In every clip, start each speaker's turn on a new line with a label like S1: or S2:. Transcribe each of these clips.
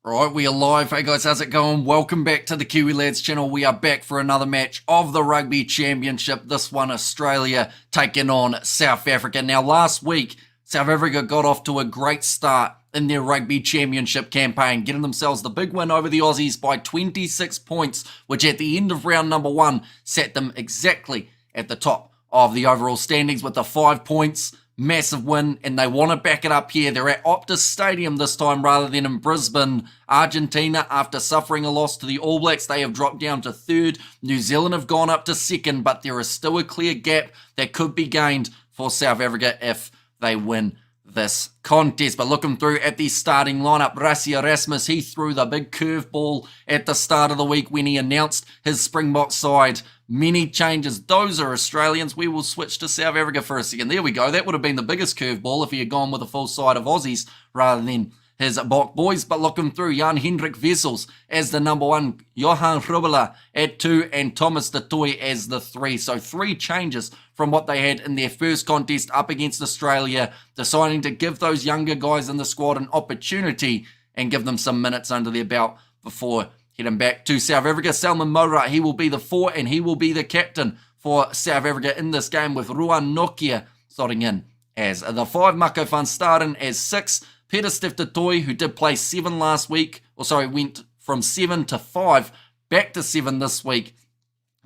S1: Right, we are live. Hey guys, how's it going? Welcome back to the Kiwi Lads channel. We are back for another match of the Rugby Championship. This one, Australia taking on South Africa. Now, last week, South Africa got off to a great start in their Rugby Championship campaign, getting themselves the big win over the Aussies by 26 points, which at the end of round number one set them exactly at the top of the overall standings with the 5 points. Massive win, and they want to back it up here. They're at Optus Stadium this time rather than in Brisbane. Argentina, after suffering a loss to the All Blacks, they have dropped down to third. New Zealand have gone up to second, but there is still a clear gap that could be gained for South Africa if they win this contest. But looking through at the starting lineup, Rassie Erasmus, he threw the big curveball at the start of the week when he announced his Springbok side. Many changes. Those are Australians. We will switch to South Africa for a second. There we go. That would have been the biggest curveball if he had gone with a full side of Aussies rather than his Bok boys. But looking through, Jan-Hendrik Wessels as the number one, Johan Rubela at 2, and Thomas du Toit as the 3. So 3 changes from what they had in their first contest up against Australia, deciding to give those younger guys in the squad an opportunity and give them some minutes under their belt before heading back to South Africa. Salman Moura, he will be the 4 and he will be the captain for South Africa in this game, with Ruan Nokia starting in as the 5, Mako van Staden as 6, Peter Steph du Toit, who did play 7 last week, went from 7 to 5, back to 7 this week,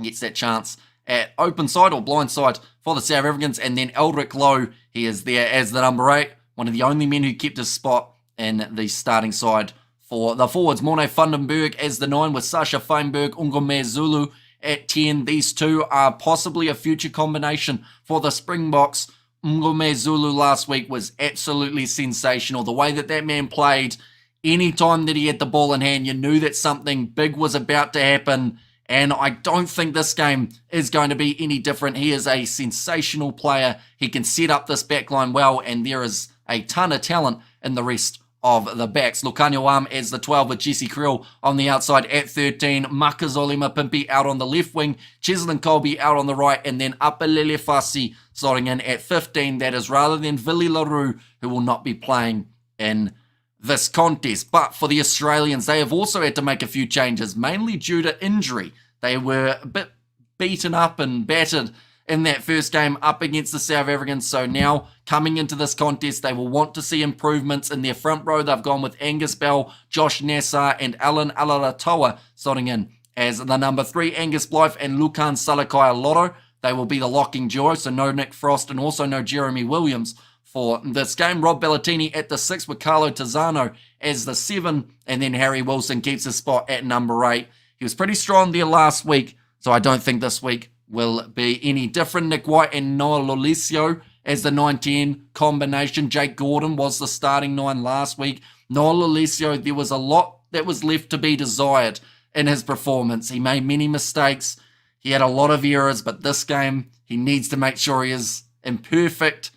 S1: gets that chance at open side or blind side for the South Africans. And then Eldrick Lowe, he is there as the number 8, one of the only men who kept his spot in the starting side for the forwards. Morne Vandenberg as the 9, with Sasha Feinberg, Ngome Zulu at 10. These two are possibly a future combination for the Springboks. Ngome Zulu last week was absolutely sensational. The way that man played, any time that he had the ball in hand, you knew that something big was about to happen. And I don't think this game is going to be any different. He is a sensational player. He can set up this backline well, and there is a ton of talent in the rest of the backs. Lukhanyo as the 12, with Jesse Kriel on the outside at 13. Makazole Mapimpi out on the left wing. Cheslin Colby out on the right. And then Apelele Fassi starting in at 15. That is rather than Vili LaRue, who will not be playing in this contest. But for the Australians, they have also had to make a few changes, mainly due to injury. They were a bit beaten up and battered in that first game up against the South Africans. So now, coming into this contest, they will want to see improvements in their front row. They've gone with Angus Bell, Josh Nassar, and Alan Alalatoa starting in as the number 3. Angus Blythe and Lukan Salakai Lotto, they will be the locking duo. So no Nick Frost and also no Jeremy Williams for this game. Rob Bellatini at the 6, with Carlo Tizzano as the 7. And then Harry Wilson keeps his spot at number 8. He was pretty strong there last week, so I don't think this week will be any different. Nick White and Noah Lolesio as the 9-10 combination. Jake Gordon was the starting 9 last week. Noah Lolesio, there was a lot that was left to be desired in his performance. He made many mistakes. He had a lot of errors, but this game, he needs to make sure he is in perfect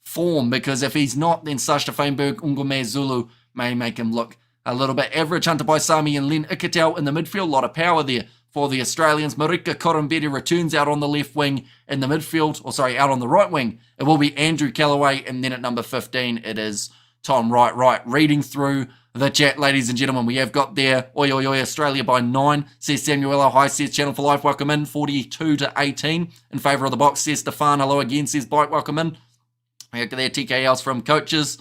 S1: form, because if he's not, then Sasha Feinberg, Ngome Zulu may make him look a little bit average. Hunter Paisami and Len Ikatel in the midfield. A lot of power there for the Australians. Marika Korombedi returns out on the left wing in the midfield, out on the right wing. It will be Andrew Callaway, and then at number 15, it is Tom Wright. Right, reading through the chat, ladies and gentlemen, we have got there, oi, oi, oi, Australia by 9, says Samuela. Hi, says Channel for Life, welcome in, 42 to 18. In favour of the Box, says Stefan. Hello again, says Bite, welcome in. We have there TKLs from coaches.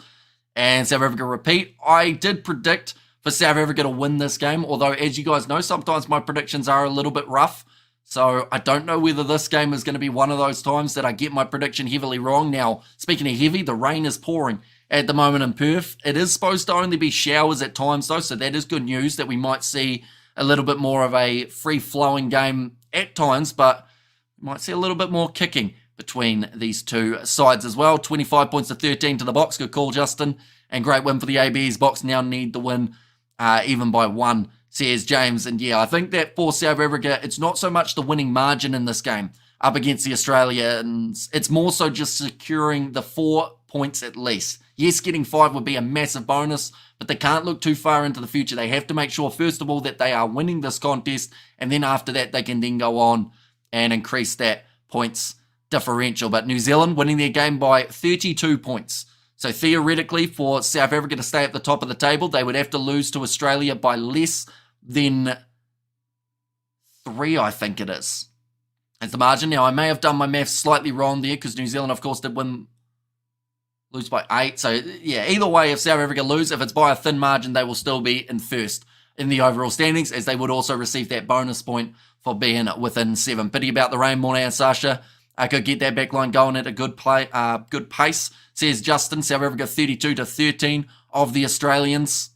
S1: And South Africa repeat. I did predict for South Africa to win this game, although, as you guys know, sometimes my predictions are a little bit rough. So I don't know whether this game is going to be one of those times that I get my prediction heavily wrong. Now, speaking of heavy, the rain is pouring at the moment in Perth. It is supposed to only be showers at times, though, so that is good news that we might see a little bit more of a free-flowing game at times, but we might see a little bit more kicking between these two sides as well. 25 points to 13 to the Box. Good call, Justin. And great win for the AB's. Box now need the win even by 1, says James. And yeah, I think that for South Africa, it's not so much the winning margin in this game up against the Australians. It's more so just securing the 4 points at least. Yes, getting 5 would be a massive bonus, but they can't look too far into the future. They have to make sure, first of all, that they are winning this contest, and then after that, they can then go on and increase that points differential. But New Zealand winning their game by 32 points. So theoretically, for South Africa to stay at the top of the table, they would have to lose to Australia by less than 3, I think it is. As the margin. Now, I may have done my maths slightly wrong there because New Zealand, of course, did lose by 8. So, yeah, either way, if South Africa lose, if it's by a thin margin, they will still be in first in the overall standings, as they would also receive that bonus point for being within 7. Pity about the rain, Morne and Sasha. I could get that backline going at a good pace, says Justin. South Africa 32-13 of the Australians.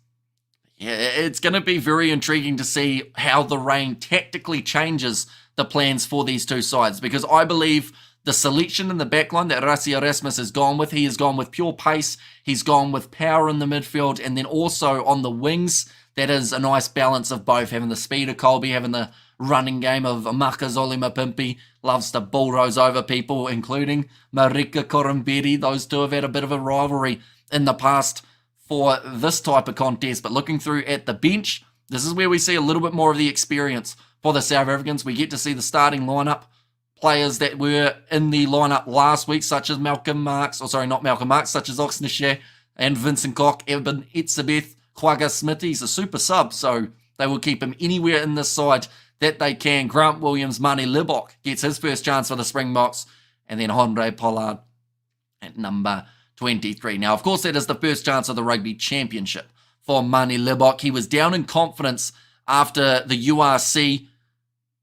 S1: Yeah, it's going to be very intriguing to see how the rain tactically changes the plans for these two sides, because I believe the selection in the backline that Rassie Erasmus has gone with, he has gone with pure pace, he's gone with power in the midfield, and then also on the wings, that is a nice balance of both, having the speed of Colby, having the running game of Makazole Mapimpi, loves to bulldoze over people, including Marika Koromberi. Those two have had a bit of a rivalry in the past for this type of contest, but looking through at the bench, this is where we see a little bit more of the experience for the South Africans. We get to see the starting lineup, players that were in the lineup last week, such as Marx, such as Oxnard and Vincent Koch, Eben Etzebeth, Quagga Smith. He's a super sub, so they will keep him anywhere in this side that they can. Grant Williams, Mani Libok gets his first chance for the Springboks, and then Andre Pollard at number 23. Now, of course, that is the first chance of the Rugby Championship for Mani Libok. He was down in confidence after the URC,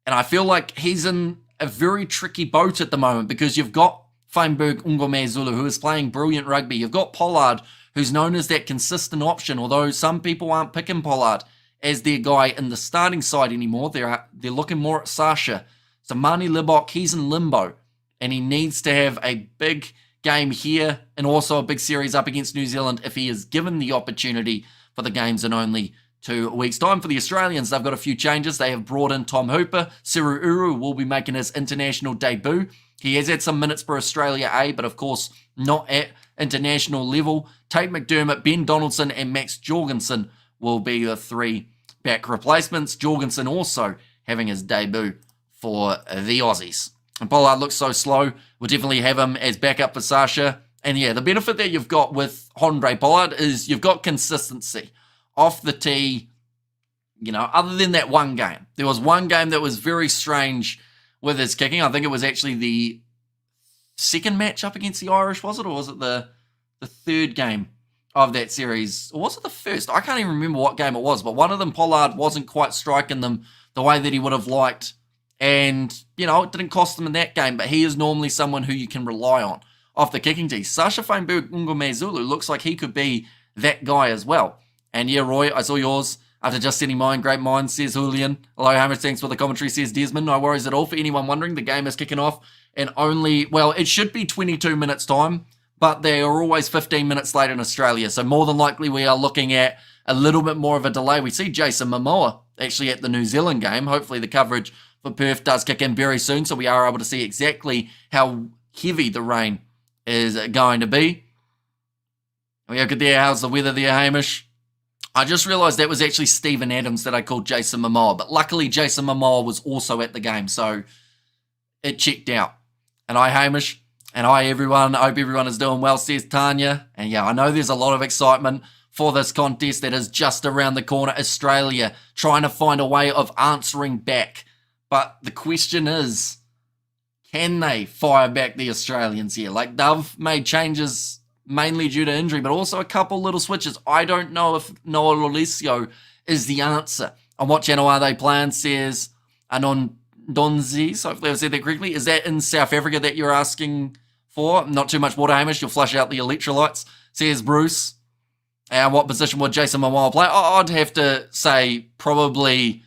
S1: and I feel like he's in a very tricky boat at the moment, because you've got Feinberg Ngomezulu, who is playing brilliant rugby. You've got Pollard, who's known as that consistent option, although some people aren't picking Pollard as their guy in the starting side anymore. They're looking more at Sasha. So Mani Libok, he's in limbo, and he needs to have a big game here and also a big series up against New Zealand if he is given the opportunity for the games in only 2 weeks' time. For the Australians, they've got a few changes. They have brought in Tom Hooper. Siru Uru will be making his international debut. He has had some minutes for Australia A, but of course not at international level. Tate McDermott, Ben Donaldson, and Max Jorgensen will be the 3 back replacements. Jorgensen also having his debut for the Aussies. And Pollard looks so slow. We'll definitely have him as backup for Sasha. And yeah, the benefit that you've got with Andre Pollard is you've got consistency off the tee, other than that one game. There was one game that was very strange with his kicking. I think it was actually the second match up against the Irish, was it? Or was it the third game of that series? Or was it the first? I can't even remember what game it was, but one of them, Pollard wasn't quite striking them the way that he would have liked. And, it didn't cost them in that game, but he is normally someone who you can rely on off the kicking tee. Sasha Feinberg Ngomezulu looks like he could be that guy as well. And yeah, Roy, I saw yours after just sending mine. Great minds, says Julian. Hello, Hamish, thanks for the commentary, says Desmond. No worries at all. For anyone wondering, the game is kicking off in it should be 22 minutes time, but they are always 15 minutes late in Australia. So more than likely we are looking at a little bit more of a delay. We see Jason Momoa actually at the New Zealand game. Hopefully the coverage for Perth does kick in very soon, so we are able to see exactly how heavy the rain is going to be. We look at there, how's the weather there, Hamish? I just realised that was actually Stephen Adams that I called Jason Momoa, but luckily Jason Momoa was also at the game, so it checked out. And hi, Hamish, and hi, everyone. I hope everyone is doing well, says Tanya. And yeah, I know there's a lot of excitement for this contest that is just around the corner. Australia trying to find a way of answering back. But the question is, can they fire back the Australians here? Like, they've made changes mainly due to injury, but also a couple little switches. I don't know if Noah Lolesio is the answer. On what channel are they playing, says Anon Donzis. Hopefully I've said that correctly. Is that in South Africa that you're asking for? Not too much water, Hamish. You'll flush out the electrolytes, says Bruce. And what position would Jason Momoa play? I'd have to say probably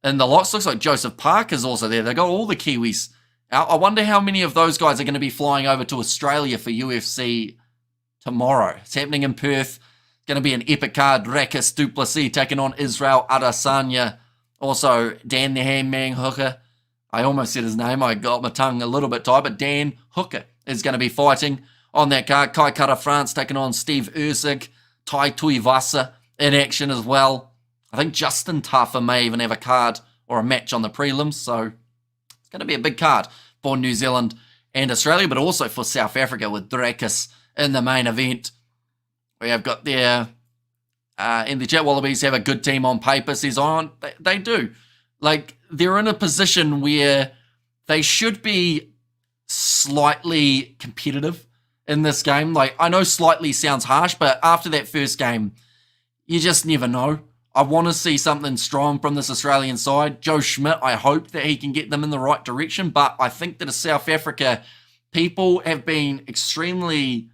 S1: in the locks. Looks like Joseph Parker's also there. They've got all the Kiwis out. I wonder how many of those guys are going to be flying over to Australia for UFC tomorrow. It's happening in Perth. Going to be an epic card. Rakus du Plessis taking on Israel Adesanya. Also, Dan the Handman Hooker. I almost said his name. I got my tongue a little bit tied, but Dan Hooker is going to be fighting on that card. Kai Kara France taking on Steve Ursig. Tai Tuivasa in action as well. I think Justin Taffer may even have a card or a match on the prelims, so it's going to be a big card for New Zealand and Australia, but also for South Africa with Drakus in the main event. We have got there in the chat, Wallabies have a good team on paper, says on. They do. Like, they're in a position where they should be slightly competitive in this game. Like, I know slightly sounds harsh, but after that first game, you just never know. I want to see something strong from this Australian side. Joe Schmidt, I hope that he can get them in the right direction, but I think that as South Africa, people have been extremely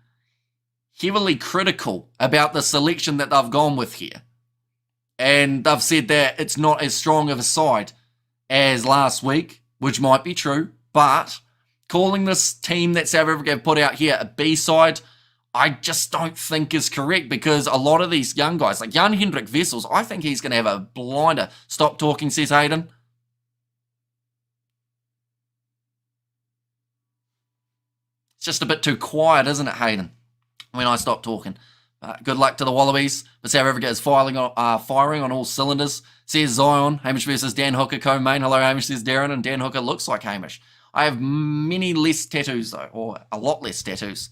S1: heavily critical about the selection that they've gone with here. And they've said that it's not as strong of a side as last week, which might be true, but calling this team that South Africa have put out here a B side, I just don't think is correct, because a lot of these young guys, like Jan Hendrik Wessels, I think he's going to have a blinder. Stop talking, says Hayden. It's just a bit too quiet, isn't it, Hayden, when I stop talking? Good luck to the Wallabies, but South Africa is firing on all cylinders, says Zion. Hamish versus Dan Hooker, co-main. Hello, Hamish, says Darren, and Dan Hooker looks like Hamish. I have many less tattoos, though, or a lot less tattoos,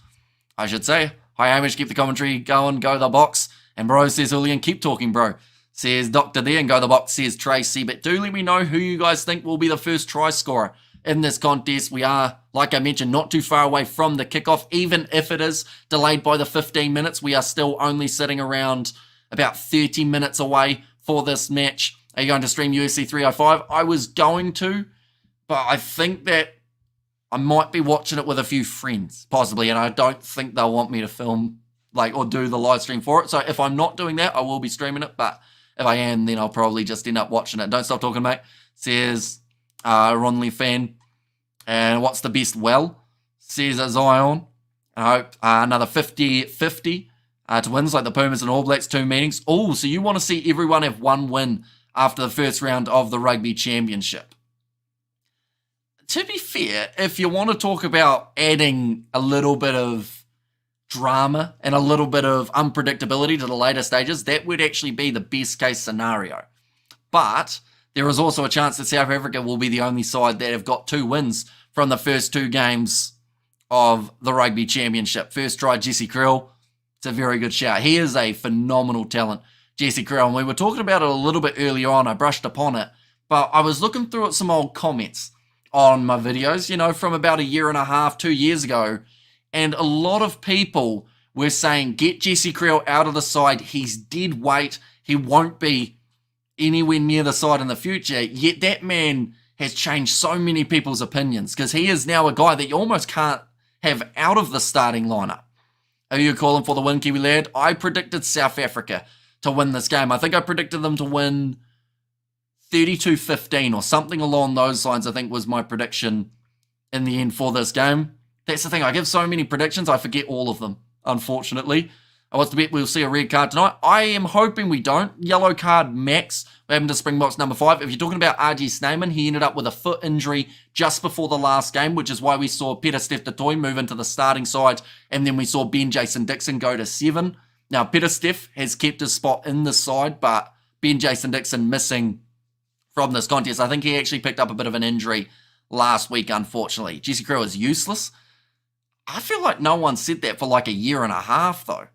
S1: I should say. Hi, Hamish, keep the commentary going, go the box. And bro, says Julian, keep talking, bro. Says Dr. there, and go the box, says Tracy. But do let me know who you guys think will be the first try scorer in this contest. We are, like I mentioned, not too far away from the kickoff. Even if it is delayed by the 15 minutes, we are still only sitting around about 30 minutes away for this match. Are you going to stream UFC 305? I was going to, but I think that I might be watching it with a few friends, possibly, and I don't think they'll want me to film, like, or do the live stream for it. So if I'm not doing that, I will be streaming it, but if I am, then I'll probably just end up watching it. Don't stop talking, mate, says Ronley fan. And what's the best? Well, says Zion. I hope another 50-50 to wins, like the Pumas and All Blacks, 2 meetings. Oh, so you want to see everyone have 1 win after the first round of the Rugby Championship. To be fair, if you want to talk about adding a little bit of drama and a little bit of unpredictability to the later stages, that would actually be the best case scenario. But there is also a chance that South Africa will be the only side that have got 2 wins from the first 2 games of the Rugby Championship. First try, Jesse Krill. It's a very good shout. He is a phenomenal talent, Jesse Krill. And we were talking about it a little bit earlier on. I brushed upon it. But I was looking through at some old comments on my videos, you know, from about 1.5 years, 2 years ago. And a lot of people were saying, get Jesse Krill out of the side. He's dead weight. He won't be anywhere near the side in the future. Yet that man has changed so many people's opinions, because he is now a guy that you almost can't have out of the starting lineup. Are you calling for the win, Kiwi lad? I predicted South Africa to win this game. I think I predicted them to win 32-15 or something along those lines, I think was my prediction in the end for this game. That's the thing. I give so many predictions, I forget all of them, unfortunately. What's the bet? We'll see a red card tonight. I am hoping we don't. Yellow card max. We're having to Springboks number 5. If you're talking about RG Snyman, he ended up with a foot injury just before the last game, which is why we saw Peter Steph Toy move into the starting side, and then we saw Ben Jason Dixon go to 7. Now, Peter Steph has kept his spot in the side, but Ben Jason Dixon missing from this contest. I think he actually picked up a bit of an injury last week, unfortunately. Jesse Krill is useless. I feel like no one said that for like 1.5 years, though.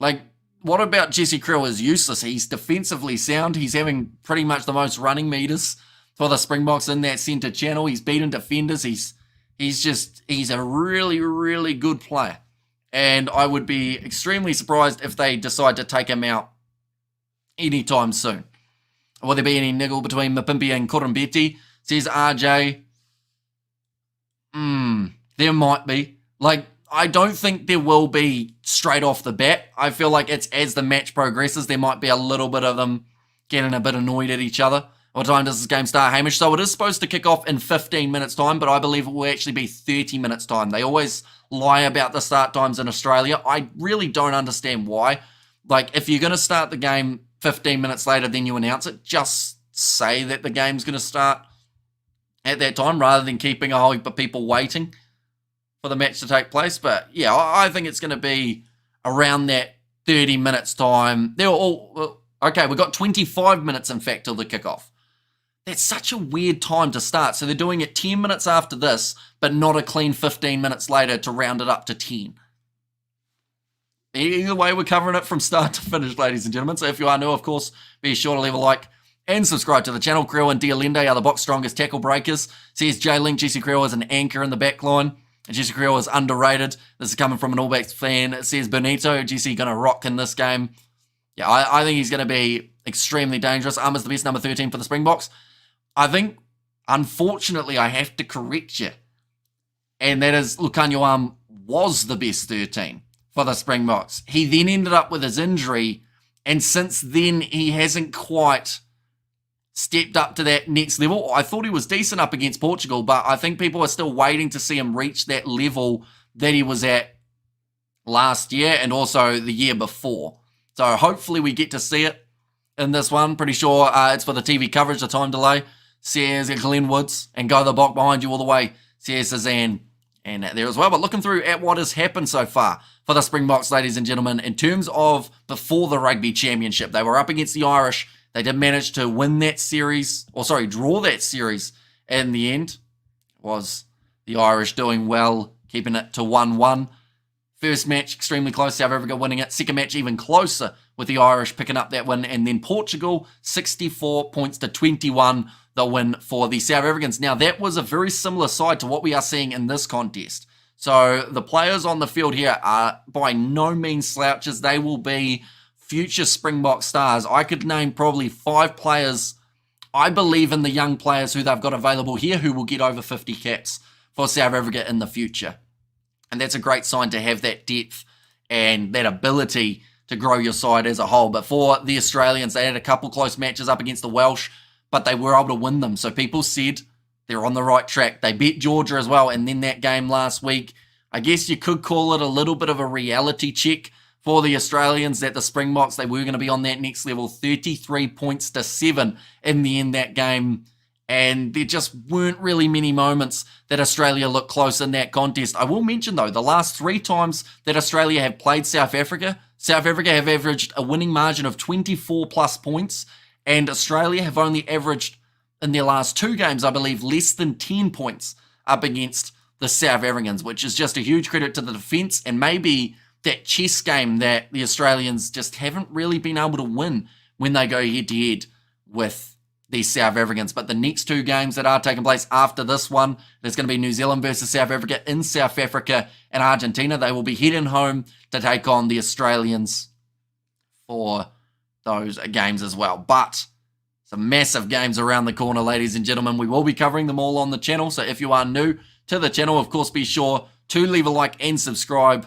S1: Like, what about Jesse Krill is useless? He's defensively sound. He's having pretty much the most running meters for the Springboks in that centre channel. He's beaten defenders. He's a really, really good player. And I would be extremely surprised if they decide to take him out anytime soon. Will there be any niggle between Mapimpi and Kurambeti? Says RJ. There might be. Like, I don't think there will be straight off the bat. I feel like it's as the match progresses, there might be a little bit of them getting a bit annoyed at each other. What time does this game start, Hamish? So it is supposed to kick off in 15 minutes time, but I believe it will actually be 30 minutes time. They always lie about the start times in Australia. I really don't understand why. Like, if you're going to start the game 15 minutes later than you announce it, just say that the game's going to start at that time rather than keeping a whole heap of people waiting for the match to take place. But yeah, I think it's going to be around that 30 minutes time. They're all okay. We've got 25 minutes, in fact, till the kickoff. That's such a weird time to start. So they're doing it 10 minutes after this, but not a clean 15 minutes later to round it up to 10. either way, we're covering it from start to finish, ladies and gentlemen. So if you are new, of course, be sure to leave a like and subscribe to the channel. Creel and Dialende are the box strongest tackle breakers. Says J Link, Jesse Creel is an anchor in the back line. And Jesse Creel is underrated. This is coming from an All Blacks fan. It says Benito, Jesse going to rock in this game. Yeah, I think he's going to be extremely dangerous. is the best number 13 for the Springboks. I think, unfortunately, I have to correct you. And that is, Lukhanyo was the best 13 for the Springboks. He then ended up with his injury. And since then, he hasn't quite stepped up to that next level. I thought he was decent up against Portugal, but I think people are still waiting to see him reach that level that he was at last year and also the year before. So hopefully we get to see it in this one. Pretty sure it's for the TV coverage, the time delay. Says Glenn Woods and go the block behind you all the way. Says Suzanne and there as well. But looking through at what has happened so far for the Springboks, ladies and gentlemen, in terms of before the Rugby Championship, they were up against the Irish. They did manage to win that series, draw that series in the end. It was the Irish doing well, keeping it to 1-1. First match, extremely close, South Africa winning it. Second match, even closer, with the Irish picking up that win. And then Portugal, 64 points to 21, the win for the South Africans. Now, that was a very similar side to what we are seeing in this contest. So the players on the field here are by no means slouches. They will be future Springbok stars. I could name probably 5 players. I believe in the young players who they've got available here who will get over 50 caps for South Africa in the future. And that's a great sign to have that depth and that ability to grow your side as a whole. But for the Australians, they had a couple close matches up against the Welsh, but they were able to win them. So people said they're on the right track. They beat Georgia as well. And then that game last week, I guess you could call it a little bit of a reality check for the Australians that the Springboks, they were going to be on that next level, 33 points to 7 in the end that game. And there just weren't really many moments that Australia looked close in that contest. I will mention, though, the last 3 times that Australia have played South Africa have averaged a winning margin of 24 plus points. And Australia have only averaged, in their last 2 games, I believe, less than 10 points up against the South Africans, which is just a huge credit to the defence and maybe that chess game that the Australians just haven't really been able to win when they go head-to-head with these South Africans. But the next 2 games that are taking place after this one, there's going to be New Zealand versus South Africa in South Africa and Argentina. They will be heading home to take on the Australians for those games as well. But some massive games around the corner, ladies and gentlemen. We will be covering them all on the channel. So if you are new to the channel, of course, be sure to leave a like and subscribe.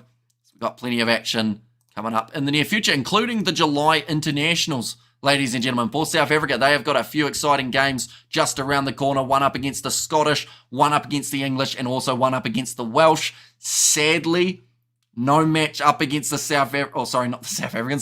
S1: We've got plenty of action coming up in the near future, including the July internationals, ladies and gentlemen. For South Africa, they have got a few exciting games just around the corner. One up against the Scottish, one up against the English, and also one up against the Welsh. Sadly, no match up against the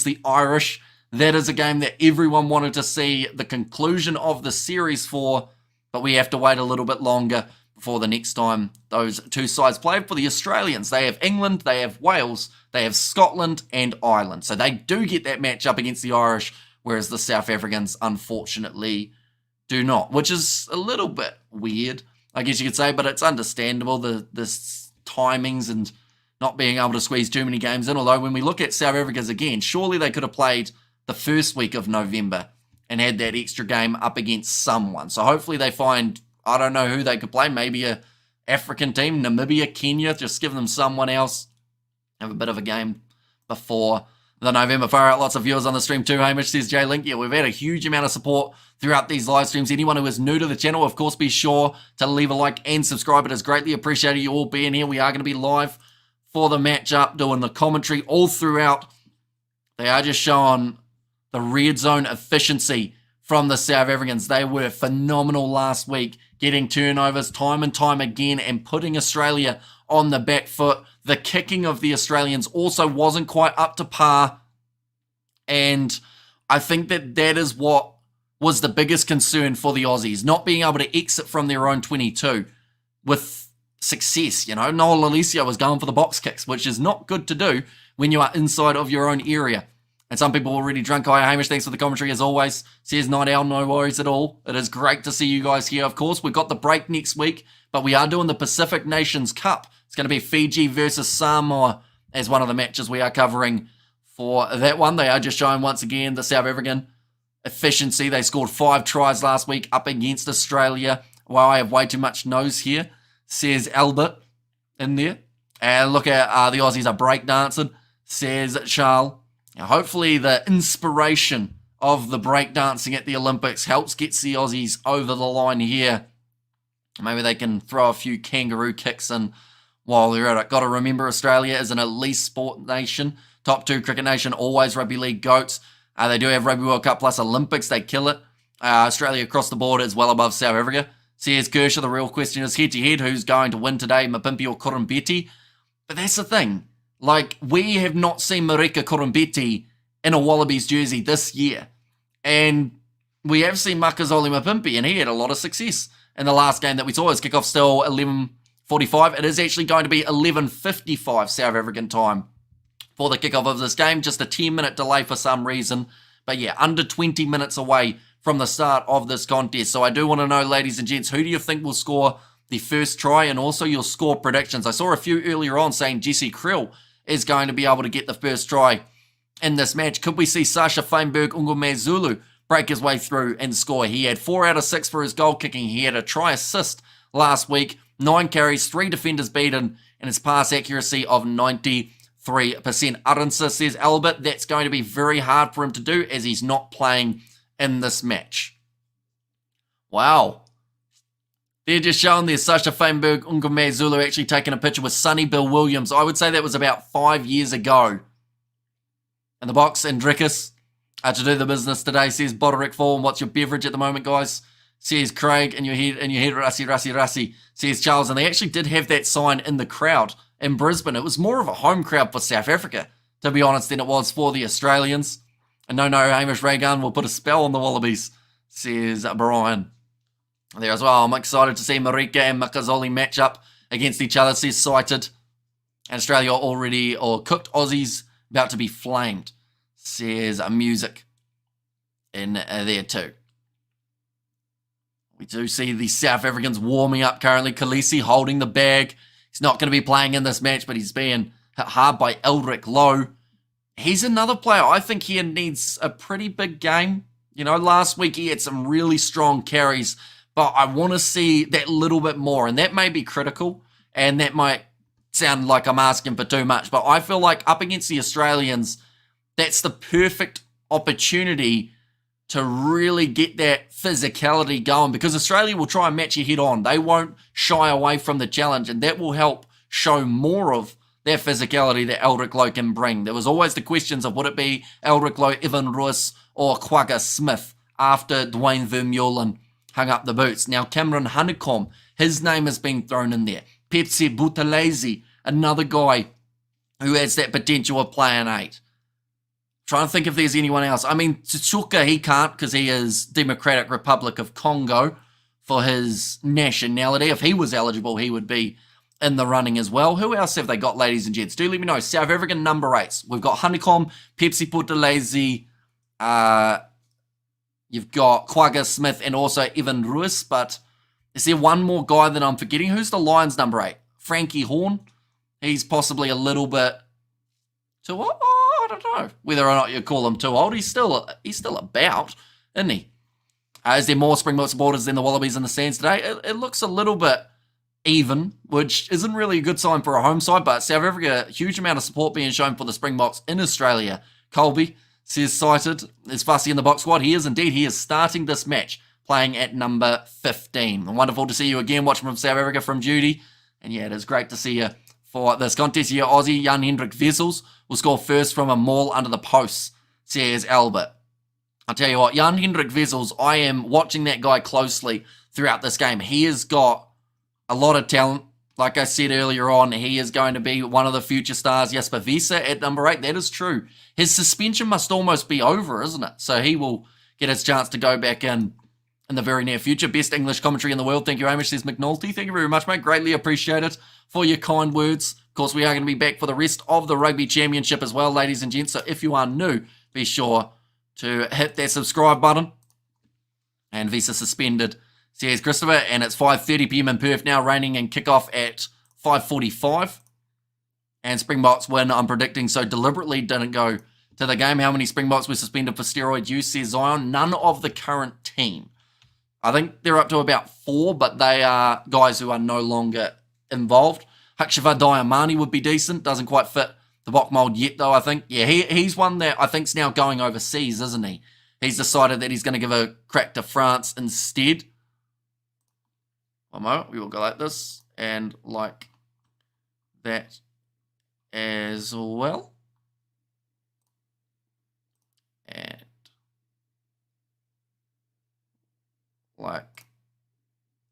S1: the Irish. That is a game that everyone wanted to see the conclusion of the series for, but we have to wait a little bit longer before the next time those 2 sides play. For the Australians, they have England, they have Wales, they have Scotland and Ireland. So they do get that match up against the Irish, whereas the South Africans, unfortunately, do not, which is a little bit weird, I guess you could say, but it's understandable, the timings and not being able to squeeze too many games in. Although when we look at South Africa's again, surely they could have played the first week of November and had that extra game up against someone. So hopefully they find, I don't know who they could play, maybe a African team, Namibia, Kenya, just give them someone else, have a bit of a game before the November. Far out, lots of viewers on the stream too, Hamish, says Jay Link. Yeah, we've had a huge amount of support throughout these live streams. Anyone who is new to the channel, of course, be sure to leave a like and subscribe. It is greatly appreciated you all being here. We are going to be live for the match-up, doing the commentary all throughout. They are just showing the red zone efficiency from the South Africans. They were phenomenal last week, getting turnovers time and time again and putting Australia on the back foot. The kicking of the Australians also wasn't quite up to par. And I think that is what was the biggest concern for the Aussies, not being able to exit from their own 22 with success. You know, Noel Alessio was going for the box kicks, which is not good to do when you are inside of your own area. And some people already drunk. Hi, Hamish, thanks for the commentary as always. Says Night Owl, no worries at all. It is great to see you guys here. Of course, we've got the break next week, but we are doing the Pacific Nations Cup. It's going to be Fiji versus Samoa as one of the matches we are covering for that one. They are just showing once again the South African efficiency. They scored 5 tries last week up against Australia. Wow, I have way too much nose here, says Albert in there. And look at the Aussies are breakdancing, says Charles. Now, hopefully the inspiration of the breakdancing at the Olympics helps get the Aussies over the line here. Maybe they can throw a few kangaroo kicks in while they're at it. Got to remember, Australia is an elite sport nation. Top 2 cricket nation, always rugby league goats. They do have Rugby World Cup plus Olympics. They kill it. Australia across the board is well above South Africa. Says Kershaw, the real question is head-to-head, who's going to win today, Mapimpi or Korombete? But that's the thing. Like, we have not seen Marika Korombete in a Wallabies jersey this year. And we have seen Makazole Mapimpi, and he had a lot of success in the last game that we saw. His kickoff still 11:45. It is actually going to be 11:55 South African time for the kickoff of this game. Just a 10-minute delay for some reason. But yeah, under 20 minutes away from the start of this contest. So I do want to know, ladies and gents, who do you think will score the first try, and also your score predictions? I saw a few earlier on saying Jesse Krill is going to be able to get the first try in this match. Could we see Sasha Feinberg Ngumezulu break his way through and score? He had 4 out of 6 for his goal kicking. He had a try assist last week, 9 carries, 3 defenders beaten, and his pass accuracy of 93%. Aransa, says Albert, that's going to be very hard for him to do as he's not playing in this match. Wow. They're just showing there Sasha Feinberg Ngumezulu actually taking a picture with Sonny Bill Williams. I would say that was about 5 years ago. In the box, Andricus to do the business today, says Boderick Fall. What's your beverage at the moment, guys? Says Craig, in your head, Rassi, says Charles. And they actually did have that sign in the crowd in Brisbane. It was more of a home crowd for South Africa, to be honest, than it was for the Australians. And no, Hamish Raygun will put a spell on the Wallabies, says Brian. There as well. I'm excited to see Marika and Makazole match up against each other, says Cited. And Australia already, or cooked Aussies, about to be flamed, says Music in there too. We do see the South Africans warming up currently. Khaleesi holding the bag. He's not going to be playing in this match, but he's being hit hard by Eldrick Lowe. He's another player I think he needs a pretty big game. You know, last week he had some really strong carries, but I want to see that little bit more, and that may be critical, and that might sound like I'm asking for too much, but I feel like up against the Australians, that's the perfect opportunity to really get that physicality going, because Australia will try and match you head on. They won't shy away from the challenge, and that will help show more of that physicality that Eldrick Lowe can bring. There was always the questions of would it be Eldrick Lowe, Evan Roos, or Quagga Smith after Dwayne Vermeulen hung up the boots. Now Cameron Honeycomb, his name has been thrown in there. Pepsi Buthelezi, another guy who has that potential of playing 8. Trying to think if there's anyone else. I mean, Tsuchuka, he can't because he is Democratic Republic of Congo for his nationality. If he was eligible, he would be in the running as well. Who else have they got, ladies and gents? Do let me know. South African number 8s. We've got Honeycomb, Pepsi Buthelezi, you've got Quagga Smith and also Evan Roos, but is there one more guy that I'm forgetting? Who's the Lions number 8? Frankie Horn. He's possibly a little bit too old. I don't know whether or not you call him too old. He's still about, isn't he? Is there more Springbok supporters than the Wallabies in the stands today? It looks a little bit even, which isn't really a good sign for a home side, but South Africa, huge amount of support being shown for the Springboks in Australia. Colby says Cited is fussy in the box squad. He is indeed. He is starting this match, playing at number 15. Wonderful to see you again, watching from South Africa from Judy. And yeah, it is great to see you for this contest here. Aussie Jan-Hendrik Wessels will score first from a maul under the posts, says Albert. I'll tell you what, Jan-Hendrik Wessels, I am watching that guy closely throughout this game. He has got a lot of talent. Like I said earlier on, he is going to be one of the future stars. Jasper Wiese at number 8, that is true. His suspension must almost be over, isn't it? So he will get his chance to go back in the very near future. Best English commentary in the world. Thank you, Hamish, says McNulty. Thank you very much, mate. Greatly appreciate it for your kind words. Of course, we are going to be back for the rest of the Rugby Championship as well, ladies and gents. So if you are new, be sure to hit that subscribe button. And Visa suspended, says Christopher. And it's 5:30 p.m. in Perth now, raining and kickoff at 5:45. And Springboks win, I'm predicting, so deliberately didn't go to the game. How many Springboks were suspended for steroid use, says Zion? None of the current team. I think they're up to about 4, but they are guys who are no longer involved. Hakshiva Diamani would be decent. Doesn't quite fit the Bok mold yet, though, I think. Yeah, he's one that I think's now going overseas, isn't he? He's decided that he's going to give a crack to France instead. One moment. We will go like this and like that as well. And like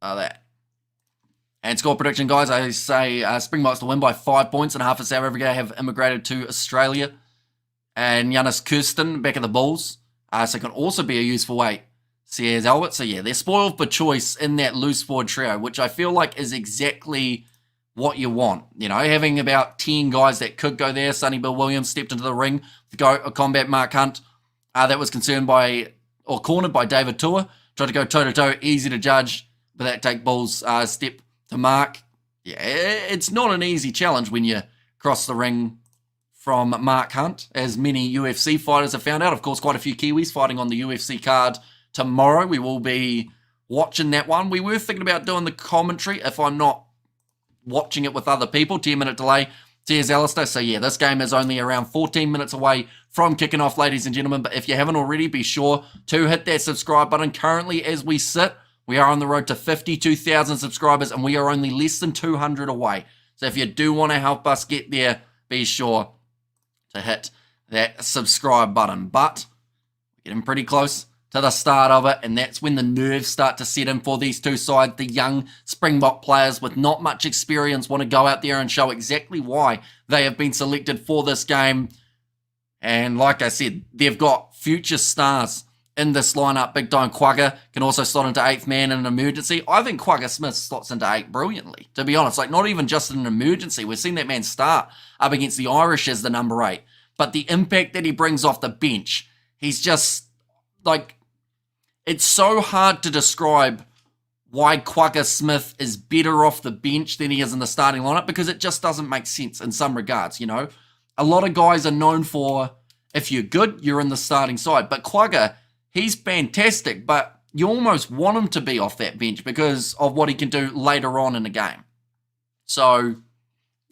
S1: that. And score prediction, guys. I say Springboks to win by 5 points, and half of South Africa have immigrated to Australia. And Giannis Kirsten back at the Bulls. So can also be a useful weight, says Albert. So yeah, they're spoiled for choice in that loose forward trio, which I feel like is exactly what you want. You know, having about 10 guys that could go there. Sonny Bill Williams stepped into the ring to go combat Mark Hunt. That was cornered by David Tua. Tried to go toe-to-toe, easy to judge, but that take Bull's step to Mark. Yeah, it's not an easy challenge when you cross the ring from Mark Hunt, as many UFC fighters have found out. Of course, quite a few Kiwis fighting on the UFC card tomorrow. We will be watching that one. We were thinking about doing the commentary if I'm not watching it with other people. 10-minute delay. Cheers, Alistair. So yeah, this game is only around 14 minutes away from kicking off, ladies and gentlemen. But if you haven't already, be sure to hit that subscribe button. Currently, as we sit, we are on the road to 52,000 subscribers, and we are only less than 200 away. So if you do want to help us get there, be sure to hit that subscribe button. But we're getting pretty close to the start of it, and that's when the nerves start to set in for these two sides. The young Springbok players with not much experience want to go out there and show exactly why they have been selected for this game. And like I said, they've got future stars in this lineup. Big Time Quagga can also slot into 8th man in an emergency. I think Quagga Smith slots into 8 brilliantly, to be honest. Like, not even just in an emergency. We've seen that man start up against the Irish as the number 8. But the impact that he brings off the bench, he's just, like, it's so hard to describe why Quagga Smith is better off the bench than he is in the starting lineup, because it just doesn't make sense in some regards, you know. A lot of guys are known for, if you're good, you're in the starting side. But Quagga, he's fantastic, but you almost want him to be off that bench because of what he can do later on in the game. So,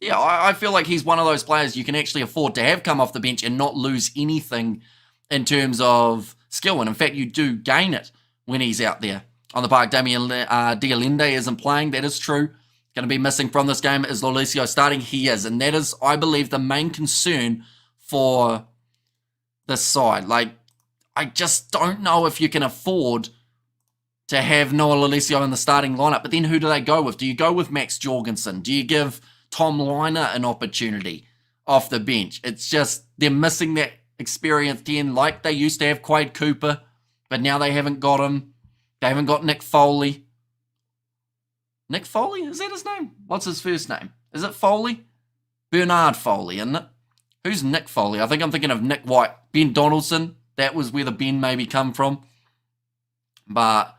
S1: yeah, I feel like he's one of those players you can actually afford to have come off the bench and not lose anything in terms of skill. And in fact, you do gain it when he's out there on the park. Damien Dialende isn't playing. That is true. Going to be missing from this game. Is Lolesio starting? He is. And that is, I believe, the main concern for this side. Like, I just don't know if you can afford to have Noah Lolesio in the starting lineup. But then who do they go with? Do you go with Max Jorgensen? Do you give Tom Liner an opportunity off the bench? It's just, they're missing that experienced 10 like they used to have Quade Cooper, but now they haven't got him. They haven't got Nick Foley. Nick Foley? Is that his name? What's his first name? Is it Foley? Bernard Foley, isn't it? Who's Nick Foley? I think I'm thinking of Nick White. Ben Donaldson. That was where the Ben maybe come from. But,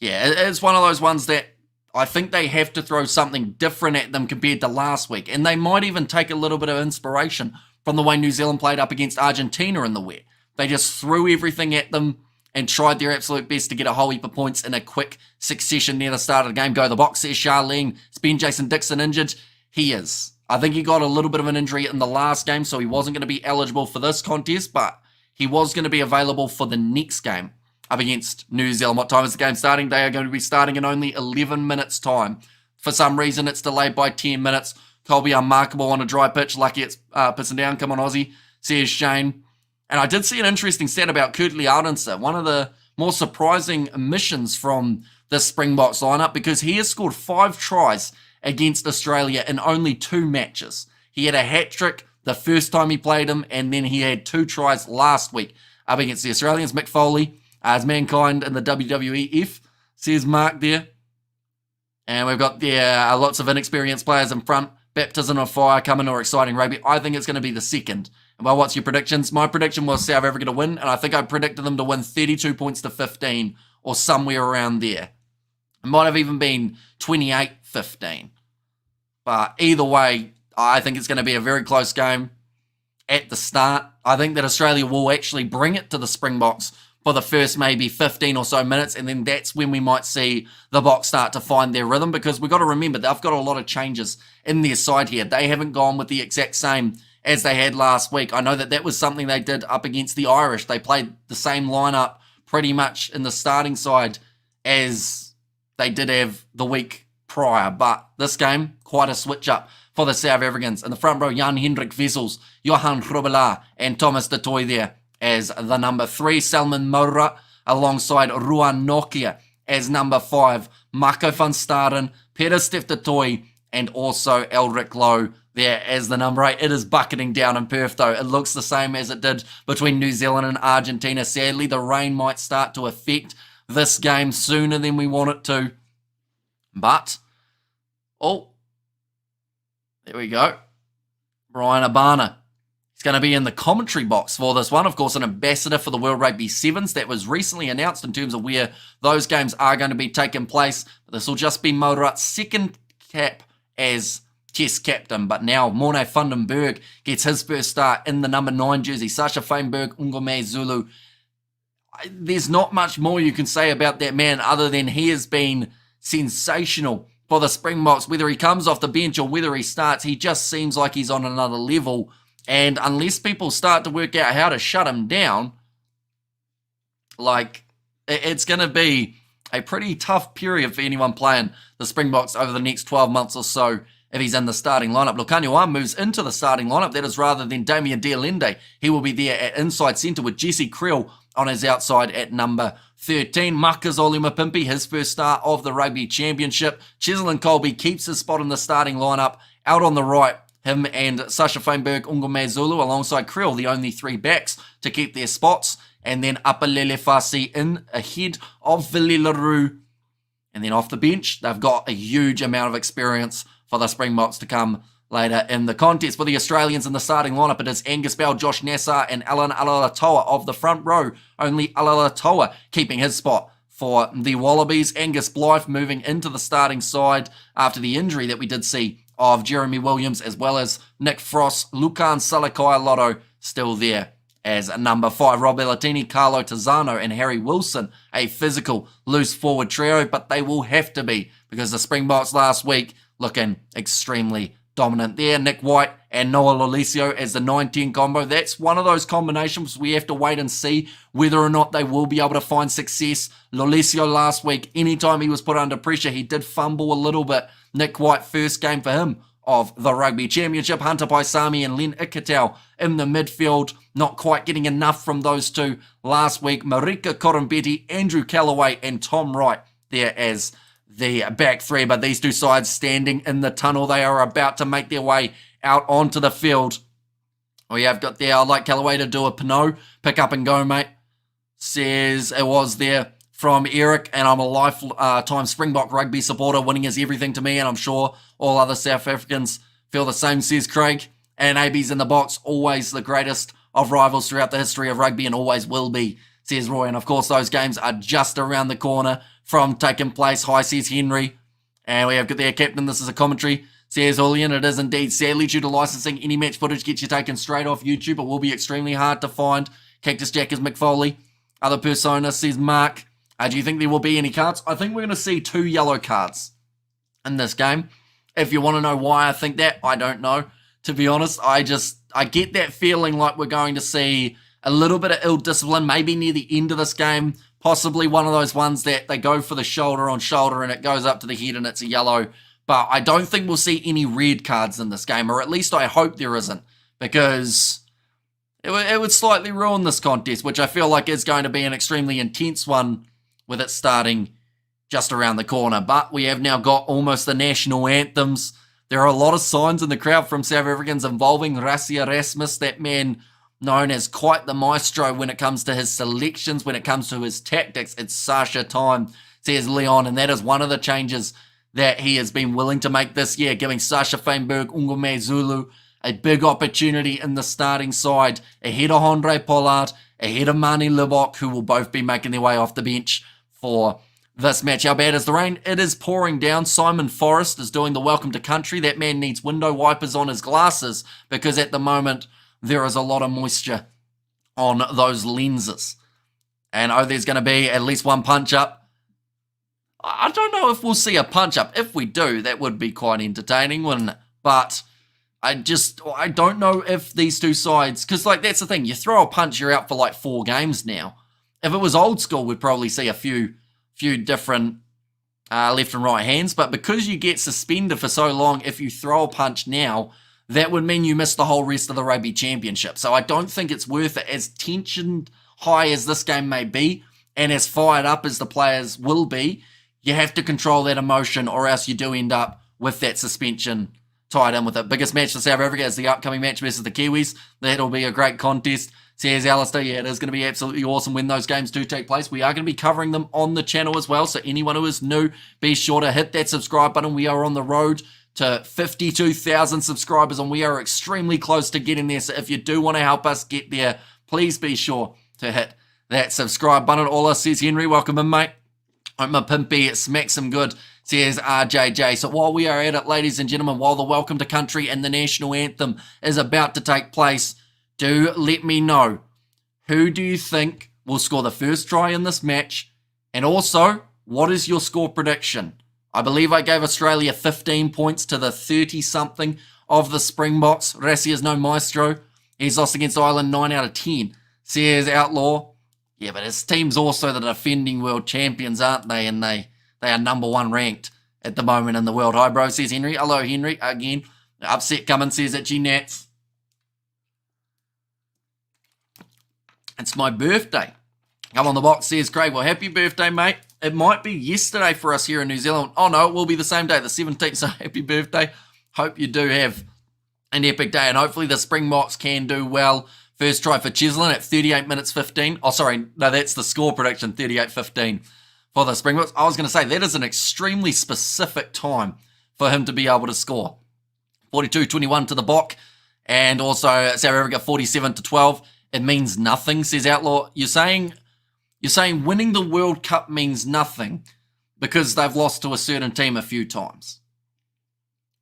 S1: yeah, it's one of those ones that I think they have to throw something different at them compared to last week. And they might even take a little bit of inspiration from the way New Zealand played up against Argentina in the wet. They just threw everything at them and tried their absolute best to get a whole heap of points in a quick succession near the start of the game. Go the box, says Charlene. Is Ben Jason Dixon injured? He is. I think he got a little bit of an injury in the last game, so he wasn't going to be eligible for this contest, but he was going to be available for the next game up against New Zealand. What time is the game starting? They are going to be starting in only 11 minutes' time. For some reason, it's delayed by 10 minutes. Colby unmarkable on a dry pitch. Lucky it's pissing down. Come on, Aussie, says Shane. And I did see an interesting stat about Kurtley Ardenser, one of the more surprising omissions from this Springboks lineup, because he has scored 5 tries against Australia in only 2 matches. He had a hat-trick the first time he played him, and then he had 2 tries last week up against the Australians. Mick Foley, as Mankind in the WWEF, says Mark there. And we've got lots of inexperienced players in front. Baptism of fire coming or exciting rugby. I think it's going to be the second. Well, what's your predictions? My prediction was South Africa to win, and I think I predicted them to win 32 points to 15 or somewhere around there. It might have even been 28-15. But either way, I think it's going to be a very close game at the start. I think that Australia will actually bring it to the Springboks for the first maybe 15 or so minutes, and then that's when we might see the Boks start to find their rhythm, because we've got to remember they've got a lot of changes in their side here. They haven't gone with the exact same as they had last week. I know that was something they did up against the Irish. They played the same lineup pretty much in the starting side as they did have the week prior, but this game, quite a switch up for the South Africans. In the front row, Jan-Hendrik Wessels, Johan Grobbelaar, and Thomas de Toy there as the number 3, Salman Moura alongside Ruan Nokia as number 5, Marco van Staden, Peter Steph de Toy, and also Elric Lowe there as the number 8. It is bucketing down in Perth though. It looks the same as it did between New Zealand and Argentina. Sadly, the rain might start to affect this game sooner than we want it to. But, oh, there we go. Brian Abana. He's going to be in the commentary box for this one. Of course, an ambassador for the World Rugby Sevens. That was recently announced in terms of where those games are going to be taking place. But this will just be Morat's second cap as Test captain. But now Morne van den Berg gets his first start in the number 9 jersey. Sasha Feinberg, Ngome Zulu. There's not much more you can say about that man other than he has been sensational for the Springboks. Whether he comes off the bench or whether he starts, he just seems like he's on another level. And unless people start to work out how to shut him down, like, it's going to be a pretty tough period for anyone playing the Springboks over the next 12 months or so if he's in the starting lineup. Lukanyoa moves into the starting lineup. That is rather than Damien Dialende. He will be there at inside centre with Jesse Creel on his outside at number 13. Makazole Mapimpi, his first start of the Rugby Championship. Cheslin Colby keeps his spot in the starting lineup. Out on the right, him and Sasha Feinberg, Ngome Zulu alongside Creel, the only 3 backs to keep their spots. And then Apalele Fasi in ahead of Vili LaRue. And then off the bench, they've got a huge amount of experience for the Springboks to come later in the contest. For the Australians in the starting lineup, it is Angus Bell, Josh Nassar, and Alan Alalatoa of the front row. Only Alalatoa keeping his spot for the Wallabies. Angus Blythe moving into the starting side after the injury that we did see of Jeremy Williams, as well as Nick Frost. Lucan Salakai Lotto still there as number 5. Rob Bellatini, Carlo Tazzano, and Harry Wilson, a physical loose forward trio, but they will have to be because the Springboks last week looking extremely dominant there. Nick White and Noah Lolesio as the 9-10 combo. That's one of those combinations we have to wait and see whether or not they will be able to find success. Lolesio last week, anytime he was put under pressure, he did fumble a little bit. Nick White, first game for him of the Rugby Championship. Hunter Paisami and Len Ikitau in the midfield. Not quite getting enough from those two last week. Marika Korombetti, Andrew Callaway, and Tom Wright there as the back 3. But these two sides standing in the tunnel. They are about to make their way out onto the field. We have got there, I'd like Callaway to do a Pinot. Pick up and go, mate. Says it was there from Eric, and I'm a lifetime Springbok rugby supporter. Winning is everything to me, and I'm sure all other South Africans feel the same, says Craig. And AB's in the box, always the greatest of rivals throughout the history of rugby and always will be, says Roy. And of course, those games are just around the corner from taking place. Hi, says Henry. And we have got their captain, this is a commentary, says Julian. It is indeed. Sadly, due to licensing, any match footage gets you taken straight off YouTube. It will be extremely hard to find. Cactus Jack is Mick Foley. Other persona, says Mark. Do you think there will be any cards? I think we're going to see 2 yellow cards in this game. If you want to know why I think that, I don't know. To be honest, I get that feeling like we're going to see a little bit of ill discipline, maybe near the end of this game. Possibly one of those ones that they go for the shoulder on shoulder and it goes up to the head and it's a yellow. But I don't think we'll see any red cards in this game, or at least I hope there isn't, because it would slightly ruin this contest, which I feel like is going to be an extremely intense one with it starting just around the corner. But we have now got almost the national anthems. There are a lot of signs in the crowd from South Africans involving Rassie Erasmus, that man known as quite the maestro when it comes to his selections, when it comes to his tactics. It's Sasha time, says Leon, and that is one of the changes that he has been willing to make this year, giving Sasha Feinberg, Ngome Zulu a big opportunity in the starting side, ahead of Andre Pollard, ahead of Mani Lubok, who will both be making their way off the bench for this match. How bad is the rain? It is pouring down. Simon Forrest is doing the welcome to country. That man needs window wipers on his glasses because at the moment there is a lot of moisture on those lenses. And there's going to be at least one punch-up. I don't know if we'll see a punch-up. If we do, that would be quite entertaining, wouldn't it? But I don't know if these two sides, because that's the thing, you throw a punch, you're out for 4 games now. If it was old school, we'd probably see a few different left and right hands, but because you get suspended for so long, if you throw a punch now, that would mean you miss the whole rest of the Rugby Championship. So I don't think it's worth it. As tension high as this game may be, and as fired up as the players will be, you have to control that emotion, or else you do end up with that suspension tied in with it. Biggest match for South Africa is the upcoming match versus the Kiwis. That'll be a great contest. Says Alistair, yeah, it is going to be absolutely awesome when those games do take place. We are going to be covering them on the channel as well, so anyone who is new, be sure to hit that subscribe button. We are on the road to 52,000 subscribers, and we are extremely close to getting there, so if you do want to help us get there, please be sure to hit that subscribe button. All us, says Henry, welcome in, mate. Hope my pimpy smacks him good, says RJJ. So while we are at it, ladies and gentlemen, while the Welcome to Country and the National Anthem is about to take place, do let me know, who do you think will score the first try in this match? And also, what is your score prediction? I believe I gave Australia 15 points to the 30-something of the Springboks. Rassi is no maestro. He's lost against Ireland 9 out of 10. Says Outlaw. Yeah, but his team's also the defending world champions, aren't they? And they are number 1 ranked at the moment in the world. Hi, bro, says Henry. Hello, Henry. Again, upset coming, says Itchy Nats. It's my birthday. Come on the box, says Craig. Well, happy birthday, mate. It might be yesterday for us here in New Zealand. Oh, no, it will be the same day, the 17th. So happy birthday. Hope you do have an epic day. And hopefully the Springboks can do well. First try for Cheslin at 38 minutes 15. Oh, sorry. No, that's the score prediction, 38-15 for the Springboks. I was going to say, that is an extremely specific time for him to be able to score. 42-21 to the Bok. And also South Africa 47-12. It means nothing, says Outlaw. You're saying winning the World Cup means nothing because they've lost to a certain team a few times.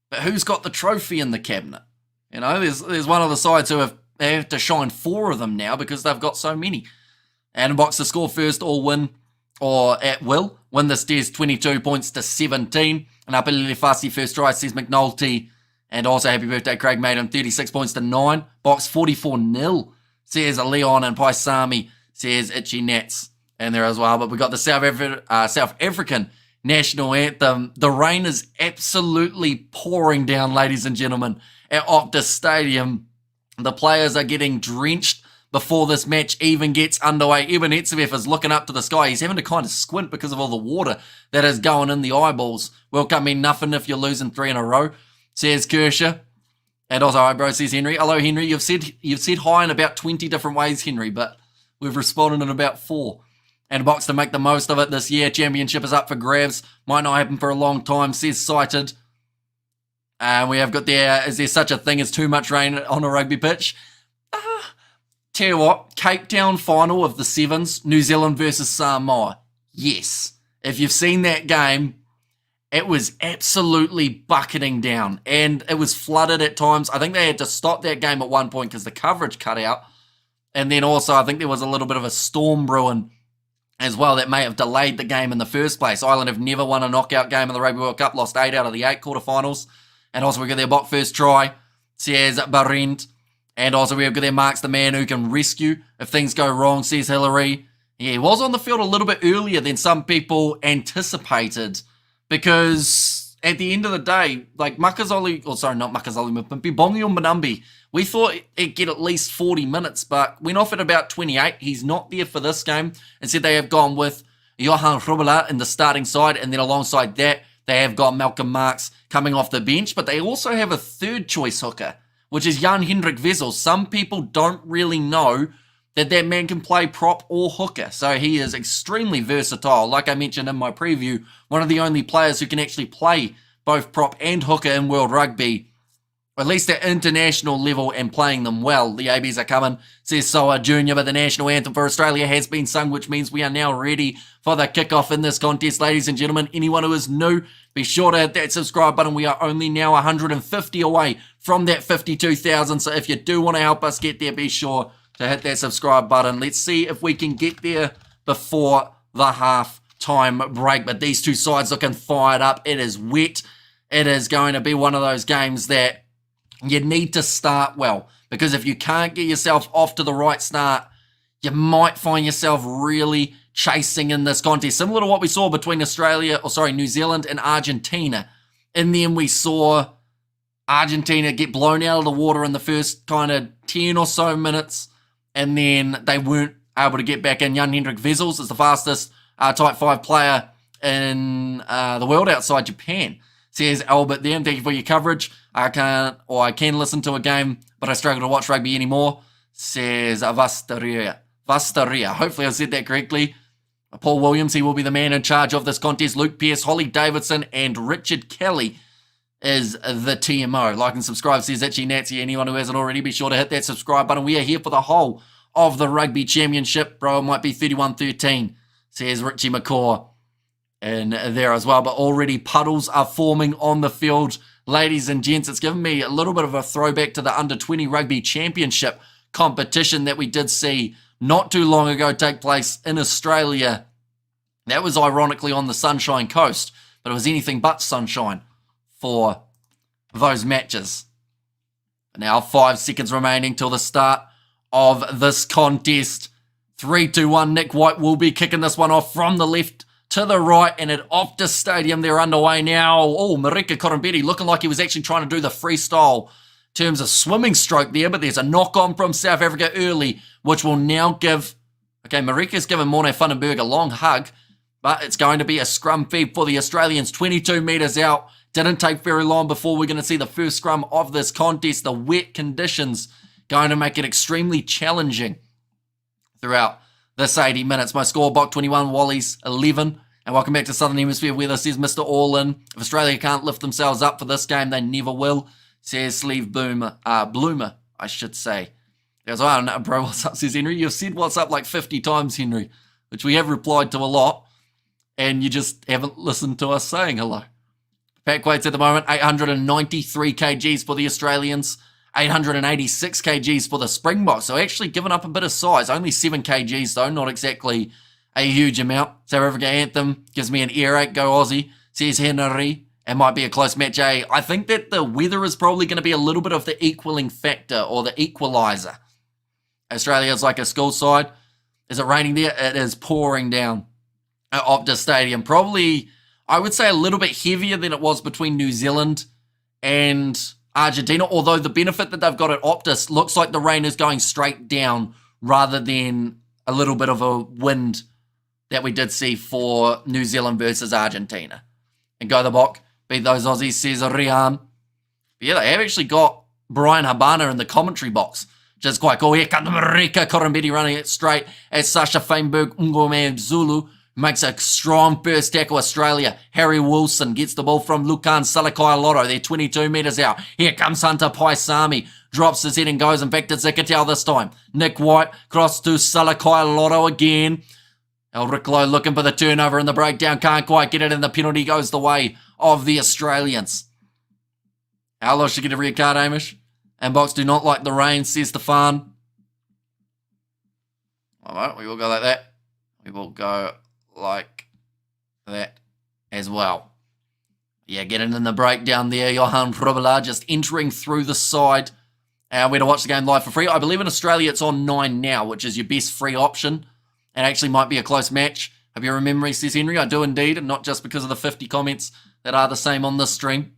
S1: But who's got the trophy in the cabinet? You know, there's one of the sides who have to shine 4 of them now because they've got so many. And Box to score first or win, or at will. Win the Stairs 22 points to 17. And Apelele Fasi first try, says McNulty. And also happy birthday, Craig Maiden, 36 points to 9. Box 44-0. Says Leon, and Paisami says Itchy Nats in there as well. But we got the South African National Anthem. The rain is absolutely pouring down, ladies and gentlemen, at Optus Stadium. The players are getting drenched before this match even gets underway. Eben Etsebev is looking up to the sky. He's having to kind of squint because of all the water that is going in the eyeballs. Well, can mean nothing if you're losing 3 in a row, says Kershaw. And also, hi, bro, says Henry. Hello, Henry. You've said hi in about 20 different ways, Henry, but we've responded in about 4. And Box to make the most of it this year. Championship is up for grabs. Might not happen for a long time, says Cited. We have got there, is there such a thing as too much rain on a rugby pitch? Tell you what, Cape Town final of the Sevens, New Zealand versus Samoa. Yes. If you've seen that game, it was absolutely bucketing down, and it was flooded at times. I think they had to stop that game at one point because the coverage cut out. And then also, I think there was a little bit of a storm brewing as well that may have delayed the game in the first place. Ireland have never won a knockout game in the Rugby World Cup, lost 8 out of the 8 quarterfinals. And also we got their Bok first try, says Barend. And also we have got their Marx, the man who can rescue if things go wrong, says Hillary. Yeah, he was on the field a little bit earlier than some people anticipated, because at the end of the day, like Makazole, or sorry, not Makazole Mupimpi, Bongi Mbanambi, we thought it'd get at least 40 minutes, but went off at about 28. He's not there for this game. Instead, they have gone with Johan Hrubela in the starting side, and then alongside that, they have got Malcolm Marx coming off the bench, but they also have a third choice hooker, which is Jan Hendrik Wessels. Some people don't really know that man can play prop or hooker, so he is extremely versatile. Like I mentioned in my preview, one of the only players who can actually play both prop and hooker in World Rugby, or at least at international level, and playing them well. The ABs are coming, says Soa Jr., but the national anthem for Australia has been sung, which means we are now ready for the kickoff in this contest. Ladies and gentlemen, anyone who is new, be sure to hit that subscribe button. We are only now 150 away from that 52,000, so if you do want to help us get there, be sure to hit that subscribe button. Let's see if we can get there before the half-time break. But these two sides looking fired up. It is wet. It is going to be one of those games that you need to start well. Because if you can't get yourself off to the right start, you might find yourself really chasing in this contest. Similar to what we saw between New Zealand and Argentina. In the end, we saw Argentina get blown out of the water in the first kind of 10 or so minutes, and then they weren't able to get back in. Jan-Hendrik Wessels is the fastest Type 5 player in the world outside Japan. Says Albert there, thank you for your coverage. I can listen to a game, but I struggle to watch rugby anymore. Says Vastaria. Hopefully I said that correctly. Paul Williams, he will be the man in charge of this contest. Luke Pearce, Holly Davidson, and Richard Kelly is the TMO. Like and subscribe, says Itchy Nazi. Anyone who hasn't already, be sure to hit that subscribe button. We are here for the whole of the Rugby Championship. Bro, it might be 31-13, says Richie McCaw in there as well. But already puddles are forming on the field. Ladies and gents, it's given me a little bit of a throwback to the Under-20 Rugby Championship competition that we did see not too long ago take place in Australia. That was ironically on the Sunshine Coast, but it was anything but sunshine for those matches. Now 5 seconds remaining till the start of this contest. 3-2-1, Nick White will be kicking this one off from the left to the right, and at Optus Stadium they're underway now. Oh, Marika Korombeti looking like he was actually trying to do the freestyle in terms of swimming stroke there, but there's a knock-on from South Africa early, which will now give... Okay, Marika's given Morne Vandenberg a long hug, but it's going to be a scrum feed for the Australians. 22 metres out. Didn't take very long before we're going to see the first scrum of this contest. The wet conditions going to make it extremely challenging throughout this 80 minutes. My score, Bok 21, Wallies 11. And welcome back to Southern Hemisphere Weather, says Mr. All-In. If Australia can't lift themselves up for this game, they never will, says Sleeve Bloomer, I should say. There's, I don't know, bro, what's up, says Henry. You've said what's up like 50 times, Henry, which we have replied to a lot, and you just haven't listened to us saying hello. Pack weights at the moment, 893 kgs for the Australians, 886 kgs for the Springboks. So actually given up a bit of size, only 7 kgs though, not exactly a huge amount. South Africa anthem gives me an earache, go Aussie, says Henry. It might be a close match, eh? I think that the weather is probably going to be a little bit of the equaling factor or the equaliser. Australia's like a school side. Is it raining there? It is pouring down at Optus Stadium. Probably, I would say, a little bit heavier than it was between New Zealand and Argentina, although the benefit that they've got at Optus looks like the rain is going straight down rather than a little bit of a wind that we did see for New Zealand versus Argentina. And go the Bok. Beat those Aussies, says Rihan. But yeah, they have actually got Brian Habana in the commentary box, which is quite cool. Here comes Marika Korombeti running it straight as Sasha Feinberg Ngome Zulu makes a strong first tackle. Australia. Harry Wilson gets the ball from Lukan Salakai Lotto. They're 22 metres out. Here comes Hunter Paisami. Drops his head and goes. In fact, it's Zikatel this time. Nick White cross to Salakai Lotto again. El Riclo looking for the turnover and the breakdown. Can't quite get it, and the penalty goes the way of the Australians. How should get a red card, Amish? And Box do not like the rain, says Stefan. All right, we will go like that. We will go like that as well. Yeah, getting in the breakdown there. Johan Probela just entering through the side. And we're to watch the game live for free. I believe in Australia it's on 9 now, which is your best free option. And actually might be a close match. Hope you remember me, says Henry. I do indeed, and not just because of the 50 comments that are the same on this stream.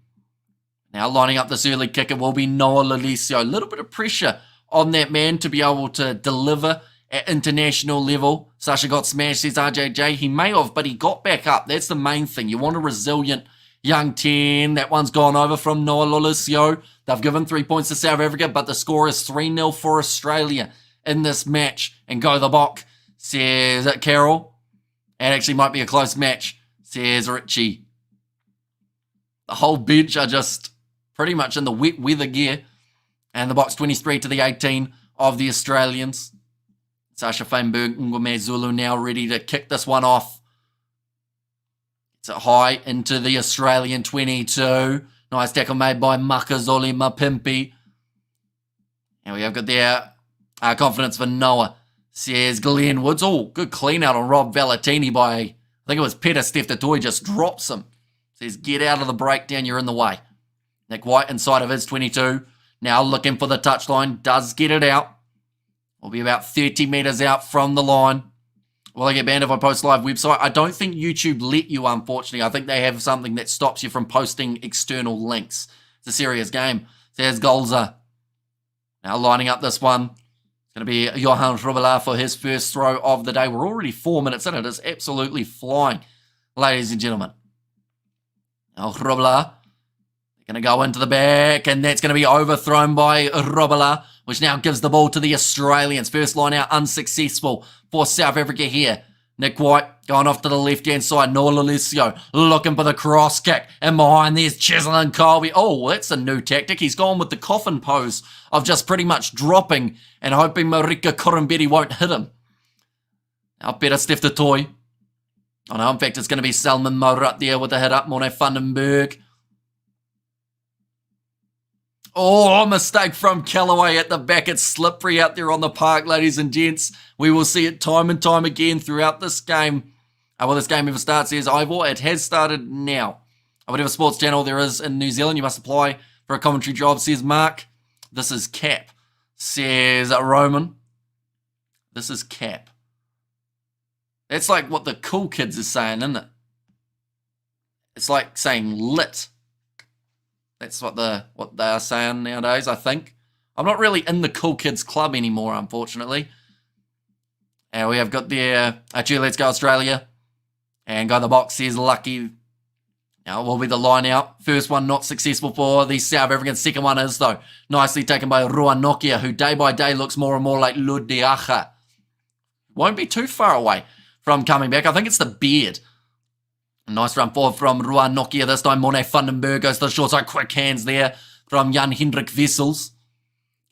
S1: Now lining up this early kick, it will be Noah Lolesio. A little bit of pressure on that man to be able to deliver at international level. Sasha got smashed, says RJJ. He may have, but he got back up. That's the main thing. You want a resilient young 10. That one's gone over from Noah Lolesio. They've given 3 points to South Africa, but the score is 3-0 for Australia in this match. And go the Bok, says Carol. It actually might be a close match, says Richie. The whole bench are just pretty much in the wet weather gear. And the Box 23 to the 18 of the Australians. Sasha Feinberg, Ngome Zulu now ready to kick this one off. It's a high into the Australian 22. Nice tackle made by Makazole Mapimpi. And we have got there Confidence for Noah, says Glenn Woods. Oh, good clean out on Rob Valentini by, I think it was Peter Steph-Toy, just drops him. Says, get out of the breakdown, you're in the way. Nick White inside of his 22. Now looking for the touchline, does get it out. Will be about 30 metres out from the line. Will I get banned if I post live website? I don't think YouTube let you, unfortunately. I think they have something that stops you from posting external links. It's a serious game. There's Golza. Now lining up this one. It's going to be Johan Robela for his first throw of the day. We're already 4 minutes in. It is absolutely flying, ladies and gentlemen. Now Robela. Going to go into the back, and that's going to be overthrown by Robela, which now gives the ball to the Australians. First line out unsuccessful for South Africa here. Nick White going off to the left-hand side. Noah Lolesio looking for the cross kick. And behind there's Cheslin Colby. Oh, that's a new tactic. He's gone with the coffin pose of just pretty much dropping and hoping Marika Koromberi won't hit him. Now better Steph-Toy. Oh no, in fact, it's going to be Salman Morat there with the hit up. Morne Vandenberg. Oh, mistake from Callaway at the back. It's slippery out there on the park, ladies and gents. We will see it time and time again throughout this game. Well, this game ever starts, says Ivor. It has started now. Whatever sports channel there is in New Zealand, you must apply for a commentary job, says Mark. This is cap, says Roman. This is cap. That's like what the cool kids are saying, isn't it? It's like saying lit. That's what they are saying nowadays, I think. I'm not really in the cool kids club anymore, unfortunately. And we have got there, Let's Go Australia. And go the box, says Lucky. Now it will be the line out. First one not successful for the South Africans. Second one is, though, nicely taken by Ruan Nokia, who day by day looks more and more like Ludiacha. Won't be too far away from coming back. I think it's the beard. Nice run forward from Ruan Nokia this time. Morne Vandenberg goes to the short side. Quick hands there from Jan Hendrik Wessels.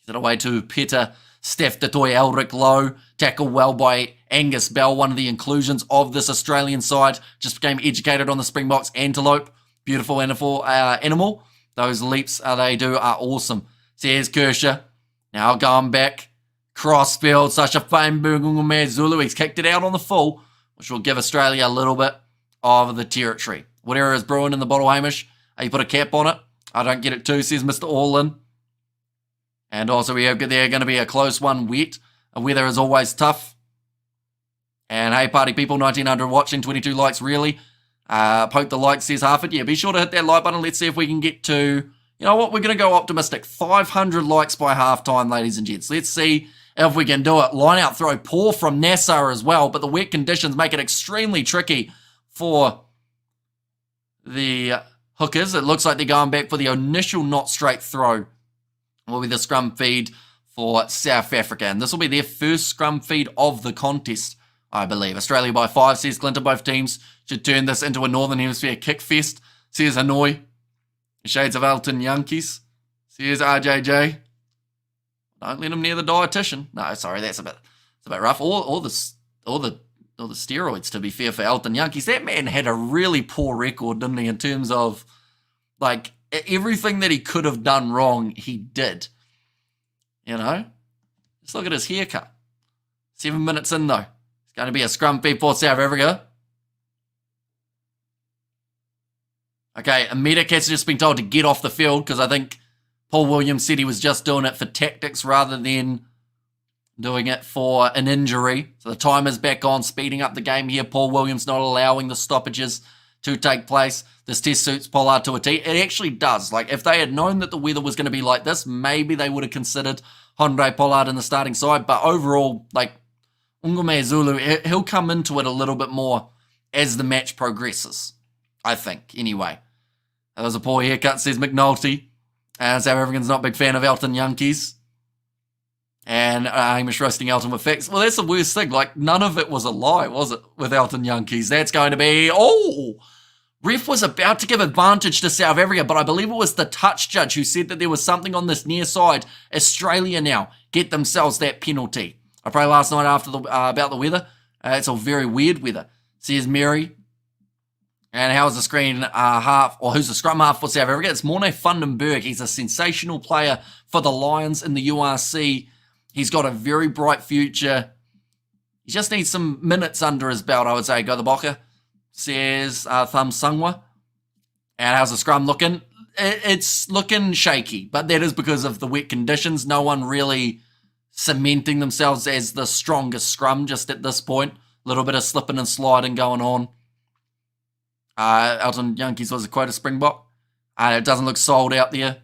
S1: Gives it away to Peter Steph-Toy, Elric Lowe. Tackle well by Angus Bell, one of the inclusions of this Australian side. Just became educated on the Springboks antelope. Beautiful animal. Those leaps they do are awesome. So here's Kershaw. Now going back. Crossfield. Sasha Fainberg Zulu. He's kicked it out on the full, which will give Australia a little bit of the territory. Whatever is brewing in the bottle, Hamish. You put a cap on it. I don't get it too, says Mr. Allin. And also we have there going to be a close one wet. Weather is always tough. And hey, party people, 1900 watching, 22 likes really. Poke the like, says Harford. Yeah, be sure to hit that like button. Let's see if we can get to, you know what, we're going to go optimistic. 500 likes by halftime, ladies and gents. Let's see if we can do it. Line out throw, poor from Nassar as well, but the wet conditions make it extremely tricky for the hookers. It looks like they're going back for the initial not straight throw. Will be the scrum feed for South Africa. And this will be their first scrum feed of the contest, I believe. Australia by 5, says Clinton. Both teams should turn this into a Northern Hemisphere kick fest, says Hanoi. Shades of Elton Yankees, says RJJ. Don't let him near the dietitian. No, sorry, it's a bit rough. All the steroids, to be fair, for Elton Yankees. That man had a really poor record, didn't he, in terms of, like, everything that he could have done wrong, he did. You know? Just look at his haircut. 7 minutes in, though. It's going to be a scrum feed for South Africa. Okay, Amita Katz has just been told to get off the field because I think Paul Williams said he was just doing it for tactics rather than doing it for an injury. So the timer's back on, speeding up the game here. Paul Williams not allowing the stoppages to take place. This test suits Pollard to a T. It actually does. Like, if they had known that the weather was going to be like this, maybe they would have considered Andre Pollard in the starting side. But overall, like, Ngume Zulu, he'll come into it a little bit more as the match progresses, I think, anyway. That was a poor haircut, says McNulty. And South Africans not a big fan of Elton Yankees. And Hamish roasting Elton with facts. Well, that's the worst thing. Like, none of it was a lie, was it, with Elton Yankees? That's going to be... Oh! Ref was about to give advantage to South Africa, but I believe it was the touch judge who said that there was something on this near side. Australia now get themselves that penalty. I prayed last night after about the weather. It's all very weird weather, says Mary. And how's the screen half, or who's the scrum half for South Africa? It's Morne Vandenberg. He's a sensational player for the Lions in the URC. He's got a very bright future. He just needs some minutes under his belt, I would say. Go the Bokker, says Thumb Sungwa. And how's the scrum looking? It's looking shaky, but that is because of the wet conditions. No one really cementing themselves as the strongest scrum just at this point. A little bit of slipping and sliding going on. Elton Yankees was a quota Springbok. It doesn't look sold out there.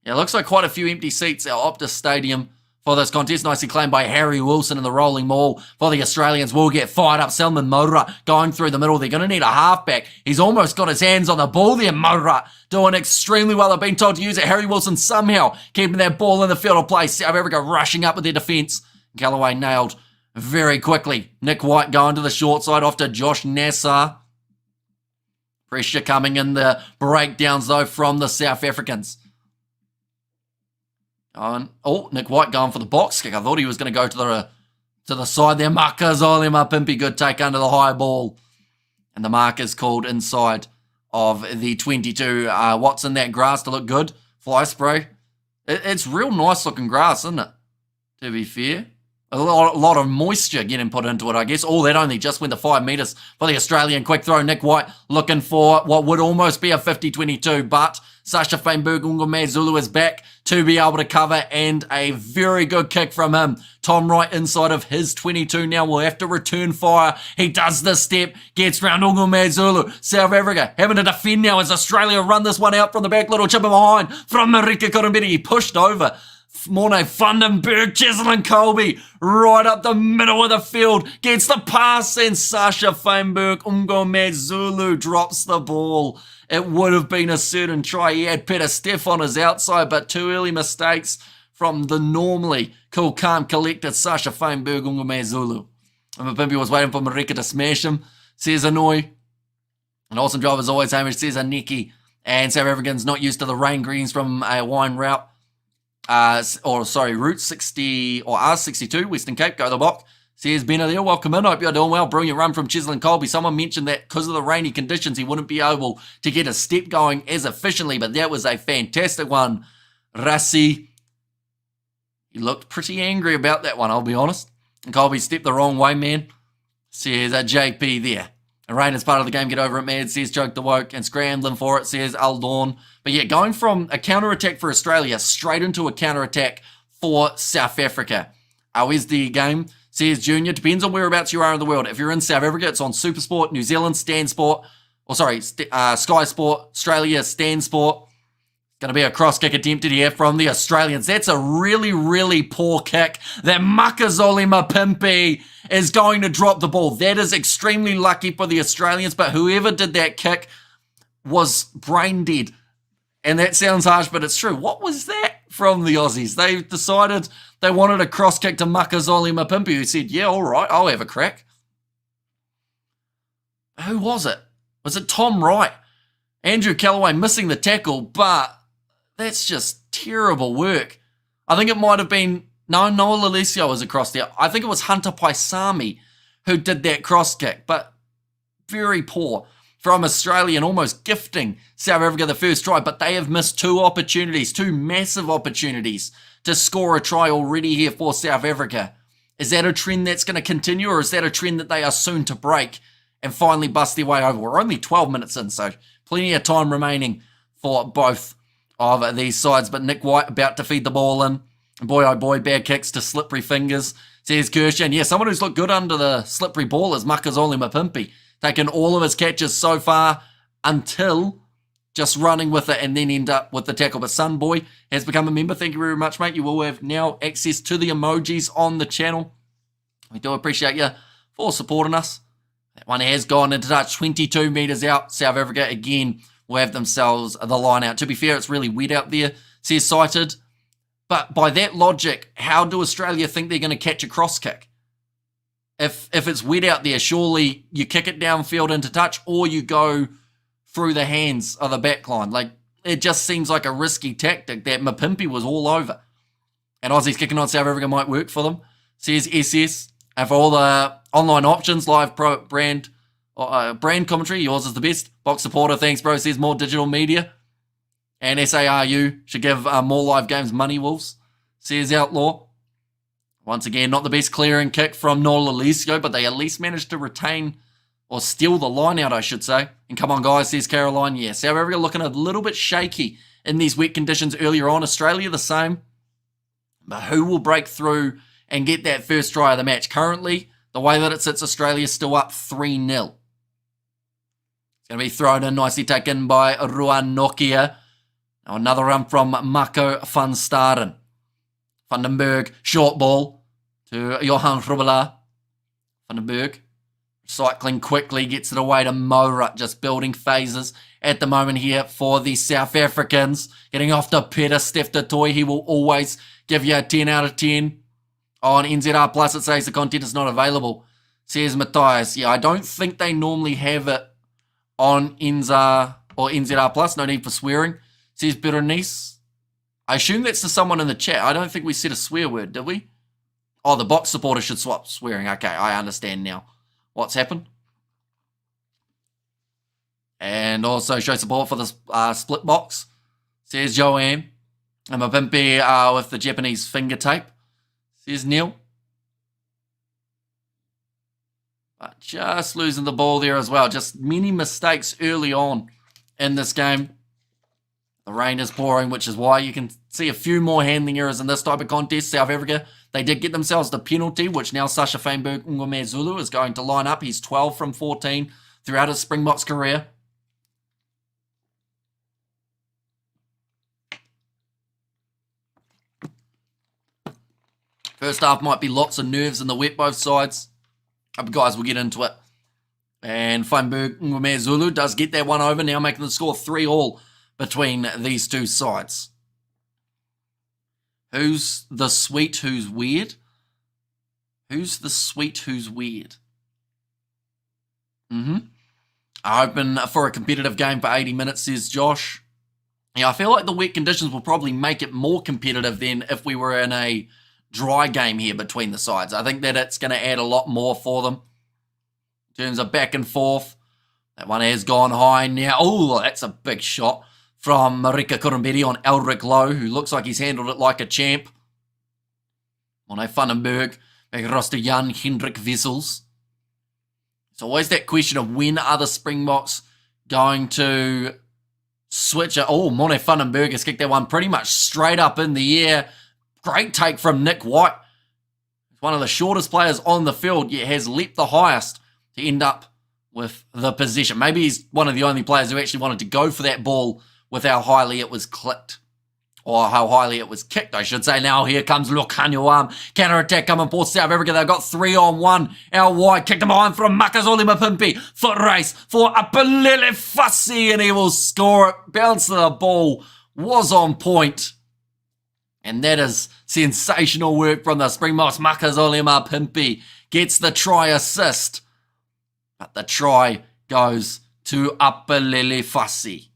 S1: Yeah, it looks like quite a few empty seats at Optus Stadium for this contest. Nicely claimed by Harry Wilson in the rolling maul for the Australians. Will get fired up. Selman Moura going through the middle. They're going to need a halfback. He's almost got his hands on the ball there. Moura doing extremely well. They've been told to use it. Harry Wilson somehow keeping that ball in the field of play. South Africa rushing up with their defence. Galloway nailed very quickly. Nick White going to the short side off to Josh Nassar. Pressure coming in the breakdowns though from the South Africans. Nick White going for the box kick. I thought he was going to go to the side there. Makazole Mapimpi, good take under the high ball. And the mark is called inside of the 22. What's in that grass to look good? Fly spray. It's real nice looking grass, isn't it? To be fair. A lot of moisture getting put into it, I guess. All that only just went to 5 metres for the Australian quick throw. Nick White looking for what would almost be a 50-22, but Sasha Feinberg Zulu is back to be able to cover, and a very good kick from him. Tom Wright inside of his 22 now will have to return fire. He does the step, gets round Zulu. South Africa having to defend now as Australia run this one out from the back. Little chipper behind from Marika Korombete. He pushed over Morne Vandenberg, Cheslin Colby, right up the middle of the field, gets the pass, and Sasha Feinberg Zulu drops the ball. It would have been a certain try. He had Peter Steph on his outside, but 2 early mistakes from the normally cool, calm, collected Sasha Feinberg Zulu. And Mapimpi was waiting for Marika to smash him, says Anoi. An awesome job as always, Hamish, says Aniki. And South Africans not used to the rain greens from a wine route. Route 60 or R62, Western Cape, go the Bok. Says Benadil, welcome in, hope you're doing well. Brilliant run from Cheslin Colby. Someone mentioned that because of the rainy conditions, he wouldn't be able to get a step going as efficiently, but that was a fantastic one. Rassi, he looked pretty angry about that one, I'll be honest. And Colby stepped the wrong way, man. Says JP there. And rain is part of the game, get over it, man, says Joke the Woke, and scrambling for it, says Aldorn. But yeah, going from a counter-attack for Australia straight into a counter-attack for South Africa. Where's the game? Says Junior, depends on whereabouts you are in the world. If you're in South Africa, it's on Supersport, New Zealand, Sky Sport, Australia, Stan Sport. Going to be a cross kick attempted here from the Australians. That's a really, really poor kick. That Makazole Mapimpi is going to drop the ball. That is extremely lucky for the Australians, but whoever did that kick was brain dead. And that sounds harsh, but it's true. What was that from the Aussies? They decided they wanted a cross kick to Makazole Mapimpi, who said, yeah, all right, I'll have a crack. Who was it? Was it Tom Wright? Andrew Callaway missing the tackle, but that's just terrible work. I think it might have been, no, Noah Lalisio was across there. I think it was Hunter Paisami who did that cross kick, but very poor from Australia and almost gifting South Africa the first try, but they have missed 2 opportunities, 2 massive opportunities to score a try already here for South Africa. Is that a trend that's going to continue, or is that a trend that they are soon to break and finally bust their way over? We're only 12 minutes in, so plenty of time remaining for both of these sides, but Nick White about to feed the ball in. And boy, oh boy, bad kicks to slippery fingers, says Kirshen. Yeah, someone who's looked good under the slippery ball is Makazole Mapimpi, taking all of his catches so far until just running with it and then end up with the tackle. But Sunboy has become a member. Thank you very much, mate. You will have now access to the emojis on the channel. We do appreciate you for supporting us. That one has gone into touch, 22 metres out. South Africa again will have themselves the line out. To be fair, it's really wet out there, says Cited. But by that logic, how do Australia think they're going to catch a cross kick? If it's wet out there, surely you kick it downfield into touch or you go through the hands of the backline. Like, it just seems like a risky tactic that Mapimpi was all over. And Aussies kicking on South Africa might work for them, says SS. And for all the online options, live brand commentary, yours is the best. Box supporter, thanks, bro, says more digital media. And SARU should give more live games money, Wolves, says Outlaw. Once again, not the best clearing kick from Nola Lisco, but they at least managed to retain or steal the line out, I should say. And come on, guys, says Caroline. Yeah, South Africa looking a little bit shaky in these wet conditions earlier on. Australia the same. But who will break through and get that first try of the match? Currently, the way that it sits, Australia's still up 3-0. It's going to be thrown in, nicely taken by Ruan Nokia. Now another run from Mako van Staden. Vandenberg, short ball to Johan Rubela. Vandenberg cycling quickly, gets it away to Morat, just building phases at the moment here for the South Africans. Getting off to Peter Steph de Toy. He will always give you a 10 out of 10. On NZR Plus, it says the content is not available. Says Matthias. Yeah, I don't think they normally have it on NZR or NZR Plus. No need for swearing. Says Berenice. I assume that's to someone in the chat. I don't think we said a swear word, did we? Oh, the box supporter should swap swearing. Okay, I understand now what's happened. And also show support for the split box. Says Joanne. And Mapimpi with the Japanese finger tape. Says Neil. But just losing the ball there as well. Just many mistakes early on in this game. The rain is pouring, which is why you can see a few more handling errors in this type of contest. South Africa, they did get themselves the penalty, which now Sasha Feinberg Ngomezulu is going to line up. He's 12 from 14 throughout his Springboks career. First half might be lots of nerves in the wet, both sides. But guys, we'll get into it. And Feinberg Ngomezulu does get that one over, now making the score 3-3 between these two sides. Who's the sweet, who's weird? Who's the sweet, who's weird? Open for a competitive game for 80 minutes, says Josh. Yeah, I feel like the wet conditions will probably make it more competitive than if we were in a dry game here between the sides. I think that it's going to add a lot more for them in terms of back and forth. That one has gone high now. Oh, that's a big shot from Marika Kurumbedi on Elric Lowe, who looks like he's handled it like a champ. Mone Vandenberg, back across to Jan Hendrik Wissels. It's always that question of when are the Springboks going to switch it. Oh, Mone Vandenberg has kicked that one pretty much straight up in the air. Great take from Nick White. One of the shortest players on the field, yet has leapt the highest to end up with the possession. Maybe he's one of the only players who actually wanted to go for that ball with how highly it was clicked. Or how highly it was kicked, I should say. Now here comes Lokanyuam. Counter-attack coming for South Africa. They've got 3-on-1. Out wide. Kicked him behind from Makazole Mapimpi. Foot race for Apalele Fassi. And he will score it. Bounce of the ball was on point. And that is sensational work from the Springboks. Makazole Mapimpi gets the try assist. But the try goes to Apalele Fassi.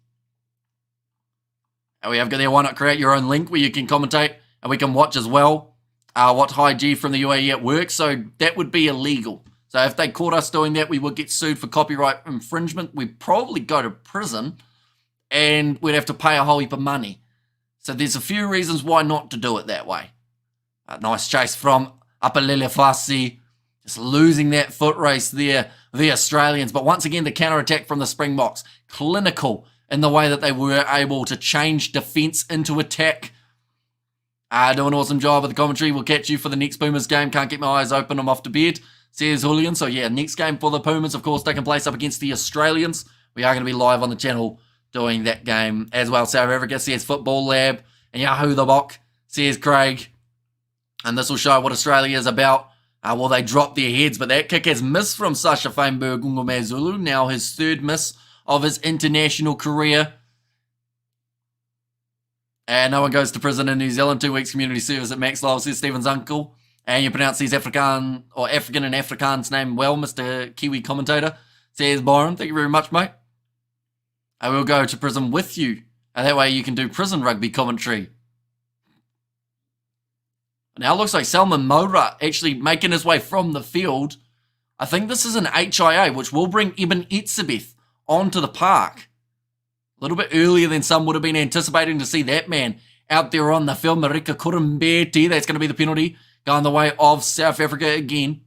S1: And we have got there, why not create your own link where you can commentate and we can watch as well. What High G from the UAE at work, so that would be illegal. So if they caught us doing that, we would get sued for copyright infringement. We'd probably go to prison and we'd have to pay a whole heap of money. So there's a few reasons why not to do it that way. A nice chase from Apalele Fassi, just losing that foot race there, the Australians. But once again, the counter-attack from the Springboks, clinical in the way that they were able to change defence into attack. Do an awesome job of the commentary. We'll catch you for the next Pumas game. Can't keep my eyes open. I'm off to bed, says Julian. So yeah, next game for the Pumas, of course, taking place up against the Australians. We are going to be live on the channel doing that game as well. South Africa, says Football Lab. And Yahoo the Bok, says Craig. And this will show what Australia is about. Well, they dropped their heads, but that kick has missed from Sasha Feinberg Ngomezulu. Now his third miss of his international career. And no one goes to prison in New Zealand. 2 weeks community service at Max Lowell, says Stephen's uncle. And you pronounce these African and Afrikaans name well, Mr. Kiwi commentator, says Byron. Thank you very much, mate. I will go to prison with you. And that way you can do prison rugby commentary. Now it looks like Salman Moura actually making his way from the field. I think this is an HIA, which will bring Eben Etzebeth onto the park. A little bit earlier than some would have been anticipating to see that man out there on the field. Marika Kurumbeti, that's going to be the penalty. going the way of South Africa again.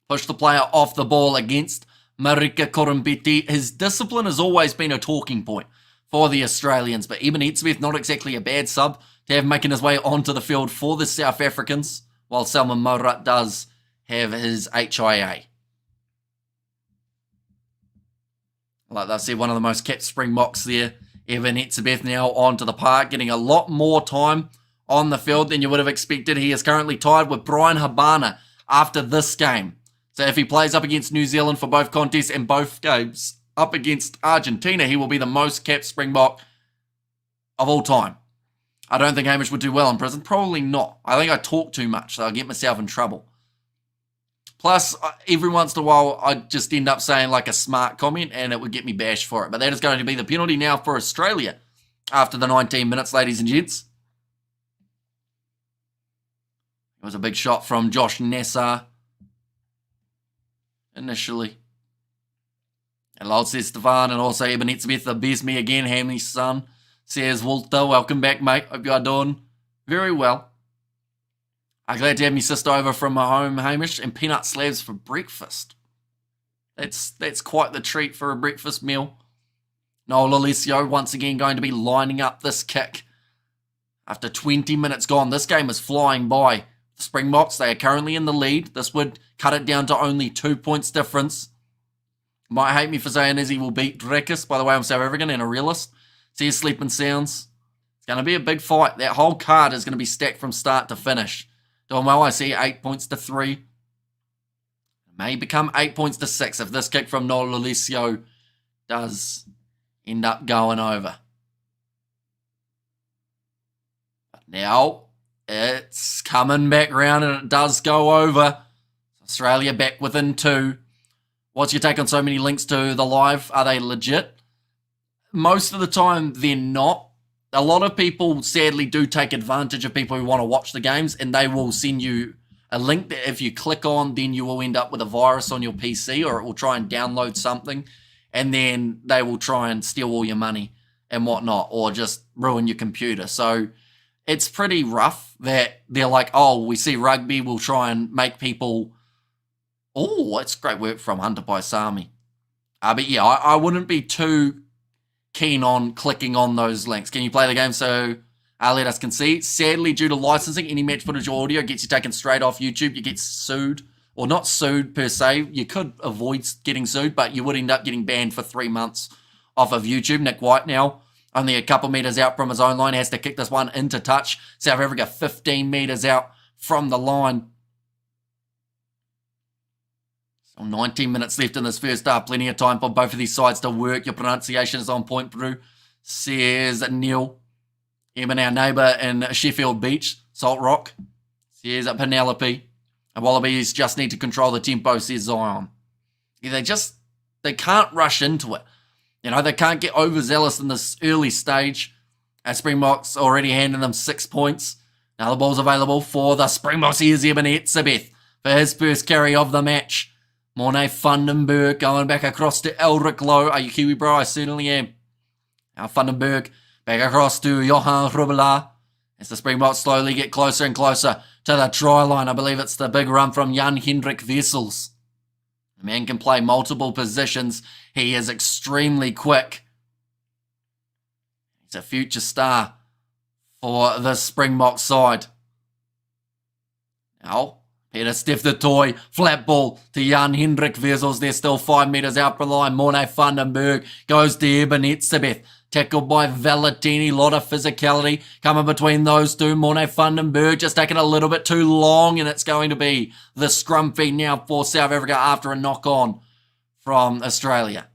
S1: Push the player off the ball against Marika Korombete. His discipline has always been a talking point for the Australians, but Eben Etzebeth, not exactly a bad sub to have making his way onto the field for the South Africans, while Salman Morat does have his HIA. Like I said, one of the most capped Springboks there. Eben Etzebeth now onto the park, getting a lot more time on the field than you would have expected. He is currently tied with Brian Habana after this game. So if he plays up against New Zealand for both contests and both games up against Argentina, he will be the most capped Springbok of all time. I don't think Hamish would do well in prison. Probably not. I think I talk too much, so I'll get myself in trouble. Plus, every once in a while, I'd just end up saying like a smart comment and it would get me bashed for it. But that is going to be the penalty now for Australia after the 19 minutes, ladies and gents. It was a big shot from Josh Nassar initially. And Lol says Stefan and also Eben Etzebeth, the best me again, Hamley's son. Says Walter, welcome back, mate. Hope you are doing very well. I'm glad to have my sister over from my home, Hamish, and peanut slabs for breakfast. That's quite the treat for a breakfast meal. Noel Alessio once again going to be lining up this kick. After 20 minutes gone, this game is flying by. The Springboks, they are currently in the lead. This would cut it down to only 2 points difference. Might hate me for saying Izzy will beat Drekus. By the way, I'm South African and a realist. See his sleeping sounds. It's going to be a big fight. That whole card is going to be stacked from start to finish. Doing well, I see 8 points to 3. It may become 8 points to 6 if this kick from Noel Alessio does end up going over. But now it's coming back round and it does go over. Australia back within 2. What's your take on so many links to the live? Are they legit? Most of the time, they're not. A lot of people, sadly, do take advantage of people who want to watch the games, and they will send you a link that if you click on, then you will end up with a virus on your PC, or it will try and download something, and then they will try and steal all your money and whatnot, or just ruin your computer. So it's pretty rough that they're like, oh, we see rugby, we'll try and make people... Oh, that's great work from Hunter Paisami. But yeah, I wouldn't be too keen on clicking on those links. Can you play the game so let us can see? Sadly, due to licensing, any match footage or audio gets you taken straight off YouTube. You get sued, or not sued per se. You could avoid getting sued, but you would end up getting banned for 3 months off of YouTube. Nick White now, only a couple metres out from his own line, has to kick this one into touch. South Africa 15 metres out from the line. 19 minutes left in this first half. Plenty of time for both of these sides to work. Your pronunciation is on point, Brew, says Neil. Eben, our neighbour in Sheffield Beach, Salt Rock, says Penelope. And Wallabies just need to control the tempo, says Zion. Yeah, they can't rush into it. You know, they can't get overzealous in this early stage. Springboks already handing them 6 points. Now the ball's available for the Springboks. Here's Eben Etzebeth for his first carry of the match. Morne Vandenberg going back across to Elric Lowe. Are you Kiwi, bro? I certainly am. Now Vandenberg back across to Johan Rubela as the Springboks slowly get closer and closer to the try line. I believe it's the big run from Jan Hendrik Wessels. The man can play multiple positions. He is extremely quick. He's a future star for the Springbok side. Now, Peter Steph the toy, flat ball to Jan Hendrik Wessels. They're still 5 metres out from the line. Morne Vandenberg goes to Eben Etzebeth. Tackled by Valentini. Lot of physicality coming between those two. Morne Vandenberg just taking a little bit too long, and it's going to be the scrum feed now for South Africa after a knock-on from Australia.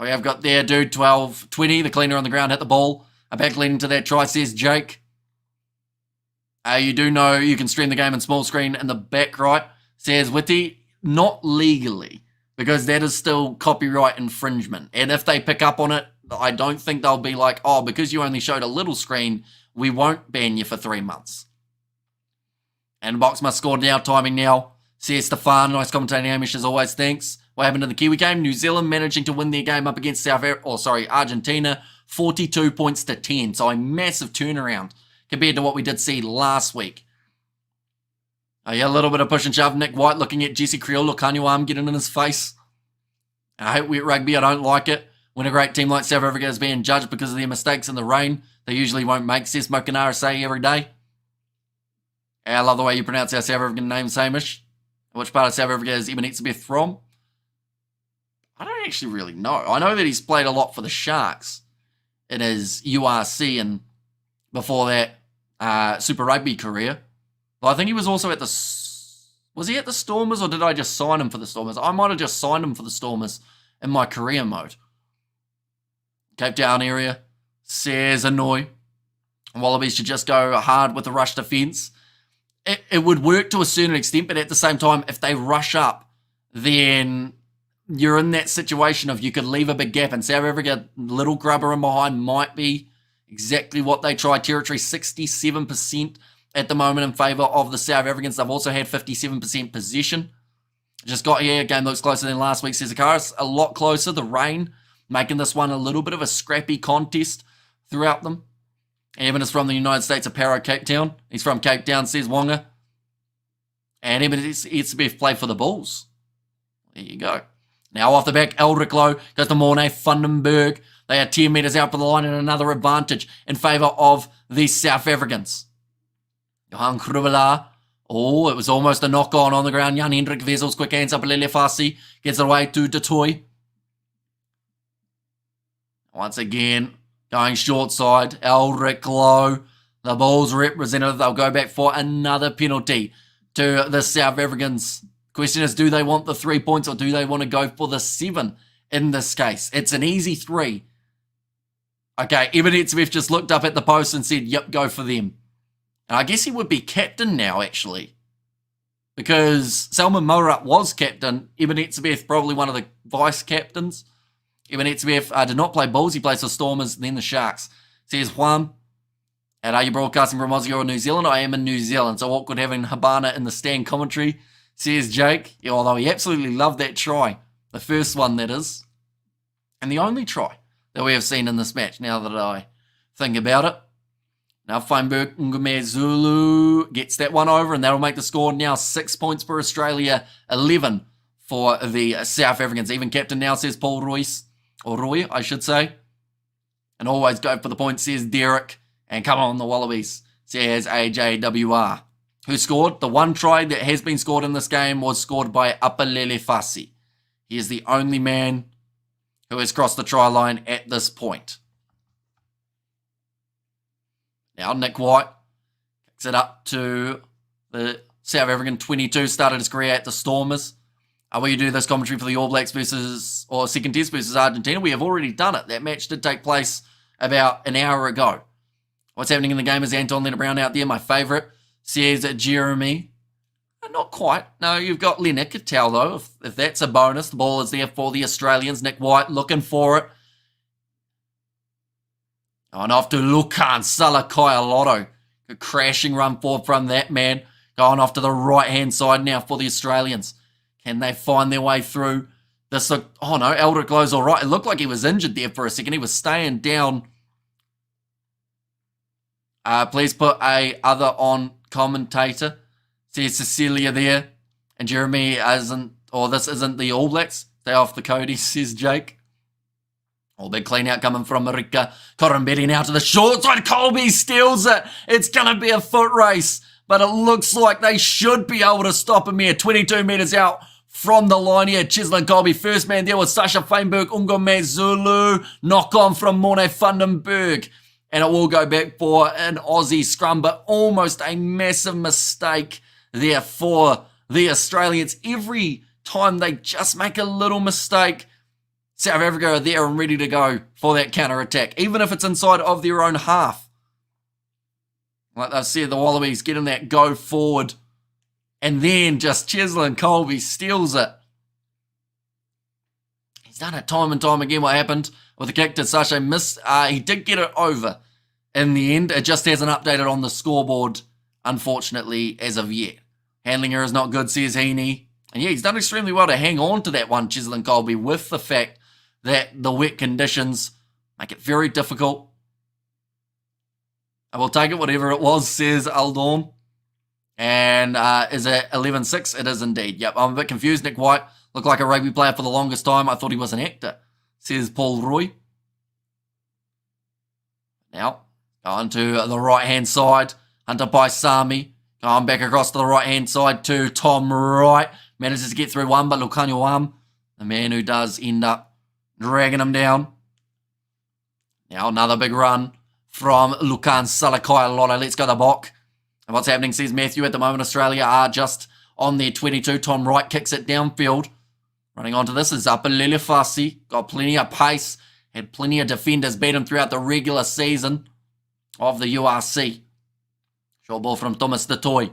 S1: We have got there, dude, 12-20. The cleaner on the ground hit the ball. A back leading to that try, says Jake. You do know you can stream the game in small screen in the back right, says Witty. Not legally, because that is still copyright infringement. And if they pick up on it, I don't think they'll be like, oh, because you only showed a little screen, we won't ban you for 3 months. And Box must score now, timing now, says Stefan. Nice commentating, Hamish, as always, thanks. What happened in the Kiwi game? New Zealand managing to win their game up against Argentina, 42 points to 10. So a massive turnaround compared to what we did see last week. Oh yeah, a little bit of push and shove. Nick White looking at Jesse Creel. Look, on your arm getting in his face. I hate wet rugby. I don't like it. When a great team like South Africa is being judged because of their mistakes in the rain, they usually won't make, says Mokanara say every day. And I love the way you pronounce our South African name, Samish. Which part of South Africa is Eben Etzebeth from? I don't actually really know. I know that he's played a lot for the Sharks in his URC and before that Super Rugby career. But I think he was also at the... Was he at the Stormers or did I just sign him for the Stormers? I might have just signed him for the Stormers in my career mode. Cape Town area, says Annoy. Wallabies should just go hard with the rush defence. It would work to a certain extent, but at the same time, if they rush up, then you're in that situation of you could leave a big gap, and South Africa, little grubber in behind, might be exactly what they try. Territory 67% at the moment in favour of the South Africans. They've also had 57% possession. Just got here, game looks closer than last week, says Akaris. A lot closer, the rain making this one a little bit of a scrappy contest throughout them. Evan is from the United States of Paro, Cape Town. He's from Cape Town, says Wonga. And Evan Etzebeth played for the Bulls. There you go. Now off the back, Eldrick Lowe goes to Mornay Vandenberg. They are 10 metres out for the line and another advantage in favour of the South Africans. Johan Krubela. Oh, it was almost a knock-on the ground. Jan Hendrik Wessels, quick hands up. Lele Fassi gets it away to Detoy. Once again, going short side, Eldrick Lowe, the Bulls representative. They'll go back for another penalty to the South Africans. Question is, do they want the 3 points or do they want to go for the 7 in this case? It's an easy 3. Okay, Eben Etzebeth just looked up at the post and said, yep, go for them. And I guess he would be captain now, actually. Because Salman Morat was captain. Eben Etzebeth probably one of the vice-captains. Eben Etzebeth did not play Bulls. He plays for Stormers, then the Sharks. Says Juan. And are you broadcasting from Aussie or New Zealand? I am in New Zealand. So awkward having Habana in the stand commentary, says Jake. Yeah, although he absolutely loved that try. The first one, that is. And the only try that we have seen in this match, now that I think about it. Now Feinberg Ngumezulu gets that one over, and that'll make the score now 6 points for Australia, 11 for the South Africans. Even captain now, says Paul Royce. Or Roy, I should say. And always go for the point, says Derek. And come on, the Wallabies, says AJWR. Who scored? The one try that has been scored in this game was scored by Apalele Fassi. He is the only man who has crossed the try line at this point. Now Nick White kicks it up to the South African 22, started his career at the Stormers. We do this commentary for the All Blacks second test versus Argentina. We have already done it. That match did take place about an hour ago. What's happening in the game is Anton Leonard-Brown out there, my favourite, says Jeremy. Not quite. No, you've got Leonard Cattell, though, if that's a bonus. The ball is there for the Australians. Nick White looking for it. And off to Lukan Salakaya-Lotto. Good crashing run forward from that man. Going off to the right-hand side now for the Australians. Can they find their way through this? Oh no, Eldrick Lowe's all right. It looked like he was injured there for a second. He was staying down. Please put a other on commentator. Says Cecilia there. And Jeremy this isn't the All Blacks. Stay off the Cody, says Jake. Oh, big clean out coming from Marika. Corambetti now to the short side. Colby steals it. It's going to be a foot race. But it looks like they should be able to stop him here. 22 metres out from the line here. Chislin Colby, first man there with Sasha Feinberg, Ungome Zulu. Knock on from Morne Vandenberg. And it will go back for an Aussie scrum, but almost a massive mistake there for the Australians. Every time they just make a little mistake, South Africa are there and ready to go for that counter-attack, even if it's inside of their own half. Like I said, the Wallabies getting that go forward. And then just Chislin Colby steals it. He's done it time and time again. What happened with the kick to Sasha missed. He did get it over in the end. It just hasn't updated on the scoreboard, unfortunately, as of yet. Handling error is not good, says Heaney. And yeah, he's done extremely well to hang on to that one, Chislin Colby, with the fact that the wet conditions make it very difficult. I will take it, whatever it was, says Aldorn. And is it 11-6? It is indeed. Yep, I'm a bit confused. Nick White looked like a rugby player for the longest time. I thought he was an actor, says Paul Roy. Now, going to the right-hand side. Hunter Paisami going back across to the right-hand side to Tom Wright. Manages to get through one, but Lukanyoam, the man who does end up dragging him down. Now another big run from Lukan Salakai Lotto. Let's go the Bok. And what's happening, says Matthew, at the moment Australia are just on their 22. Tom Wright kicks it downfield. Running onto this is Apalele Fasi. Got plenty of pace. Had plenty of defenders beat him throughout the regular season of the URC. Short ball from Thomas de Toy.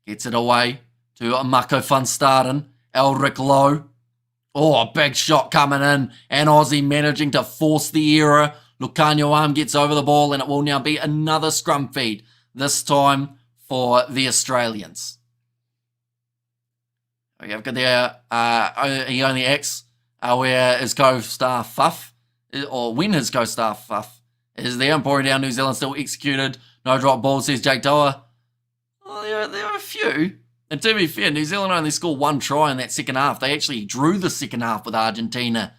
S1: Gets it away to Mako van Staden. Elric Lowe. Oh, a big shot coming in. And Aussie managing to force the error. Lukanyoam gets over the ball, and it will now be another scrum feed. This time for the Australians. We have got there, he only acts where his co-star Fuff, or when his co-star Fuff is there. And pouring down, New Zealand still executed. No drop ball, says Jake Doa. Well, there are a few. And to be fair, New Zealand only scored one try in that second half. They actually drew the second half with Argentina.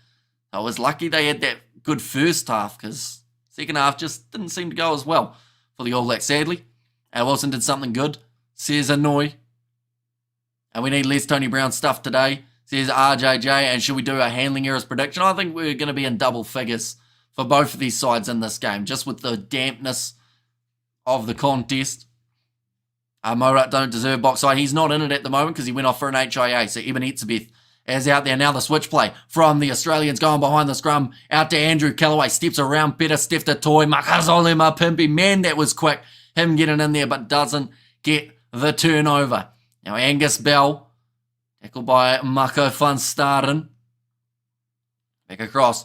S1: I was lucky they had that good first half, because second half just didn't seem to go as well for the All Blacks, sadly. Wilson did something good, says Annoy. And we need less Tony Brown stuff today, says RJJ. And should we do a handling errors prediction? I think we're going to be in double figures for both of these sides in this game, just with the dampness of the contest. Morat don't deserve box side. He's not in it at the moment because he went off for an HIA. So Eben Etzebeth is out there. Now the switch play from the Australians going behind the scrum. Out to Andrew Callaway. Steps around Peter Stefta Toy. Makazole Mapimpi. Man, that was quick. Him getting in there, but doesn't get the turnover. Now Angus Bell. Tackled by Mako van Staden. Back across.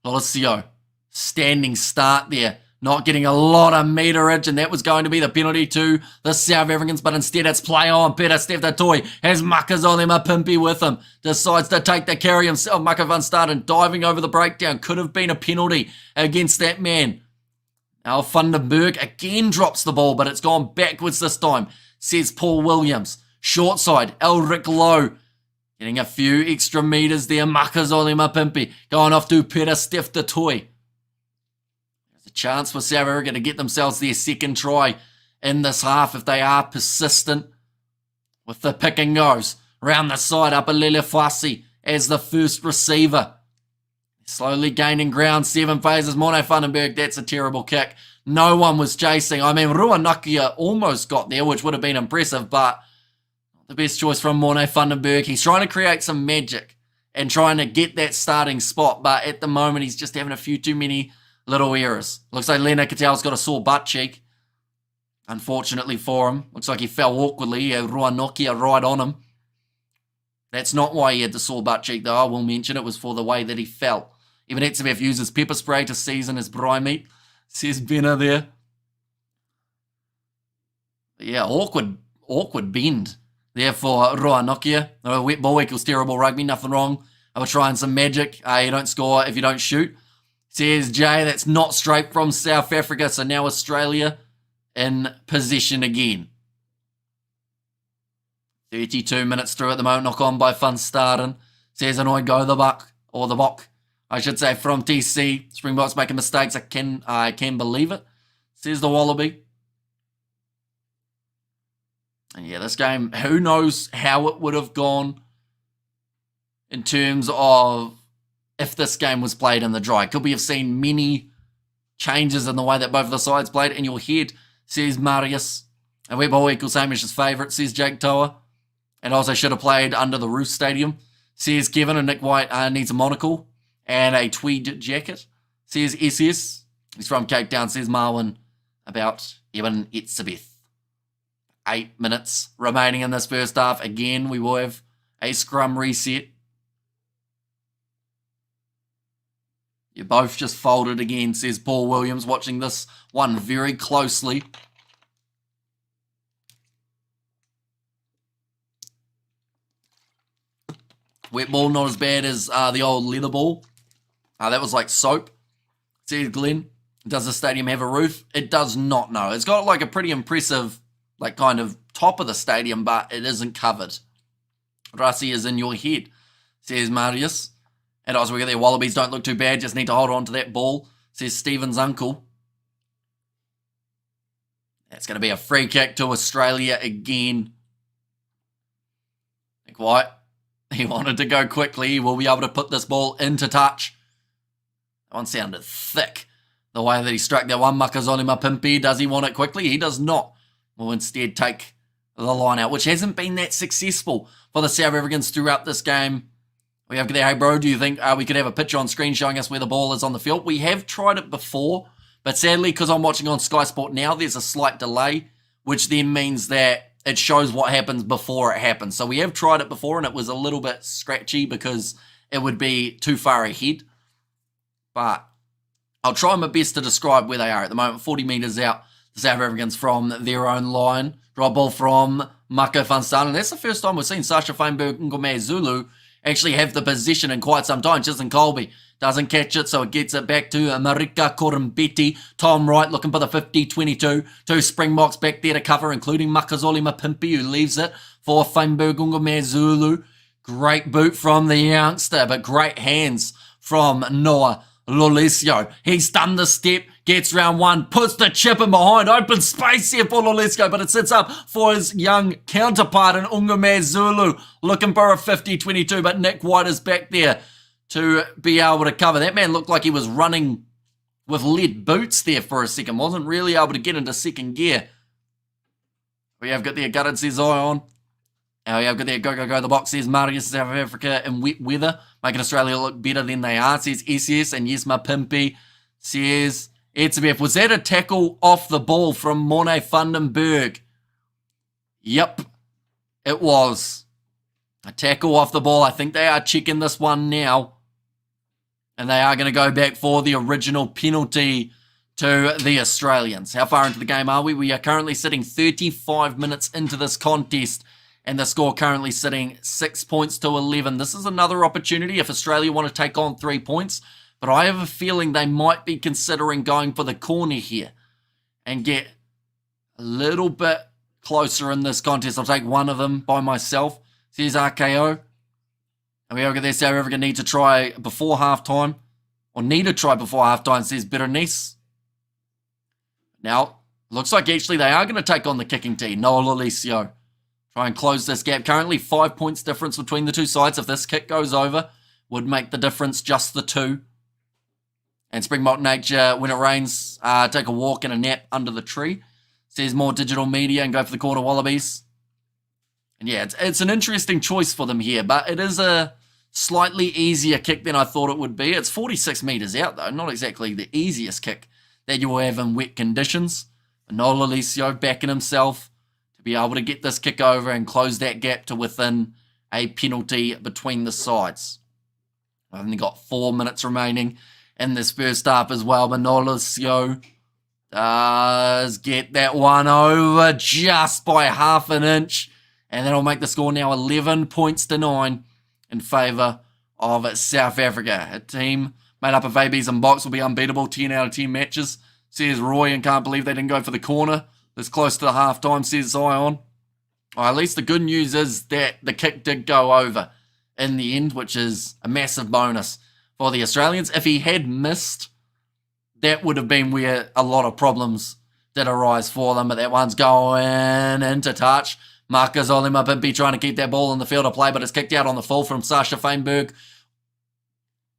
S1: Lolosio. Standing start there. Not getting a lot of meterage, and that was going to be the penalty to the South Africans, but instead it's play on. Peter Stefta Toy has Makazole Mapimpi with him. Decides to take the carry himself. Mako van Staden diving over the breakdown. Could have been a penalty against that man. Now Vandenberg again drops the ball, but it's gone backwards this time, says Paul Williams. Short side, Elric Lowe. Getting a few extra meters there. Makazole Mapimpi going off to Peter Stefta Toy. Chance for South Africa to get themselves their second try in this half if they are persistent with the pick and goes. Round the side, Apalele Fasi as the first receiver. Slowly gaining ground, 7 phases. Morne Vandenberg, that's a terrible kick. No one was chasing. I mean, Ruanakia almost got there, which would have been impressive, but the best choice from Morne Vandenberg. He's trying to create some magic and trying to get that starting spot, but at the moment he's just having a few too many little errors. Looks like Lena Catel's got a sore butt cheek. Unfortunately for him. Looks like he fell awkwardly. He had Ruanokia right on him. That's not why he had the sore butt cheek, though. I will mention it was for the way that he fell. Even Etzebeth uses pepper spray to season his braai meat. Says Benner there. But yeah, awkward bend there for Ruanokia. Wet ball equals terrible rugby. Nothing wrong. I was trying some magic. You don't score if you don't shoot. Says Jay, that's not straight from South Africa, so now Australia in possession again. 32 minutes through at the moment, knock on by Van Staden. Says Annoy, go the buck, or the Bok, I should say, from TC. Springboks making mistakes, I can believe it. Says the Wallaby. And yeah, this game, who knows how it would have gone in terms of if this game was played in the dry. Could we have seen many changes in the way that both of the sides played? In your head, says Marius. And wet ball equals Hamish's favourite, says Jake Toa. And also should have played under the Optus Stadium, says Kevin. And Nick White needs a monocle and a tweed jacket, says SS. He's from Cape Town, says Marwin, about Eben Etzebeth. 8 minutes remaining in this first half. Again, we will have a scrum reset. You both just folded again, says Paul Williams, watching this one very closely. Wet ball, not as bad as the old leather ball. That was like soap, says Glenn. Does the stadium have a roof? It does not, no. It's got like a pretty impressive, like kind of top of the stadium, but it isn't covered. Rasi is in your head, says Marius. And also we got their Wallabies don't look too bad, just need to hold on to that ball, says Stephen's uncle. That's going to be a free kick to Australia again. Nick White, he wanted to go quickly. He will be able to put this ball into touch. That one sounded thick. The way that he struck that one, Makazole Mapimpi, does he want it quickly? He does not. Will instead take the line out, which hasn't been that successful for the South Africans throughout this game. We have there, hey bro, do you think we could have a picture on screen showing us where the ball is on the field? We have tried it before, but sadly, because I'm watching on Sky Sport now, there's a slight delay, which then means that it shows what happens before it happens. So we have tried it before, and it was a little bit scratchy because it would be too far ahead. But I'll try my best to describe where they are at the moment. 40 metres out, the South Africans from their own line. Drop ball from Mako van Staan, and that's the first time we've seen Sasha Feinberg Ngome Zulu actually have the possession in quite some time. Chisholm Colby doesn't catch it, so it gets it back to Marika Korombeti. Tom Wright looking for the 50-22. Two Springboks back there to cover, including Makazole Mapimpi, who leaves it for Feinberg Ngome Zulu. Great boot from the youngster, but great hands from Noah Lolesio. He's done the step, gets round one, puts the chip in behind, open space here for Lolesio, but it sits up for his young counterpart in Ngome Zulu, looking for a 50-22, but Nick White is back there to be able to cover. That man looked like he was running with lead boots there for a second, wasn't really able to get into second gear. We have got there, gutted says Zion. We have got there, go, the box says Marius, South Africa in wet weather, making Australia look better than they are, says SS, and yes, Mapimpi says Etzebeth. Was that a tackle off the ball from Morne Vandenberg? Yep, it was. A tackle off the ball. I think they are checking this one now. And they are going to go back for the original penalty to the Australians. How far into the game are we? We are currently sitting 35 minutes into this contest. And the score currently sitting 6 points to 11. This is another opportunity if Australia want to take on 3 points. But I have a feeling they might be considering going for the corner here and get a little bit closer in this contest. I'll take one of them by myself, says RKO. And we over there, South Africa need to try before halftime, or need to try before halftime, says Berenice. Now, looks like actually they are going to take on the kicking team, Noah Lolesio. Try and close this gap. Currently 5 points difference between the two sides. If this kick goes over, would make the difference just the 2. And Springbok Nature, when it rains, take a walk and a nap under the tree. Says more digital media and go for the corner Wallabies. And yeah, it's an interesting choice for them here, but it is a slightly easier kick than I thought it would be. It's 46 metres out though, not exactly the easiest kick that you will have in wet conditions. But Noah Lolesio backing himself to be able to get this kick over and close that gap to within a penalty between the sides. I've only got 4 minutes remaining in this first half as well, but Noah Lolesio does get that one over just by half an inch. And that'll make the score now 11 points to 9 in favour of South Africa. A team made up of ABs and Box will be unbeatable 10 out of 10 matches, says Roy, and can't believe they didn't go for the corner. This close to the half-time, says Zion. Well, at least the good news is that the kick did go over in the end, which is a massive bonus for the Australians. If he had missed, that would have been where a lot of problems did arise for them, but that one's going into touch. Marcus Olimapimpi trying to keep that ball in the field of play, but it's kicked out on the full from Sasha Feinberg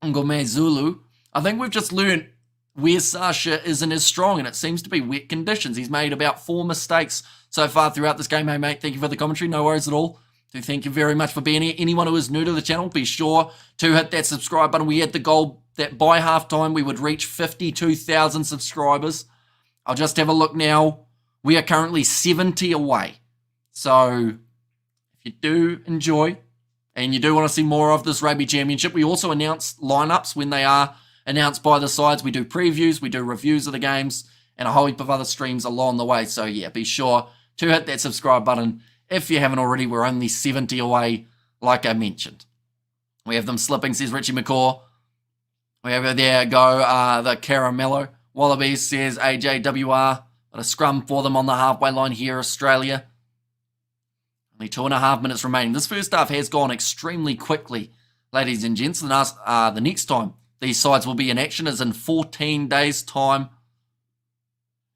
S1: Ngome Zulu. I think we've just learned where Sasha isn't as strong, and it seems to be wet conditions. He's made about 4 mistakes so far throughout this game. Hey, mate, thank you for the commentary. No worries at all. So thank you very much for being here. Anyone who is new to the channel, be sure to hit that subscribe button. We had the goal that by halftime we would reach 52,000 subscribers. I'll just have a look now. We are currently 70 away. So if you do enjoy and you do want to see more of this Rugby Championship, we also announce lineups when they are announced by the sides. We do previews, we do reviews of the games, and a whole heap of other streams along the way. So yeah, be sure to hit that subscribe button if you haven't already. We're only 70 away, like I mentioned. We have them slipping, says Richie McCaw. We have there go the Caramello Wallabies, says AJWR. Got a scrum for them on the halfway line here, Australia. Only 2.5 minutes remaining. This first half has gone extremely quickly, ladies and gents. The next time these sides will be in action is in 14 days' time.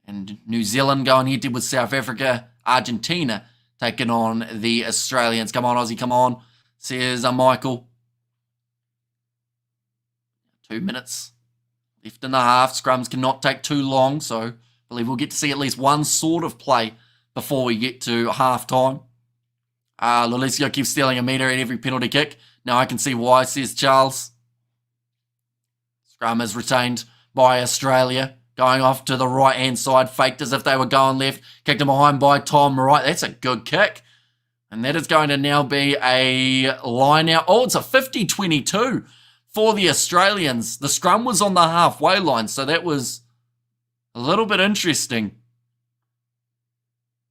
S1: And New Zealand going head-to-head with South Africa. Argentina taking on the Australians. Come on, Aussie, come on, says Michael. 2 minutes left in the half. Scrums cannot take too long, so I believe we'll get to see at least one sort of play before we get to half-time. Lolesio keeps stealing a metre at every penalty kick. Now I can see why, says Charles. Scrum is retained by Australia. Going off to the right-hand side, faked as if they were going left. Kicked him behind by Tom Wright. That's a good kick. And that is going to now be a line out. Oh, it's a 50-22 for the Australians. The scrum was on the halfway line, so that was a little bit interesting.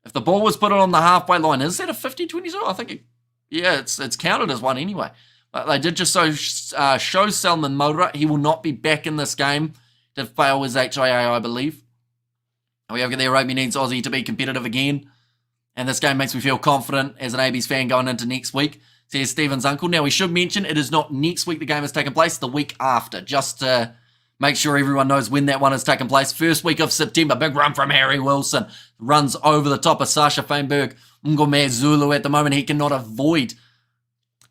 S1: If the ball was put on the halfway line, is that a 50-22? I think it's counted as one anyway. But they did just show Salman Moura. He will not be back in this game. Did fail his HIA, I believe. And we have got their rugby needs Aussie to be competitive again. And this game makes me feel confident as an ABs fan going into next week, says Stephen's uncle. Now, we should mention it is not next week the game has taken place, the week after, just to make sure everyone knows when that one has taken place. First week of September, big run from Harry Wilson. Runs over the top of Sasha Feinberg. Ngome Zulu at the moment, he cannot avoid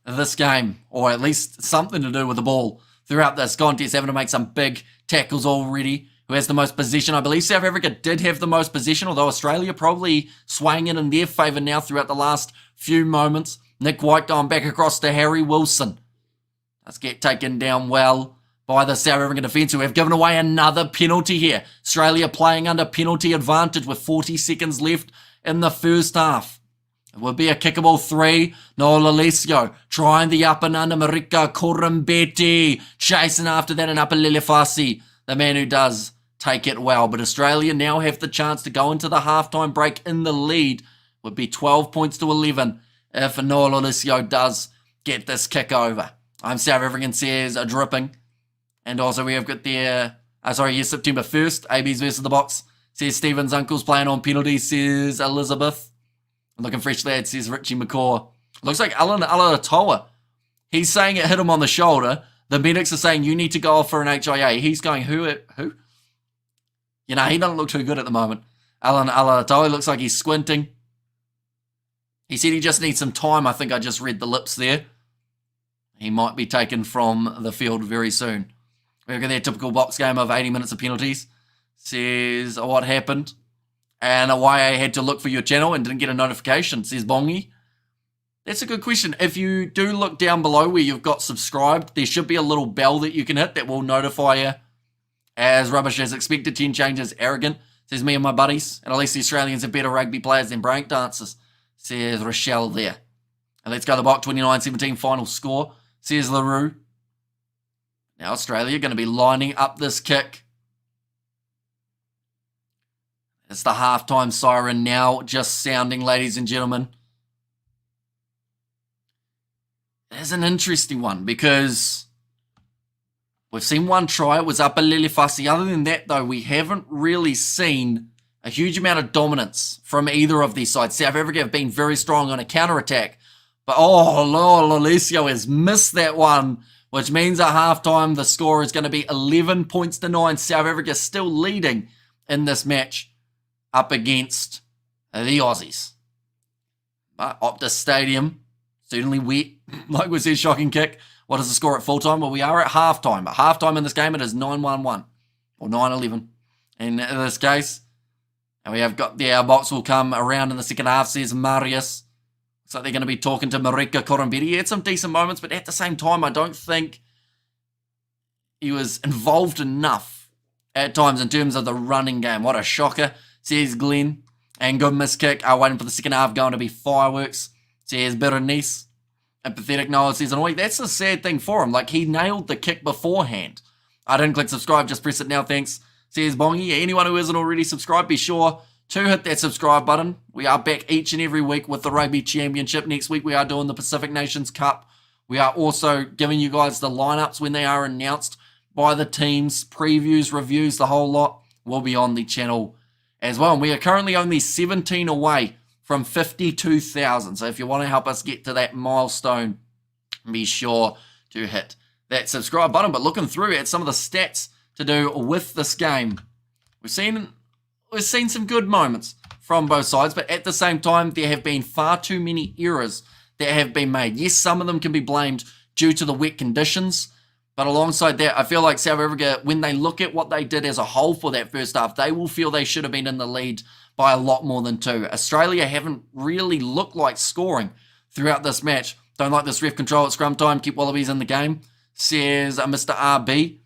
S1: this game, or at least something to do with the ball throughout this contest, having to make some big tackles already. Who has the most possession? I believe South Africa did have the most possession, although Australia probably swaying it in their favour now throughout the last few moments. Nick White going back across to Harry Wilson. Let's get taken down well by the South African defence, who have given away another penalty here. Australia playing under penalty advantage with 40 seconds left in the first half. It would be a kickable 3. Nola Lesio trying the up and under. Marika Korombete chasing after that and up Lilifasi, the man who does take it well. But Australia now have the chance to go into the halftime break in the lead. Would be 12 points to 11 if Nola Lesio does get this kick over. I'm South African, says a dripping. And also we have got their, September 1st, ABs versus the Box. Says Stephen's uncle's playing on penalties, says Elizabeth. Looking fresh, lad, says Richie McCaw. Looks like Alan Alatoa. He's saying it hit him on the shoulder. The medics are saying you need to go off for an HIA. He's going, who? You know, he doesn't look too good at the moment. Alan Alatoa looks like he's squinting. He said he just needs some time. I think I just read the lips there. He might be taken from the field very soon. We've got their typical Box game of 80 minutes of penalties. Says what happened. And why I had to look for your channel and didn't get a notification, says Bongi. That's a good question. If you do look down below where you've got subscribed, there should be a little bell that you can hit that will notify you. As rubbish as expected, 10 changes, arrogant, says me and my buddies. And at least the Australians are better rugby players than break dancers, says Rochelle there. And let's go to the Box 29-17 final score, says LaRue. Now Australia going to be lining up this kick. It's the halftime siren now just sounding, ladies and gentlemen. It is an interesting one because we've seen one try. It was up a Lilifasi. Other than that, though, we haven't really seen a huge amount of dominance from either of these sides. South Africa have been very strong on a counter-attack. But, Lolesio has missed that one, which means at halftime the score is going to be 11 points to 9. South Africa still leading in this match up against the Aussies. But Optus Stadium, certainly wet, like we said, shocking kick. What is the score at full time? Well, we are at halftime. At halftime in this game, it is 9-1-1 or 9-11 in this case. And we have got our Box will come around in the second half, says Marius. Looks like they're going to be talking to Marika Korombete. He had some decent moments, but at the same time, I don't think he was involved enough at times in terms of the running game. What a shocker, says Glenn. And good miss kick. Waiting for the second half going to be fireworks, says Berenice. And pathetic Noah says, annoying. That's the sad thing for him. Like, he nailed the kick beforehand. I didn't click subscribe, just press it now, thanks, says Bongi. Anyone who isn't already subscribed, be sure to hit that subscribe button. We are back each and every week with the Rugby Championship. Next week we are doing the Pacific Nations Cup. We are also giving you guys the lineups when they are announced by the teams, previews, reviews, the whole lot. will be on the channel as well. And we are currently only 17 away from 52,000. So if you want to help us get to that milestone, be sure to hit that subscribe button. But looking through at some of the stats to do with this game, we've seen some good moments from both sides, but at the same time, there have been far too many errors that have been made. Yes, some of them can be blamed due to the wet conditions, but alongside that, I feel like South Africa, when they look at what they did as a whole for that first half, they will feel they should have been in the lead by a lot more than 2. Australia haven't really looked like scoring throughout this match. Don't like this ref control at scrum time. Keep Wallabies in the game, says Mr. RB.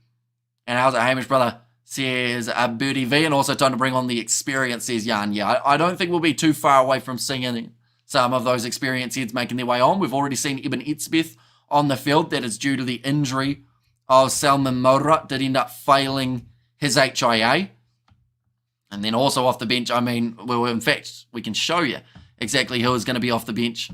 S1: And how's it, Hamish, brother? Says Birdie V. And also time to bring on the experience, says Jan. Yeah, I don't think we'll be too far away from seeing some of those experienced heads making their way on. We've already seen Ibn Itzbeth on the field. That is due to the injury of Salman Morat. Did end up failing his HIA. And then also off the bench, I mean, well, in fact, we can show you exactly who is going to be off the bench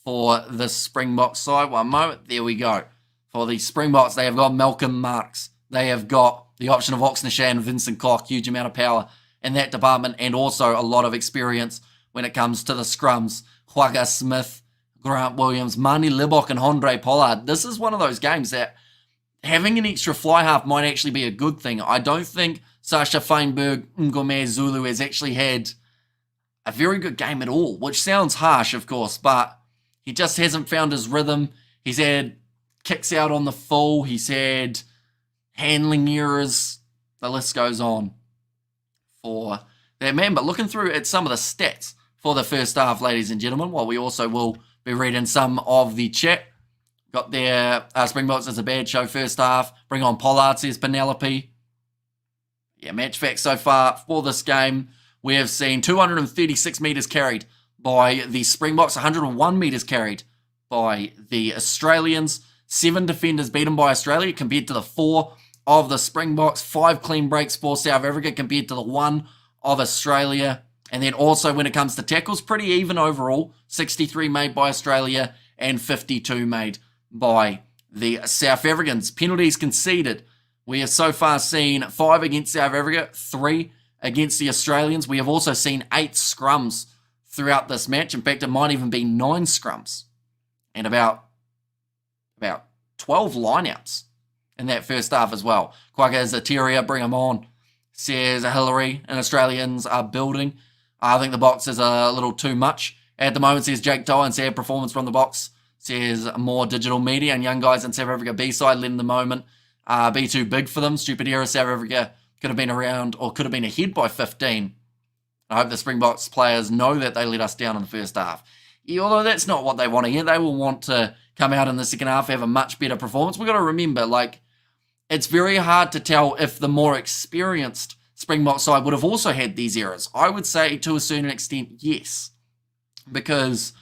S1: for the Springboks side. One moment. There we go. For the Springboks, they have got Malcolm Marx. They have got the option of Oxnashan, Vincent Koch, huge amount of power in that department, and also a lot of experience when it comes to the scrums. Huaga Smith, Grant Williams, Mani Libok, and Andre Pollard. This is one of those games that having an extra fly half might actually be a good thing. I don't think Sasha Feinberg Ngome Zulu has actually had a very good game at all, which sounds harsh, of course, but he just hasn't found his rhythm. He's had kicks out on the full. He's had handling errors. The list goes on for that man. But looking through at some of the stats for the first half, ladies and gentlemen, while we also will be reading some of the chat. Got their Springboks as a bad show first half. Bring on Pollard, says Penelope. Yeah, match facts so far for this game. We have seen 236 metres carried by the Springboks, 101 metres carried by the Australians. 7 defenders beaten by Australia compared to the 4 of the Springboks. 5 clean breaks for South Africa compared to the 1 of Australia. And then also when it comes to tackles, pretty even overall. 63 made by Australia and 52 made by the South Africans. Penalties conceded. We have so far seen 5 against South Africa, 3 against the Australians. We have also seen 8 scrums throughout this match. In fact, it might even be 9 scrums and about 12 lineouts in that first half as well. Kwaka Zateria, bring him on, says Hillary, and Australians are building. I think the box is a little too much at the moment, says Jake Toa, and sad performance from the box, says more digital media, and young guys in South Africa B-side letting the moment be too big for them. Stupid era. South Africa could have been around or could have been ahead by 15. I hope the Springboks players know that they let us down in the first half. Yeah, although that's not what they want to hear. They will want to come out in the second half, have a much better performance. We've got to remember, it's very hard to tell if the more experienced Springbok side would have also had these errors. I would say to a certain extent, yes, because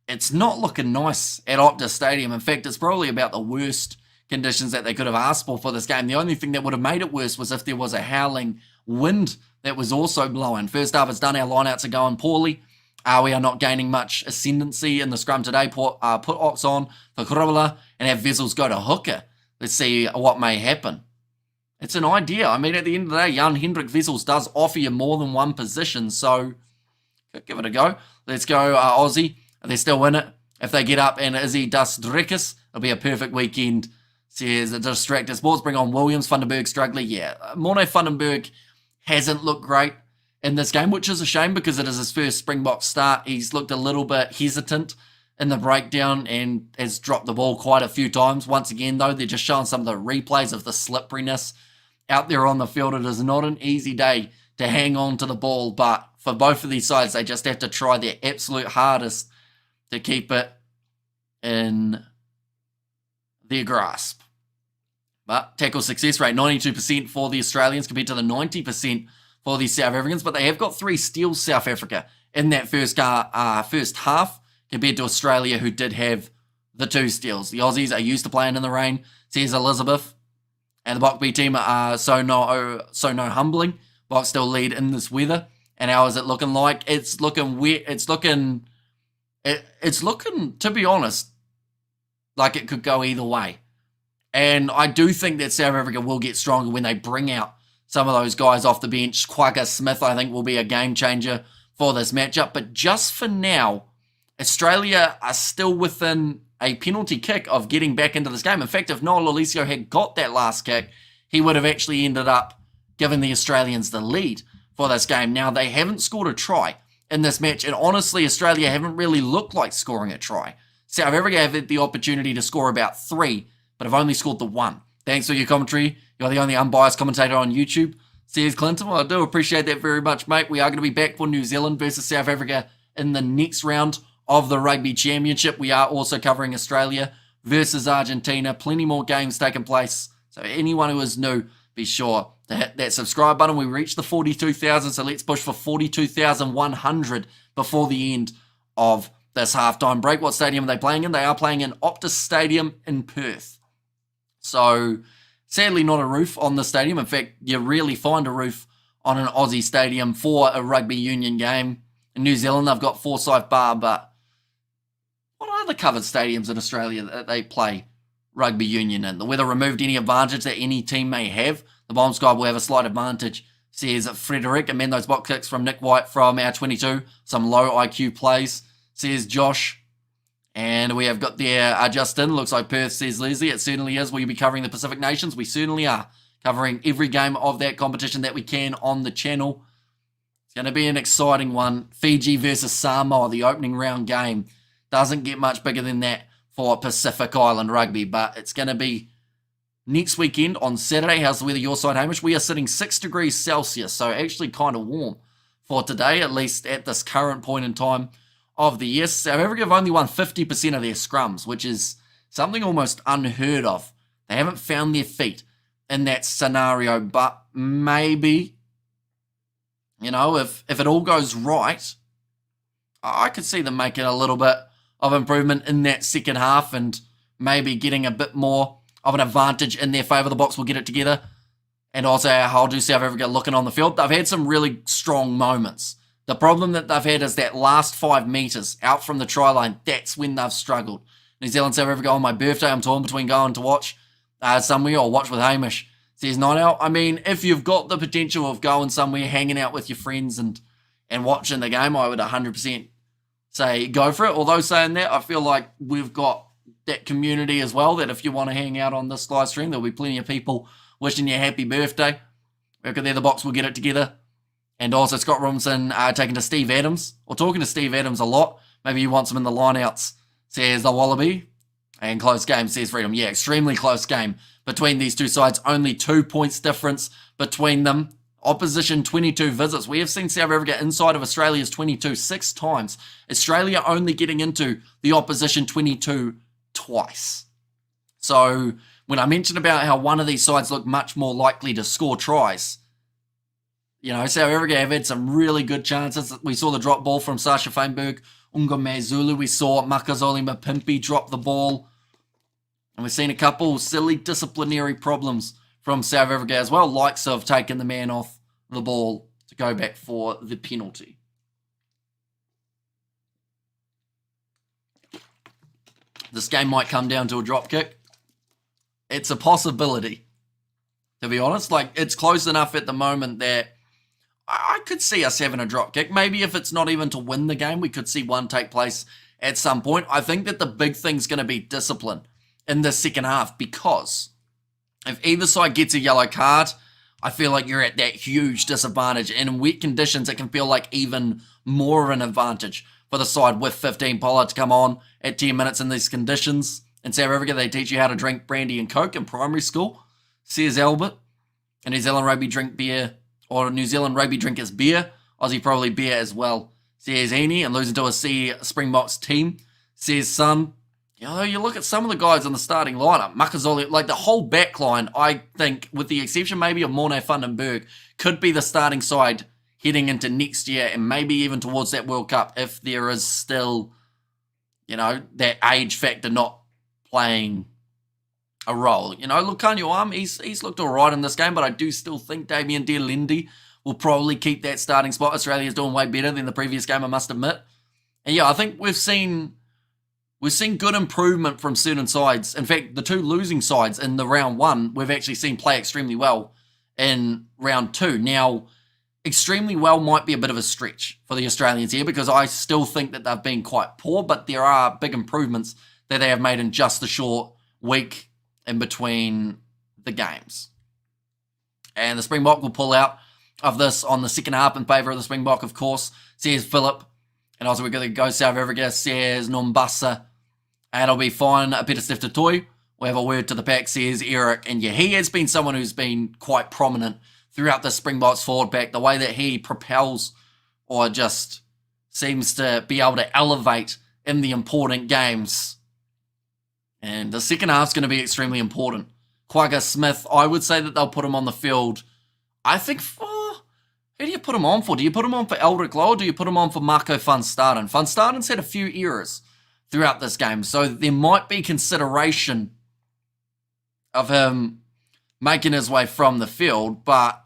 S1: it's not looking nice at Optus Stadium. In fact, it's probably about the worst conditions that they could have asked for this game. The only thing that would have made it worse was if there was a howling wind that was also blowing. First half is done. Our lineouts are going poorly. We are not gaining much ascendancy in the scrum today. Put Ox on for Kurabala and have Vessels go to hooker. Let's see what may happen. It's an idea. I mean, at the end of the day, Jan Hendrik Vessels does offer you more than one position, so give it a go. Let's go Aussie. They're still in it. If they get up and Izzy Dustrekus, it'll be a perfect weekend. Says Distractor Sports. Bring on Williams. Vandenberg struggling. Yeah, Morne Vandenberg hasn't looked great in this game, which is a shame because it is his first Springbok start. He's looked a little bit hesitant in the breakdown and has dropped the ball quite a few times. Once again, though, they're just showing some of the replays of the slipperiness out there on the field. It is not an easy day to hang on to the ball, but for both of these sides, they just have to try their absolute hardest to keep it in their grasp. But tackle success rate, 92% for the Australians compared to the 90% for the South Africans. But they have got 3 steals, South Africa, in that first half compared to Australia, who did have the 2 steals. The Aussies are used to playing in the rain, says Elizabeth. And the Bok B team are so no humbling. Bok still lead in this weather. And how is it looking like? It's looking wet. It's looking, to be honest, like it could go either way. And I do think that South Africa will get stronger when they bring out some of those guys off the bench. Quagga Smith, I think, will be a game changer for this matchup. But just for now, Australia are still within a penalty kick of getting back into this game. In fact, if Noel Lolesio had got that last kick, he would have actually ended up giving the Australians the lead for this game. Now, they haven't scored a try in this match, and honestly, Australia haven't really looked like scoring a try. South Africa have had the opportunity to score about 3, but have only scored the 1. Thanks for your commentary. You're the only unbiased commentator on YouTube. Says Clinton. Well, I do appreciate that very much, mate. We are going to be back for New Zealand versus South Africa in the next round of the Rugby Championship. We are also covering Australia versus Argentina. Plenty more games taking place. So anyone who is new, be sure to hit that subscribe button. We reached the 42,000, so let's push for 42,100 before the end of this halftime break. What stadium are they playing in? They are playing in Optus Stadium in Perth. So sadly not a roof on the stadium. In fact, you rarely find a roof on an Aussie stadium for a rugby union game. In New Zealand, they've got Forsyth Bar, but what are the covered stadiums in Australia that they play rugby union in? The weather removed any advantage that any team may have. The Bomb Squad will have a slight advantage, says Frederick. And then those box kicks from Nick White from our 22. Some low IQ plays, says Josh. And we have got there Justin. Looks like Perth, says Leslie. It certainly is. Will you be covering the Pacific Nations? We certainly are. Covering every game of that competition that we can on the channel. It's going to be an exciting one. Fiji versus Samoa, the opening round game. Doesn't get much bigger than that for Pacific Island rugby, but it's going to be next weekend on Saturday. How's the weather your side, Hamish? We are sitting 6 degrees Celsius, so actually kind of warm for today, at least at this current point in time of the year. South Africa have only won 50% of their scrums, which is something almost unheard of. They haven't found their feet in that scenario, but maybe, you know, if it all goes right, I could see them making a little bit of improvement in that second half and maybe getting a bit more of an advantage in their favour. The Box will get it together. And also, how do South Africa looking on the field? They've had some really strong moments. The problem that they've had is that last 5 metres out from the try line, that's when they've struggled. New Zealand, South Africa on my birthday, I'm torn between going to watch somewhere or watch with Hamish. Says Night Out. I mean, if you've got the potential of going somewhere, hanging out with your friends and watching the game, I would 100% say go for it. Although saying that, I feel like we've got that community as well, that if you want to hang out on this live stream, there'll be plenty of people wishing you a happy birthday. Reckon there the Box will get it together. And also Scott Robinson taking to Steve Adams, or talking to Steve Adams a lot. Maybe he wants him in the lineouts, says the Wallaby. And close game, says Freedom. Yeah, extremely close game between these two sides. Only 2 points difference between them. Opposition 22 visits. We have seen South Africa inside of Australia's 22 6 times. Australia only getting into the opposition 22 twice. So when I mentioned about how one of these sides look much more likely to score tries, you know, South Africa have had some really good chances. We saw the drop ball from Sasha Feinberg, Unga Mazulu. We saw Makazole Mapimpi drop the ball. And we've seen a couple silly disciplinary problems from South Africa as well, likes of taking the man off the ball to go back for the penalty. This game might come down to a drop kick. It's a possibility, to be honest. Like, it's close enough at the moment that I could see us having a drop kick. Maybe if it's not even to win the game, we could see one take place at some point. I think that the big thing's going to be discipline in the second half, because if either side gets a yellow card, I feel like you're at that huge disadvantage. And in wet conditions, it can feel like even more of an advantage for the side with 15 Pollard to come on at 10 minutes in these conditions. In South Africa, they teach you how to drink brandy and Coke in primary school, says Albert. And New Zealand rugby drink beer, or New Zealand rugby drink is beer. Aussie probably beer as well, says Heaney. And losing to a Springboks team, says Sun. You know, you look at some of the guys on the starting lineup, Makazole, like the whole back line, I think, with the exception maybe of Morne Vandenberg, could be the starting side heading into next year and maybe even towards that World Cup if there is still, you know, that age factor not playing a role. You know, Lukhanyo he's looked all right in this game, but I do still think Damien Dearlindy will probably keep that starting spot. Australia's doing way better than the previous game, I must admit. And yeah, I think we've seen good improvement from certain sides. In fact, the two losing sides in the round one, we've actually seen play extremely well in round 2. Now, extremely well might be a bit of a stretch for the Australians here because I still think that they've been quite poor, but there are big improvements that they have made in just a short week in between the games. And the Springbok will pull out of this on the second half in favour of the Springbok, of course, says Philip. And also we're going to go South Africa, says Nombasa. And it'll be fine, Peter Steftotoy. We'll have a word to the pack, says Eric. And yeah, he has been someone who's been quite prominent throughout the Springboks forward pack. The way that he propels or just seems to be able to elevate in the important games. And the second half's going to be extremely important. Quagga Smith, I would say that they'll put him on the field. I think, who do you put him on for? Do you put him on for Eldrick Lowe or do you put him on for Marco van Staden? Van Staden's had a few errors throughout this game, so there might be consideration of him making his way from the field, but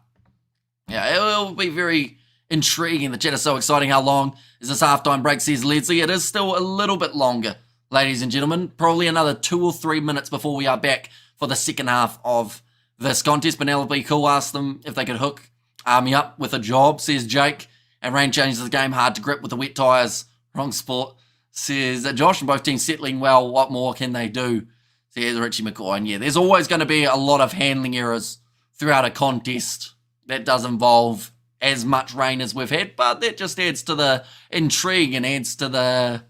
S1: yeah, it'll be very intriguing. The chat is so exciting. How long is this halftime break, says Leslie? It is still a little bit longer, ladies and gentlemen. Probably another 2 or 3 minutes before we are back for the second half of this contest. Penelope Cool asked them if they could hook Army up with a job, says Jake. And rain changes the game, hard to grip with the wet tyres. Wrong sport, says Josh. And both teams settling well. What more can they do, says Richie McCoy. And yeah, there's always going to be a lot of handling errors throughout a contest that does involve as much rain as we've had, but that just adds to the intrigue and adds to the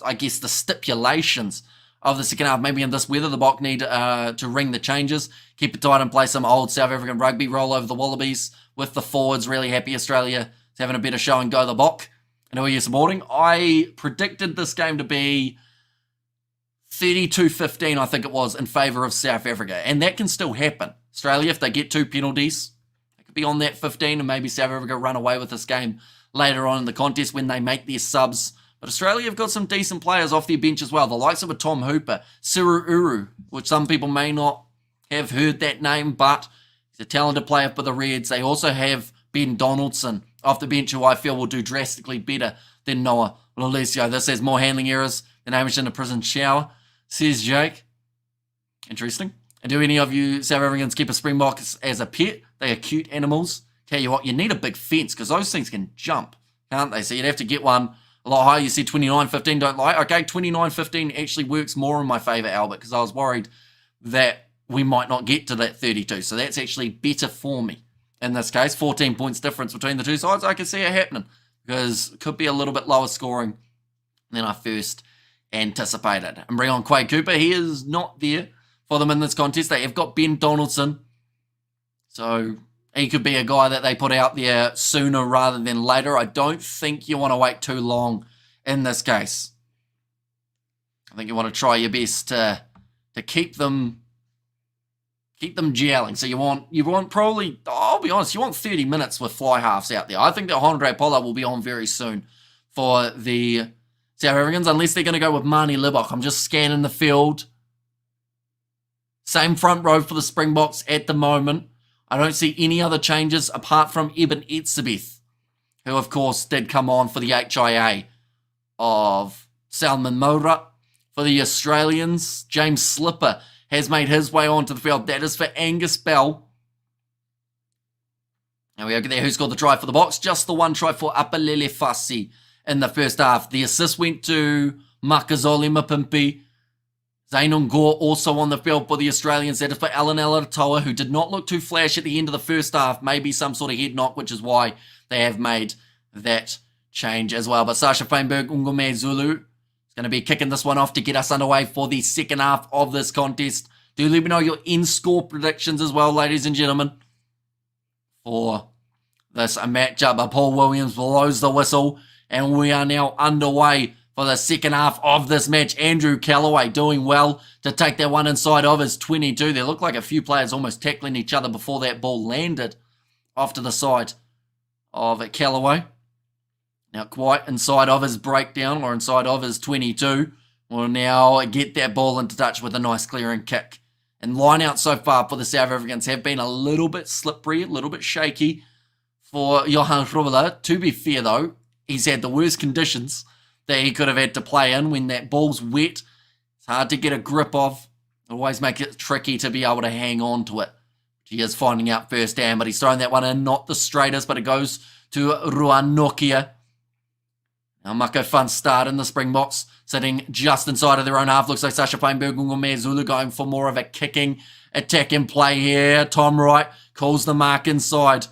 S1: I guess the stipulations of the second half. Maybe in this weather, the Bok need to ring the changes, keep it tight and play some old South African rugby, roll over the Wallabies with the forwards. Really happy Australia is having a better show and go the Bok. And who are you supporting? I predicted this game to be 32-15, I think it was, in favour of South Africa. And that can still happen. Australia, if they get 2 penalties, they could be on that 15 and maybe South Africa run away with this game later on in the contest when they make their subs. But Australia have got some decent players off their bench as well. The likes of a Tom Hooper, Siru Uru, which some people may not have heard that name, but he's a talented player for the Reds. They also have Ben Donaldson off the bench, who I feel will do drastically better than Noah Lolesio. This has more handling errors than Hamish in a prison shower, says Jake. Interesting. And do any of you South Africans keep a Springbok as a pet? They are cute animals. Tell you what, you need a big fence because those things can jump, can't they? So you'd have to get one a lot higher. You see 29-15, don't lie. Okay, 29-15 actually works more in my favour, Albert, because I was worried that we might not get to that 32. So that's actually better for me in this case. 14 points difference between the two sides. I can see it happening because it could be a little bit lower scoring than I first anticipated. And bring on Quade Cooper. He is not there for them in this contest. They have got Ben Donaldson. So he could be a guy that they put out there sooner rather than later. I don't think you want to wait too long in this case. I think you want to try your best to keep them gelling. So you want probably, I'll be honest, you want 30 minutes with fly halves out there. I think that Andre Pollard will be on very soon for the South Africans, unless they're going to go with Mani Libok. I'm just scanning the field. Same front row for the Springboks at the moment. I don't see any other changes apart from Eben Etzebeth, who of course did come on for the HIA of Salman Moura. For the Australians, James Slipper has made his way onto the field. That is for Angus Bell. Now we go there. Who scored the try for the Boks? Just the one try for Apalele Fassi in the first half. The assist went to Makazole Mapimpi. Zainon Gore also on the field for the Australians. That is for Alan Alatoa, who did not look too flash at the end of the first half. Maybe some sort of head knock, which is why they have made that change as well. But Sasha Feinberg, Ngume Zulu is going to be kicking this one off to get us underway for the second half of this contest. Do let me know your in-score predictions as well, ladies and gentlemen, for this matchup. But Paul Williams blows the whistle, and we are now underway for the second half of this match. Andrew Callaway doing well to take that one inside of his 22. There looked like a few players almost tackling each other before that ball landed off to the side of Callaway. Now quite inside of his breakdown, or inside of his 22. Will now get that ball into touch with a nice clearing kick. And line out so far for the South Africans have been a little bit slippery, a little bit shaky for Johan Grubela. To be fair though, he's had the worst conditions that he could have had to play in. When that ball's wet, it's hard to get a grip of. Always make it tricky to be able to hang on to it. He is finding out firsthand, but he's throwing that one in, not the straightest, but it goes to Ruanokia. Now Mako Fun start in the Springboks, sitting just inside of their own half. Looks like Sasha Feinberg and Zulu going for more of a kicking attacking play here. Tom Wright calls the mark inside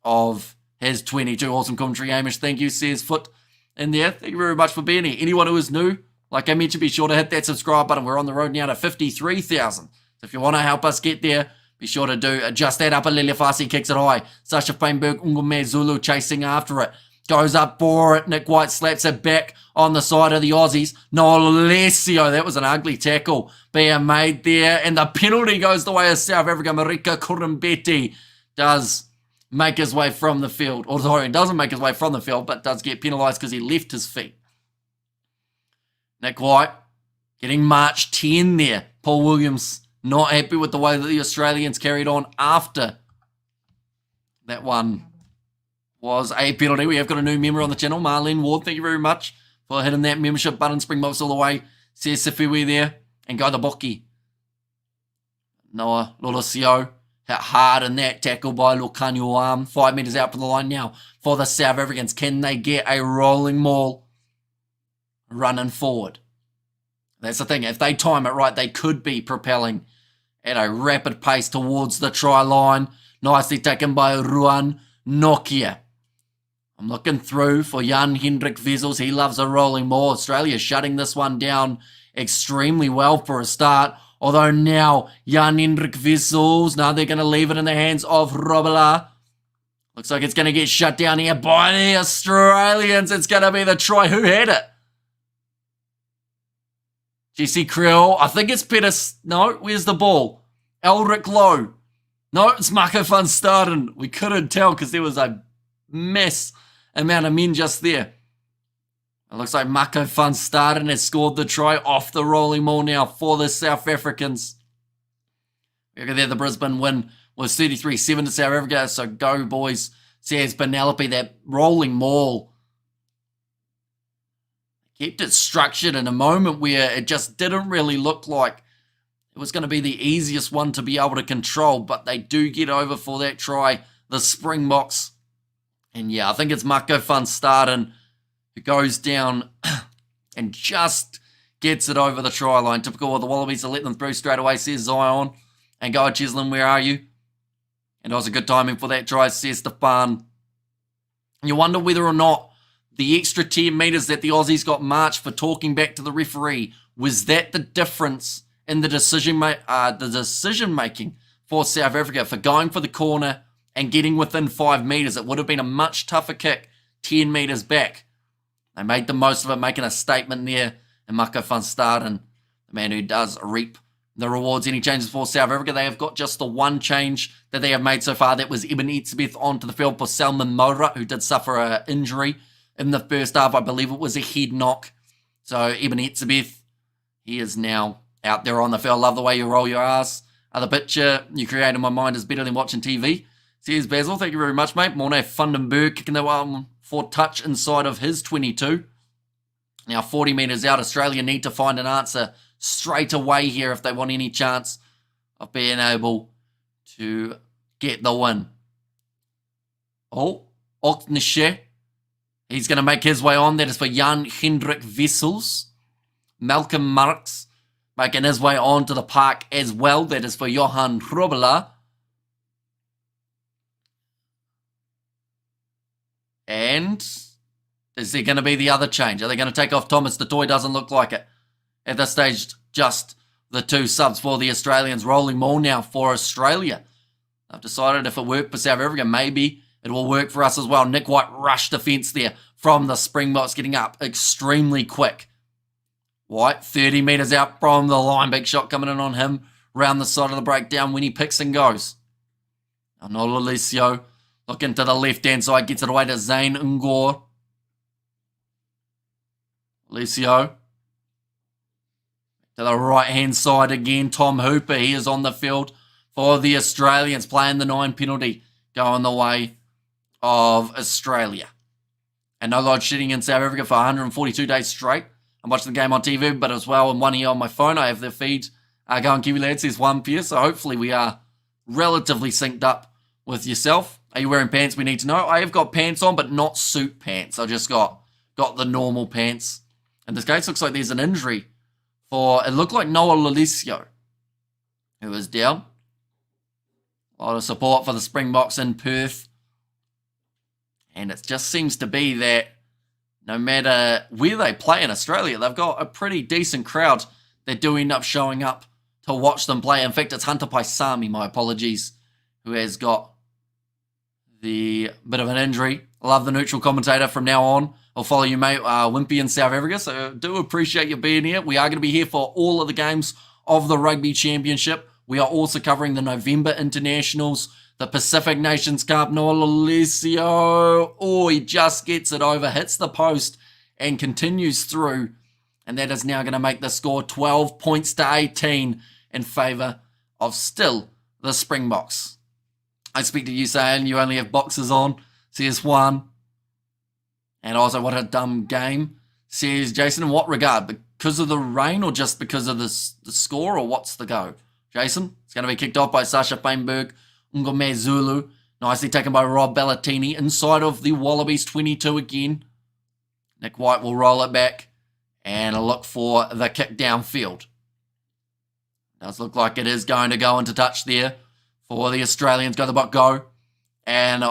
S1: of his 22. Awesome commentary, Hamish. Thank you, says Foot in there. Thank you very much for being here. Anyone who is new, like I mentioned, be sure to hit that subscribe button. We're on the road now to 53,000. So if you want to help us get there, be sure to do just that. Upper Lelefasi kicks it high. Sasha Feinberg, Ngume Zulu chasing after it. Goes up for it. Nick White slaps it back on the side of the Aussies. Nolesio, that was an ugly tackle being made there. And the penalty goes the way of South Africa. Marika Kurumbeti does make his way from the field. Or sorry, doesn't make his way from the field, but does get penalised because he left his feet. Nick White getting March 10 there. Paul Williams not happy with the way that the Australians carried on after that one was a penalty. We have got a new member on the channel, Marlene Ward. Thank you very much for hitting that membership button. Springboks all the way. Says Sifiwi there. And go to Boki. Noah Lolosio hit hard in that tackle by Lukanyo Arm. 5 metres out from the line now for the South Africans. Can they get a rolling maul running forward? That's the thing. If they time it right, they could be propelling at a rapid pace towards the try line. Nicely taken by Ruan Nokia. I'm looking through for Jan Hendrik Vessels. He loves a rolling maul. Australia shutting this one down extremely well for a start. Although now Jan Hendrik Vessels, now they're going to leave it in the hands of Robela. Looks like it's going to get shut down here by the Australians. It's going to be the try. Who had it? Jesse Creel. I think it's Pettis. No, where's the ball? Elric Lowe. No, it's Mako Van Staden. We couldn't tell because there was a mess amount of men just there. It looks like Mako Van Staden has scored the try off the rolling maul now for the South Africans. Look at there, the Brisbane win was 33-7 to South Africa. So go, boys, says Penelope. That rolling maul kept it structured in a moment where it just didn't really look like it was going to be the easiest one to be able to control, but they do get over for that try, the Springboks. And yeah, I think it's Mako Van Staden who goes down and just gets it over the try line. Typical of the Wallabies to let them through straight away, says Zion. And go, Cheslin, where are you? And it was a good timing for that try, says Stefan. You wonder whether or not the extra 10 metres that the Aussies got marched for talking back to the referee, was that the difference in the decision making for South Africa for going for the corner and getting within 5 metres? It would have been a much tougher kick 10 metres back. They made the most of it, making a statement there. And Mako Van Staden, the man who does reap the rewards. Any changes for South Africa? They have got just the one change that they have made so far. That was Eben Etzebeth onto the field for Salman Moura, who did suffer an injury in the first half. I believe it was a head knock. So Eben Etzebeth, he is now out there on the field. Love the way you roll your ass. The picture you create in my mind is better than watching TV. Says Basil, thank you very much, mate. Morne Fundenberg kicking that one for touch inside of his 22. Now 40 metres out. Australia need to find an answer straight away here if they want any chance of being able to get the win. Oh, Okneshe. He's going to make his way on. That is for Jan Hendrik Vessels. Malcolm Marx making his way on to the park as well. That is for Johan Robela. And is there going to be the other change? Are they going to take off Thomas? The toy doesn't look like it. At this stage, just the two subs for the Australians. Rolling maul now for Australia. I've decided if it worked for South Africa, maybe it will work for us as well. Nick White rushed defence there from the Springboks, getting up extremely quick. White, 30 metres out from the line. Big shot coming in on him. Round the side of the breakdown when he picks and goes. Anola Alessio looking to the left-hand side. Gets it away to Zane Ngor. Alessio. To the right-hand side again. Tom Hooper, he is on the field for the Australians. Playing the 9 penalty. Going the way of Australia. And no load shedding in South Africa for 142 days straight. I'm watching the game on TV, but as well in one ear on my phone. I have the feed going Kiwi Lads, says 1 pair. So hopefully we are relatively synced up with yourself. Are you wearing pants? We need to know. I have got pants on, but not suit pants. I just got the normal pants. In this case, looks like there's an injury for, it looked like Noah Lalicio, who is down. A lot of support for the Springboks in Perth. And it just seems to be that no matter where they play in Australia, they've got a pretty decent crowd that do end up showing up to watch them play. In fact, it's Hunter Paisami, my apologies, who has got the bit of an injury. I love the neutral commentator from now on. I'll follow you, mate, Wimpy in South Africa, so do appreciate you being here. We are going to be here for all of the games of the Rugby Championship. We are also covering the November internationals, the Pacific Nations Cup. Noah Lalicio, oh, he just gets it over, hits the post, and continues through. And that is now going to make the score 12 points to 18 in favour of still the Springboks. I speak to you saying you only have boxes on, says one. And also, what a dumb game, says Jason. In what regard? Because of the rain or just because of the score, or what's the go? Jason, it's going to be kicked off by Sasha Feinberg, Ngome Zulu. Nicely taken by Rob Bellatini inside of the Wallabies 22 again. Nick White will roll it back and look for the kick downfield. Does look like it is going to go into touch there for the Australians. Go the buck, go. And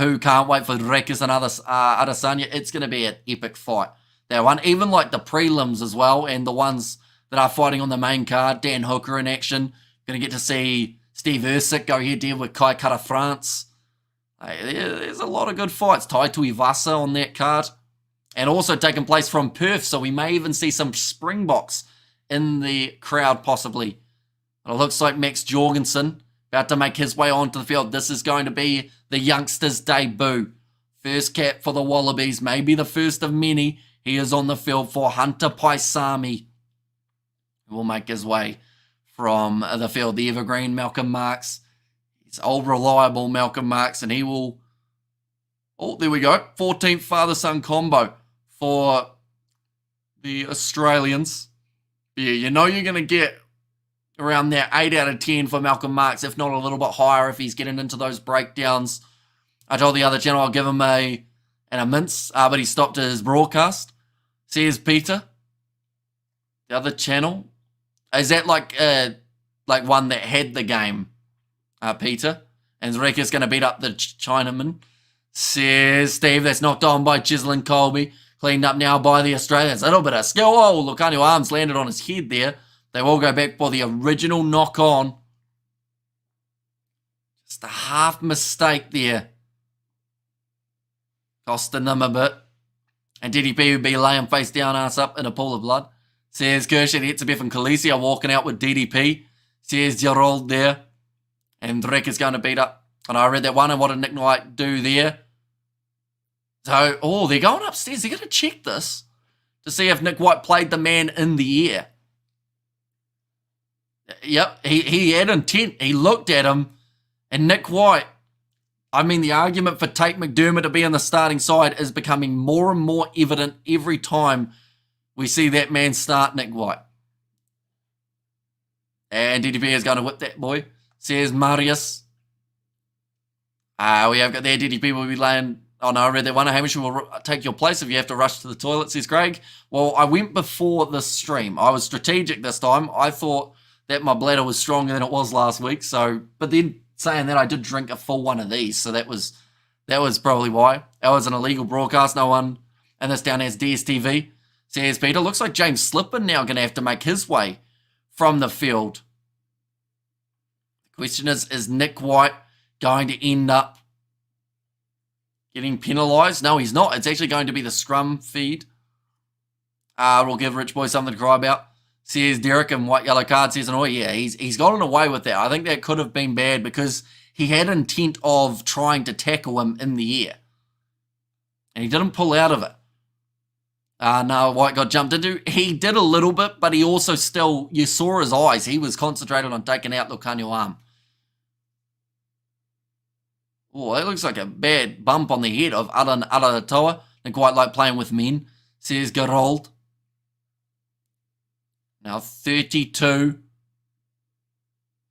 S1: who can't wait for Rekas and Adesanya. It's going to be an epic fight. That one, even like the prelims as well, and the ones that are fighting on the main card. Dan Hooker in action. Going to get to see Steve Ersic go head-to-head with Kai Kara France. There's a lot of good fights. Tai Tuivasa on that card. And also taking place from Perth, so we may even see some Springboks in the crowd possibly. But it looks like Max Jorgensen about to make his way onto the field. This is going to be the youngster's debut. First cap for the Wallabies, maybe the first of many. He is on the field for Hunter Paisami, who will make his way from the field. The evergreen Malcolm Marx. He's old, reliable Malcolm Marx, and he will... Oh, there we go. 14th father-son combo for the Australians. Yeah, you know you're going to get around that 8 out of 10 for Malcolm Marx, if not a little bit higher if he's getting into those breakdowns. I told the other channel I'll give him a mince, but he stopped his broadcast. Says Peter. The other channel. Is that like one that had the game, Peter? And Reka's going to beat up the Chinaman. Says Steve, that's knocked on by Chislin Colby. Cleaned up now by the Australians. A little bit of skill. Oh, Lucanio Arms landed on his head there. They will go back for the original knock on. Just a half mistake there. Costing them a bit. And DDP would be laying face down, ass up in a pool of blood. Says Kirshen, Etzebeff and Khaleesi are walking out with DDP. Says Gerald there. And Drek is going to beat up. And I read that one, and what did Nick Knight do there? So, oh, they're going upstairs. They're going to check this to see if Nick White played the man in the air. Yep, he had intent. He looked at him, and Nick White, I mean, the argument for Tate McDermott to be on the starting side is becoming more and more evident every time we see that man start, Nick White. And DDP is going to whip that boy, says Marius. We have got there, DDP will be laying... Oh, no, I read that one. Hamish will take your place if you have to rush to the toilet, says Craig. Well, I went before the stream. I was strategic this time. I thought that my bladder was stronger than it was last week. So, but then saying that, I did drink a full one of these. So that was probably why. That was an illegal broadcast. No one. And this down as DSTV, says Peter. Looks like James Slipper now going to have to make his way from the field. The question is Nick White going to end up getting penalised? No, he's not. It's actually going to be the scrum feed. We'll give Rich Boy something to cry about. Says Derek, and white yellow card says, oh yeah, he's gotten away with that. I think that could have been bad because he had intent of trying to tackle him in the air. And he didn't pull out of it. No, White got jumped into. He did a little bit, but he also still, you saw his eyes. He was concentrated on taking out Lucanio arm. Oh, that looks like a bad bump on the head of Alan Alatoa. They quite like playing with men, says Gerald. Now 32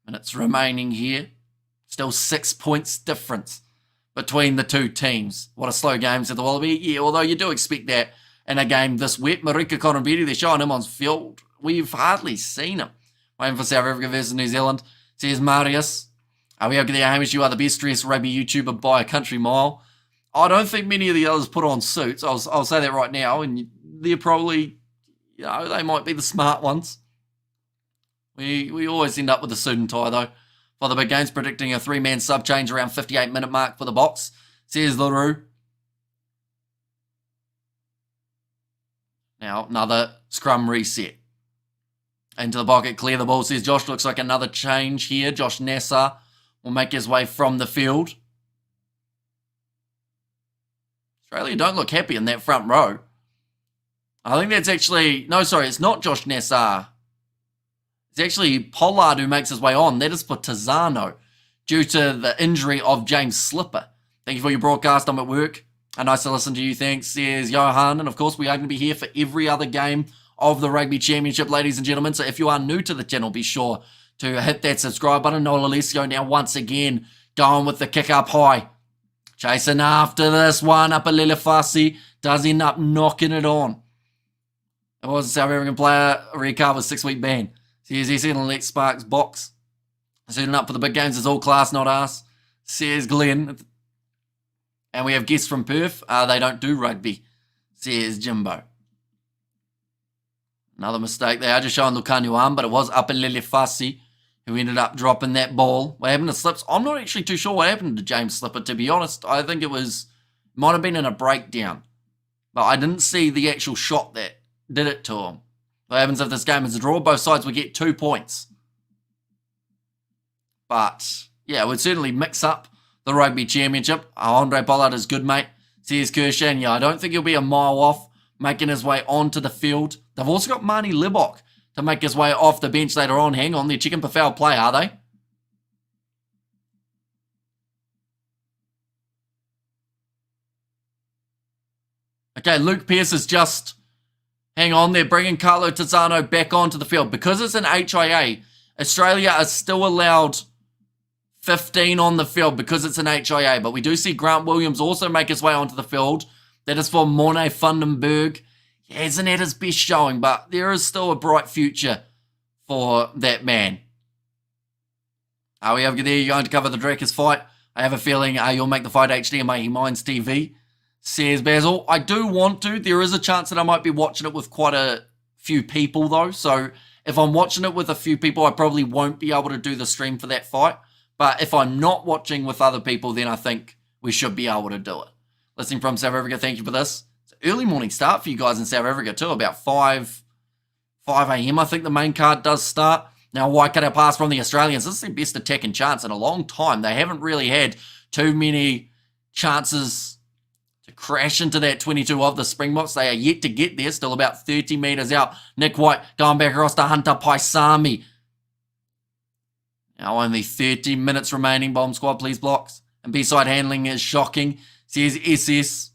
S1: minutes remaining here. Still 6 points difference between the two teams. What a slow game, said the Wallaby. Yeah, although you do expect that in a game this wet. Marika Conabiri, they're showing him on field. We've hardly seen him. Waiting for South Africa versus New Zealand. Says Marius. We have there, Hamish, you are the best dressed rugby YouTuber by a country mile. I don't think many of the others put on suits. I'll say that right now. And they're probably, they might be the smart ones. We always end up with a suit and tie, though. For the big games, predicting a 3-man sub change around 58-minute mark for the Box. Says LaRue. Now, another scrum reset. Into the pocket, clear the ball, says Josh. Looks like another change here. Josh Nassar will make his way from the field. Australia don't look happy in that front row. I think that's actually... No, sorry, it's not Josh Nassar. It's actually Pollard who makes his way on. That is for Tizano due to the injury of James Slipper. Thank you for your broadcast. I'm at work. Nice to listen to you. Thanks, says Johan. And of course, we are going to be here for every other game of the Rugby Championship, ladies and gentlemen. So if you are new to the channel, be sure to hit that subscribe button. Noel Alessio now once again going with the kick up high. Chasing after this one. Up a Lilifasi. Does end up knocking it on. It was a South African player. Recovers 6-week ban. Says he's going to let Sparks box. Suiting up for the big games is all class, not us. Says Glenn. And we have guests from Perth. They don't do rugby. Says Jimbo. Another mistake. They are just showing Lukanuam, but it was Upper Lilifasi who ended up dropping that ball. What happened to Slips? I'm not actually too sure what happened to James Slipper, to be honest. I think it might have been in a breakdown. But I didn't see the actual shot that did it to him. What happens if this game is a draw? Both sides would get 2 points. But, yeah, it would certainly mix up the Rugby Championship. Andre Pollard is good, mate. Says Kershan. Yeah, I don't think he'll be a mile off making his way onto the field. They've also got Marnie Libok to make his way off the bench later on. Hang on, they're checking for foul play, are they? Okay, Luke Pearce is just... Hang on, they're bringing Carlo Tizzano back onto the field. Because it's an HIA, Australia is still allowed 15 on the field because it's an HIA. But we do see Grant Williams also make his way onto the field. That is for Morne Vandenberg. He hasn't had his best showing, but there is still a bright future for that man. We have there, you're going to cover the Drakkers fight. I have a feeling you'll make the fight HD on my Minds TV. Says Basil. I do want to. There is a chance that I might be watching it with quite a few people, though. So if I'm watching it with a few people, I probably won't be able to do the stream for that fight. But if I'm not watching with other people, then I think we should be able to do it. Listening from South Africa, thank you for this. It's an early morning start for you guys in South Africa too, about 5 a.m. I think the main card does start. Now, Waikato pass from the Australians. This is their best attacking chance in a long time. They haven't really had too many chances to crash into that 22 of the Springboks. They are yet to get there, still about 30 metres out. Nick White going back across to Hunter Paisami. Now only 30 minutes remaining. Bomb squad, please, blocks. And B-side handling is shocking. Says SS.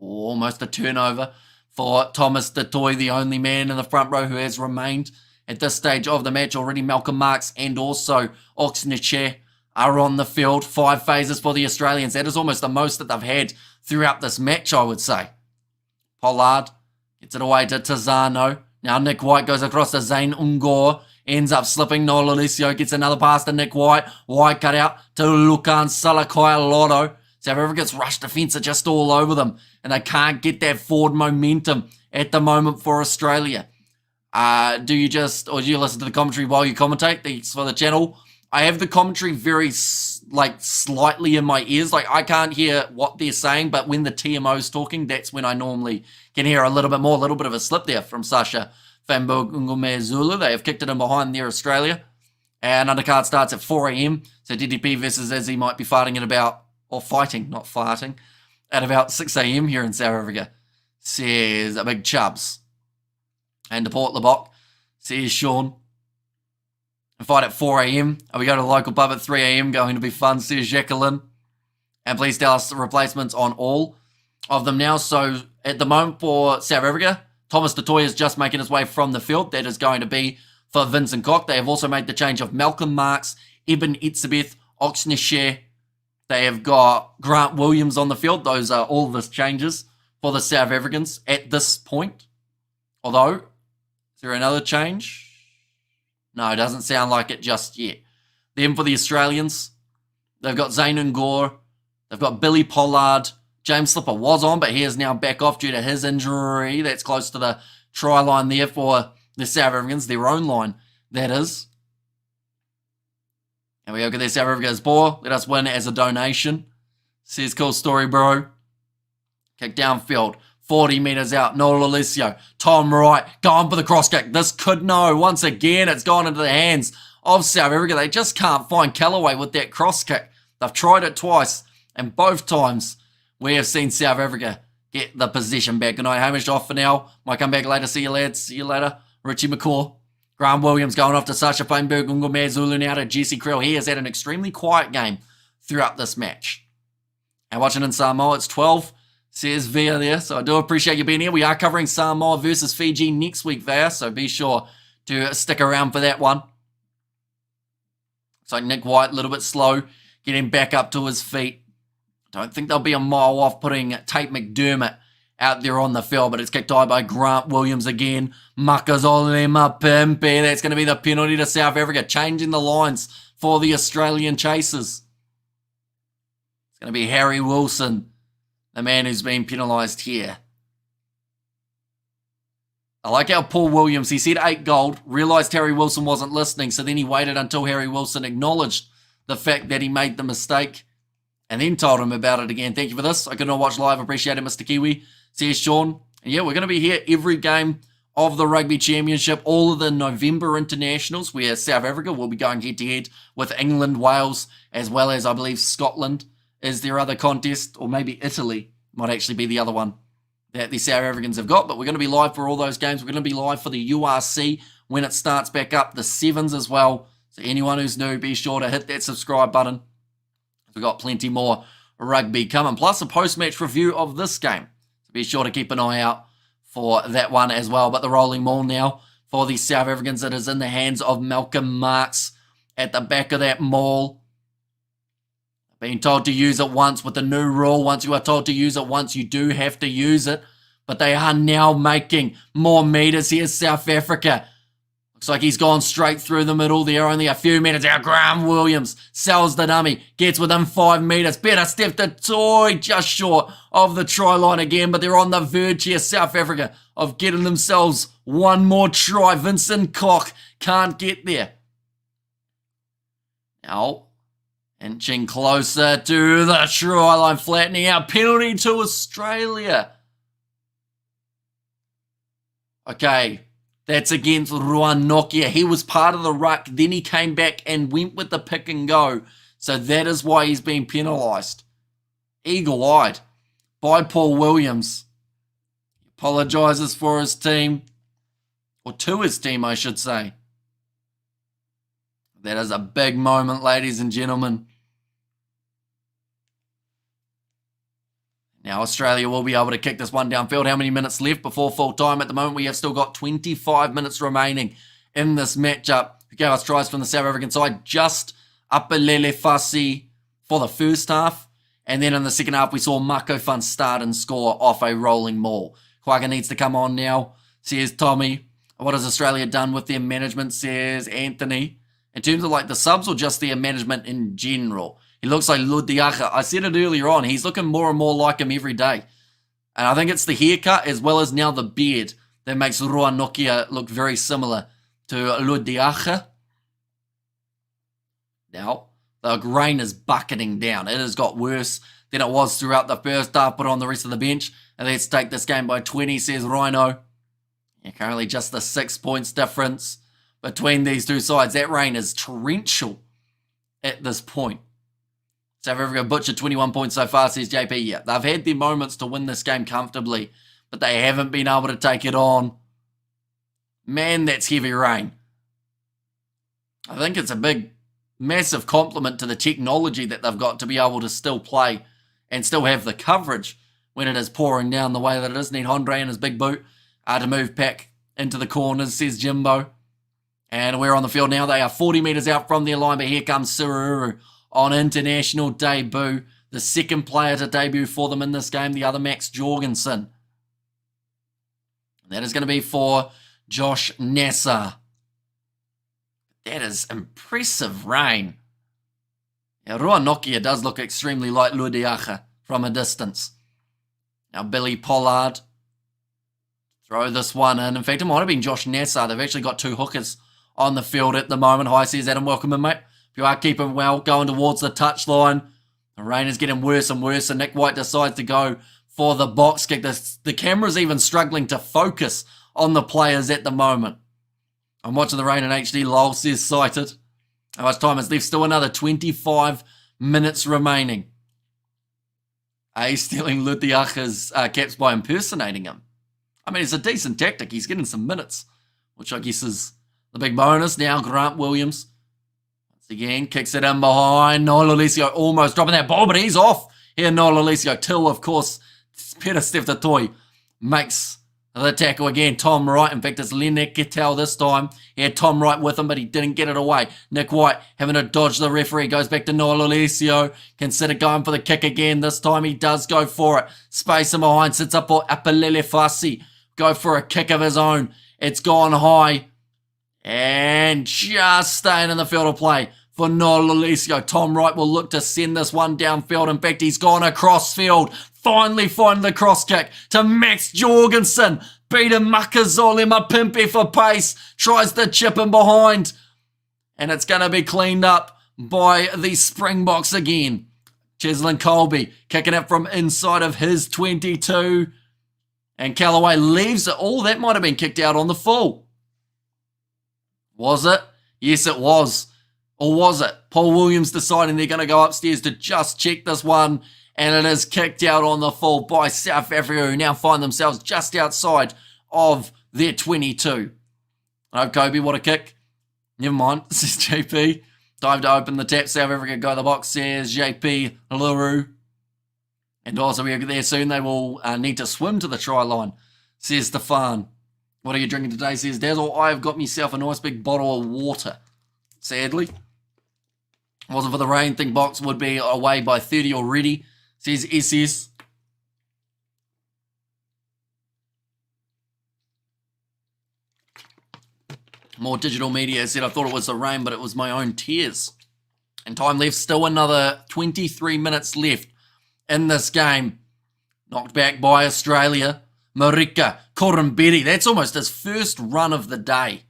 S1: Almost a turnover for Thomas Detoy, the only man in the front row who has remained at this stage of the match. Already Malcolm Marx and also Oxneche are on the field. 5 phases for the Australians. That is almost the most that they've had throughout this match, I would say. Pollard gets it away to Tizano. Now Nick White goes across to Zane Ungor. Ends up slipping. Noel Alessio gets another pass to Nick White. White cut out to Lukan Salakai Lotto. South Africa's rush defence are just all over them. And they can't get that forward momentum at the moment for Australia. Do you listen to the commentary while you commentate? Thanks for the channel. I have the commentary very, slightly in my ears. I can't hear what they're saying, but when the TMO's talking, that's when I normally can hear a little bit more, a little bit of a slip there from Sasha Fambo Zulu. They have kicked it in behind there, Australia. And undercard starts at 4 a.m. So DDP versus Izzy might be fighting at about 6 a.m. here in South Africa. Says a big Chubbs. And to Port Labok, says Sean. A fight at 4 a.m. We go to the local pub at 3 a.m. Going to be fun, says Jacqueline. And please tell us the replacements on all of them now. So at the moment for South Africa, Thomas Detoy is just making his way from the field. That is going to be for Vincent Koch. They have also made the change of Malcolm Marx Eben Etzebeth, Oxnashare. They have got Grant Williams on the field. Those are all the changes for the South Africans at this point. Although, is there another change? No, it doesn't sound like it just yet. Then for the Australians, they've got Zane Ngor, they've got Billy Pollard. James Slipper was on, but he is now back off due to his injury. That's close to the try line there for the South Africans, their own line, that is. And we go get their South Africa's ball. Let us win as a donation. Says, cool story, bro. Kick downfield. 40 metres out. Noel Alessio. Tom Wright. Going for the cross kick. This could no. Once again, it's gone into the hands of South Africa. They just can't find Callaway with that cross kick. They've tried it twice. And both times, we have seen South Africa get the possession back. Good night, Hamish. Off for now. Might come back later. See you, lads. See you later. Richie McCaw. Grant Williams going off to Sasha Feinberg, Ungomar Zulu now to Jesse Krill. He has had an extremely quiet game throughout this match. And watching in Samoa, it's 12, says Via there. So I do appreciate you being here. We are covering Samoa versus Fiji next week, Via, so be sure to stick around for that one. It's like Nick White, a little bit slow, getting back up to his feet. Don't think they'll be a mile off putting Tate McDermott out there on the field, but it's kicked high by Grant Williams again. Makazolema Pimpe. That's going to be the penalty to South Africa, changing the lines for the Australian chasers. It's going to be Harry Wilson, the man who's been penalised here. I like how Paul Williams, he said 8 gold, realised Harry Wilson wasn't listening, so then he waited until Harry Wilson acknowledged the fact that he made the mistake and then told him about it again. Thank you for this. I could not watch live. Appreciate it, Mr. Kiwi. Says Sean. And yeah, we're going to be here every game of the Rugby Championship, all of the November internationals, where South Africa will be going head-to-head with England, Wales, as well as, I believe, Scotland is their other contest, or maybe Italy might actually be the other one that the South Africans have got. But we're going to be live for all those games. We're going to be live for the URC when it starts back up, the Sevens as well. So anyone who's new, be sure to hit that subscribe button. We've got plenty more rugby coming, plus a post-match review of this game. So be sure to keep an eye out for that one as well. But the rolling maul now for the South Africans, it is in the hands of Malcolm Marx at the back of that maul. Being told to use it once with the new rule. Once you are told to use it once, you do have to use it. But they are now making more metres. Here's South Africa. Looks like he's gone straight through the middle there. Only a few metres out. Graham Williams sells the dummy. Gets within 5 metres. Better step the toy just short of the try line again. But they're on the verge here, South Africa, of getting themselves one more try. Vincent Koch can't get there. Now, inching closer to the try line. Flattening out. Penalty to Australia. Okay. That's against Ruan Nokia. He was part of the ruck. Then he came back and went with the pick and go. So that is why he's been penalised. Eagle-eyed by Paul Williams. He apologises for his team. Or to his team, I should say. That is a big moment, ladies and gentlemen. Now, Australia will be able to kick this one downfield. How many minutes left before full time? At the moment, we have still got 25 minutes remaining in this matchup. Who gave us tries from the South African side? Just Apelele Fasi for the first half. And then in the second half, we saw Mako Fun start and score off a rolling maul. Quagga needs to come on now, says Tommy. What has Australia done with their management, says Anthony? In terms of like the subs or just their management in general? He looks like Ludiaga. I said it earlier on. He's looking more and more like him every day. And I think it's the haircut as well as now the beard that makes Ruan Nokia look very similar to Ludiaga. Now, the rain is bucketing down. It has got worse than it was throughout the first half. Put on the rest of the bench. And let's take this game by 20, says Rhino. Yeah, currently just the 6 points difference between these two sides. That rain is torrential at this point. South Africa butchered 21 points so far, says JP. Yeah, they've had their moments to win this game comfortably, but they haven't been able to take it on. Man, that's heavy rain. I think it's a big, massive compliment to the technology that they've got to be able to still play and still have the coverage when it is pouring down the way that it is. Need Hondre in his big boot to move back into the corners, says Jimbo. And we're on the field now. They are 40 metres out from their line, but here comes Sururu on international debut. The second player to debut for them in this game, the other Max Jorgensen. That is going to be for Josh Nasser. That is impressive rain. Now, Ruanokia does look extremely like Ludiacha from a distance. Now, Billy Pollard. Throw this one in. In fact, it might have been Josh Nasser. They've actually got two hookers on the field at the moment. Hi, says Adam. Welcome in, mate. If you are keeping well, going towards the touchline. The rain is getting worse and worse, and Nick White decides to go for the box kick. The camera's even struggling to focus on the players at the moment. I'm watching the rain in HD. Lol says sighted. How much time is left? Still another 25 minutes remaining. He's stealing Lutiacha's caps by impersonating him. I mean, it's a decent tactic. He's getting some minutes, which I guess is the big bonus. Now Grant Williams, once again, kicks it in behind. Noel Alessio almost dropping that ball, but he's off. Here, Noel Alessio. Till, of course, Peter Steftatoi makes the tackle again. Tom Wright. In fact, it's Lenek Kittel this time. He had Tom Wright with him, but he didn't get it away. Nick White having to dodge the referee. Goes back to Noel Alessio. Consider going for the kick again. This time he does go for it. Space in behind. Sits up for Apelele Fasi. Go for a kick of his own. It's gone high. And just staying in the field of play for Noel Alessio. Tom Wright will look to send this one downfield. In fact, he's gone across field. Finally find the cross kick to Max Jorgensen. Peter Makazole Mapimpi for pace. Tries to chip him behind. And it's going to be cleaned up by the Springboks again. Cheslin Colby kicking it from inside of his 22. And Callaway leaves it. Oh, that might have been kicked out on the full. Was it? Yes, it was. Or was it? Paul Williams deciding they're going to go upstairs to just check this one. And it is kicked out on the full by South Africa, who now find themselves just outside of their 22. Oh, Kobe, what a kick. Never mind, this is JP. Time to open the tap. South Africa go to the box, says JP Luru. And also, we'll get there soon. They will need to swim to the try line, says Stefan. What are you drinking today, says Dazzle? I have got myself a nice big bottle of water. Sadly. Wasn't for the rain. Think Box would be away by 30 already, says SS. More digital media said I thought it was the rain, but it was my own tears. And time left, still another 23 minutes left in this game. Knocked back by Australia. Marika Koromberi. That's almost his first run of the day.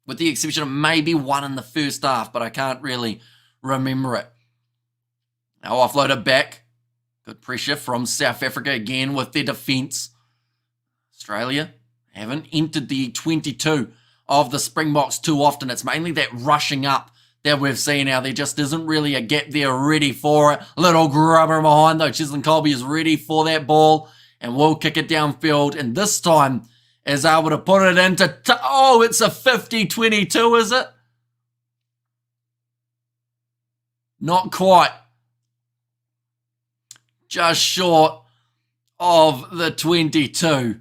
S1: With the exception of maybe one in the first half, but I can't really remember it. Now offloaded back. Good pressure from South Africa again with their defence. Australia haven't entered the 22 of the Springboks too often. It's mainly that rushing up that we've seen now. There just isn't really a gap there ready for it. Little grubber behind though. Cheslin Colby is ready for that ball and will kick it downfield. And this time is able to put it into... oh, it's a 50-22, is it? Not quite. Just short of the 22.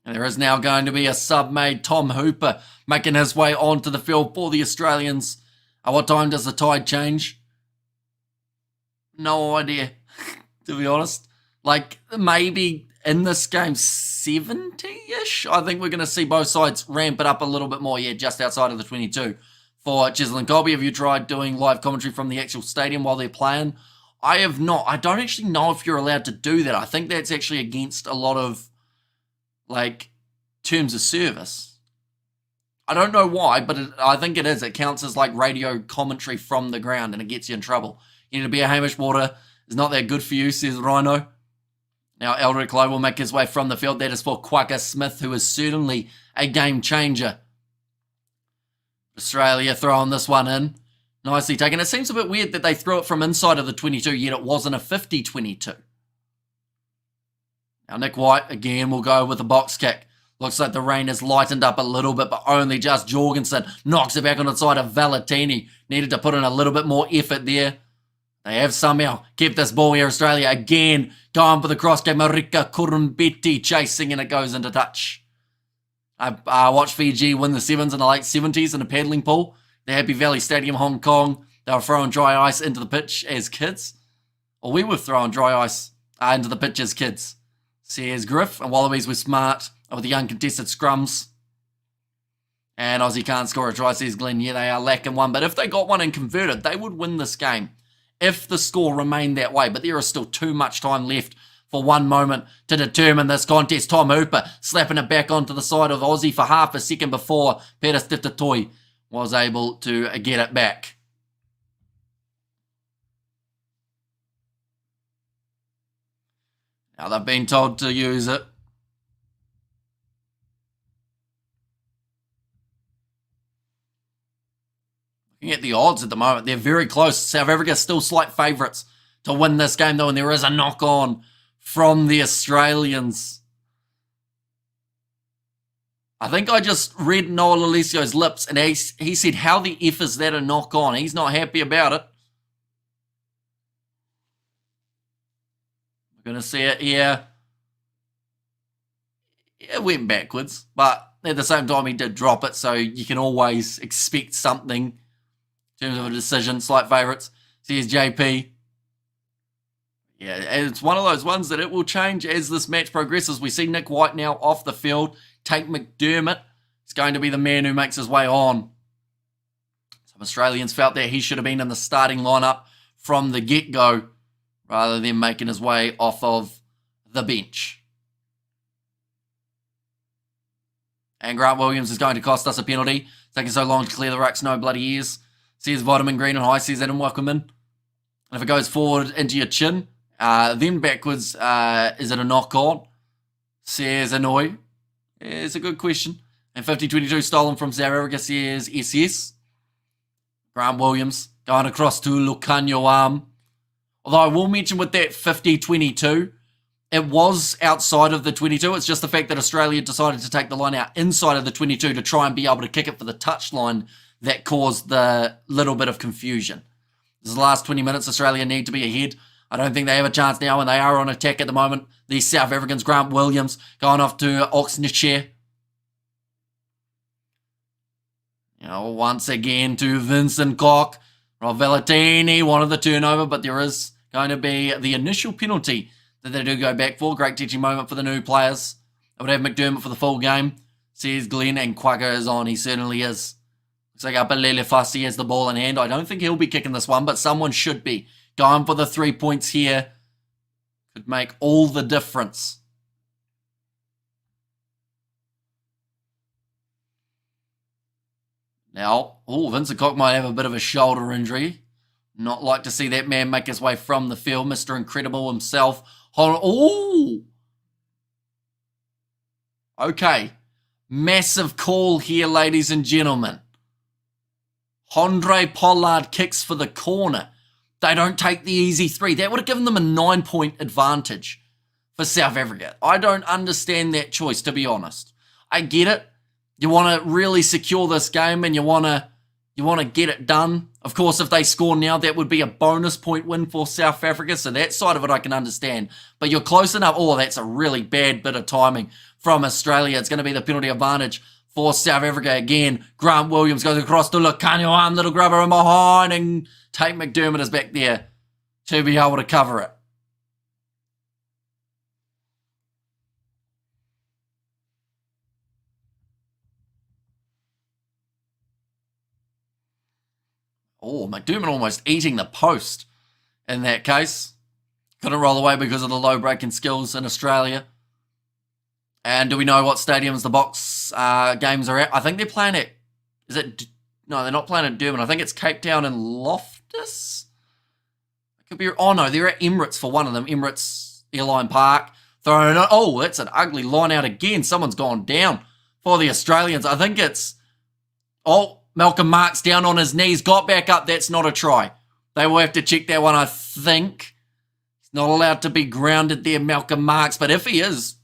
S1: And there is now going to be a sub made. Tom Hooper making his way onto the field for the Australians. At what time does the tide change? No idea, to be honest. Like, maybe in this game, 70-ish? I think we're going to see both sides ramp it up a little bit more. Yeah, just outside of the 22. For Cheslin Colby, have you tried doing live commentary from the actual stadium while they're playing? I have not. I don't actually know if you're allowed to do that. I think that's actually against a lot of, like, terms of service. I don't know why, but I think it is. It counts as, like, radio commentary from the ground, and it gets you in trouble. You need to be a Hamish Water. It's not that good for you, says Rhino. Now, Eldrick Lowe will make his way from the field. That is for Quacker Smith, who is certainly a game changer. Australia throwing this one in. Nicely taken. It seems a bit weird that they threw it from inside of the 22, yet it wasn't a 50-22. Now, Nick White, again, will go with a box kick. Looks like the rain has lightened up a little bit, but only just. Jorgensen knocks it back on the side of Valentini. Needed to put in a little bit more effort there. They have somehow kept this ball here. Australia again going for the cross game. Marika Kurumbetti chasing, and it goes into touch. I watched Fiji win the sevens in the late 70s in a paddling pool. The Happy Valley Stadium, Hong Kong. They were throwing dry ice into the pitch as kids. Or we were throwing dry ice into the pitch as kids. Says Griff, and Wallabies were smart with the uncontested scrums. And Aussie can't score a try, says Glenn. Yeah, they are lacking one. But if they got one and converted, they would win this game if the score remained that way. But there is still too much time left for one moment to determine this contest. Tom Hooper slapping it back onto the side of Aussie for half a second before Peter Stiftatoi was able to get it back. Now they've been told to use it. Looking at the odds at the moment, they're very close. South Africa still slight favourites to win this game though, and there is a knock-on from the Australians. I think I just read Noah Lalesio's lips, and he said, how the F is that a knock-on? He's not happy about it. We're going to see it here. It went backwards, but at the same time, he did drop it, so you can always expect something in terms of a decision. Slight favourites. Here's JP. Yeah, it's one of those ones that it will change as this match progresses. We see Nick White now off the field. Tate McDermott is going to be the man who makes his way on. Some Australians felt that he should have been in the starting lineup from the get-go rather than making his way off of the bench. And Grant Williams is going to cost us a penalty. It's taking so long to clear the rucks, no bloody ears. Says Vitamin Green and High, says Adam Welcomen. And if it goes forward into your chin, then backwards, is it a knock-on? Says Annoy. It's a good question. And 50-22 stolen from South Africa, says SS. Grant Williams going across to Lukanyo. Although I will mention with that 50-22, it was outside of the 22. It's just the fact that Australia decided to take the line out inside of the 22 to try and be able to kick it for the touchline that caused the little bit of confusion. This is the last 20 minutes. Australia need to be ahead. I don't think they have a chance now, and they are on attack at the moment. These South Africans, Grant Williams, going off to Oxnechere. Once again to Vincent Koch. Rob Valentini wanted the turnover, but there is going to be the initial penalty that they do go back for. Great teaching moment for the new players. I would have McDermott for the full game, says Glenn, and Quagga is on. He certainly is. Looks like Apalele Fassi has the ball in hand. I don't think he'll be kicking this one, but someone should be. Going for the 3 points here could make all the difference. Now, Vincent Koch might have a bit of a shoulder injury. Not like to see that man make his way from the field. Mr. Incredible himself. Okay. Massive call here, ladies and gentlemen. Andre Pollard kicks for the corner. They don't take the easy 3. That would have given them a 9-point advantage for South Africa. I don't understand that choice, to be honest. I get it. You want to really secure this game and you want to get it done. Of course, if they score now, that would be a bonus point win for South Africa. So that side of it I can understand. But you're close enough. That's a really bad bit of timing from Australia. It's going to be the penalty advantage for South Africa again. Grant Williams goes across to Lukanyo, little grabber in behind, and Tate McDermott is back there to be able to cover it. McDermott almost eating the post in that case. Couldn't roll away because of the low breaking skills in Australia. And do we know what stadiums the Box games are at? I think they're playing at... No, they're not playing at Durban. I think it's Cape Town and Loftus. It could be... no, they're at Emirates for one of them. Emirates Airline Park. That's an ugly line out again. Someone's gone down for the Australians. I think it's... Malcolm Marx down on his knees, got back up. That's not a try. They will have to check that one, I think. He's not allowed to be grounded there, Malcolm Marx. But if he is,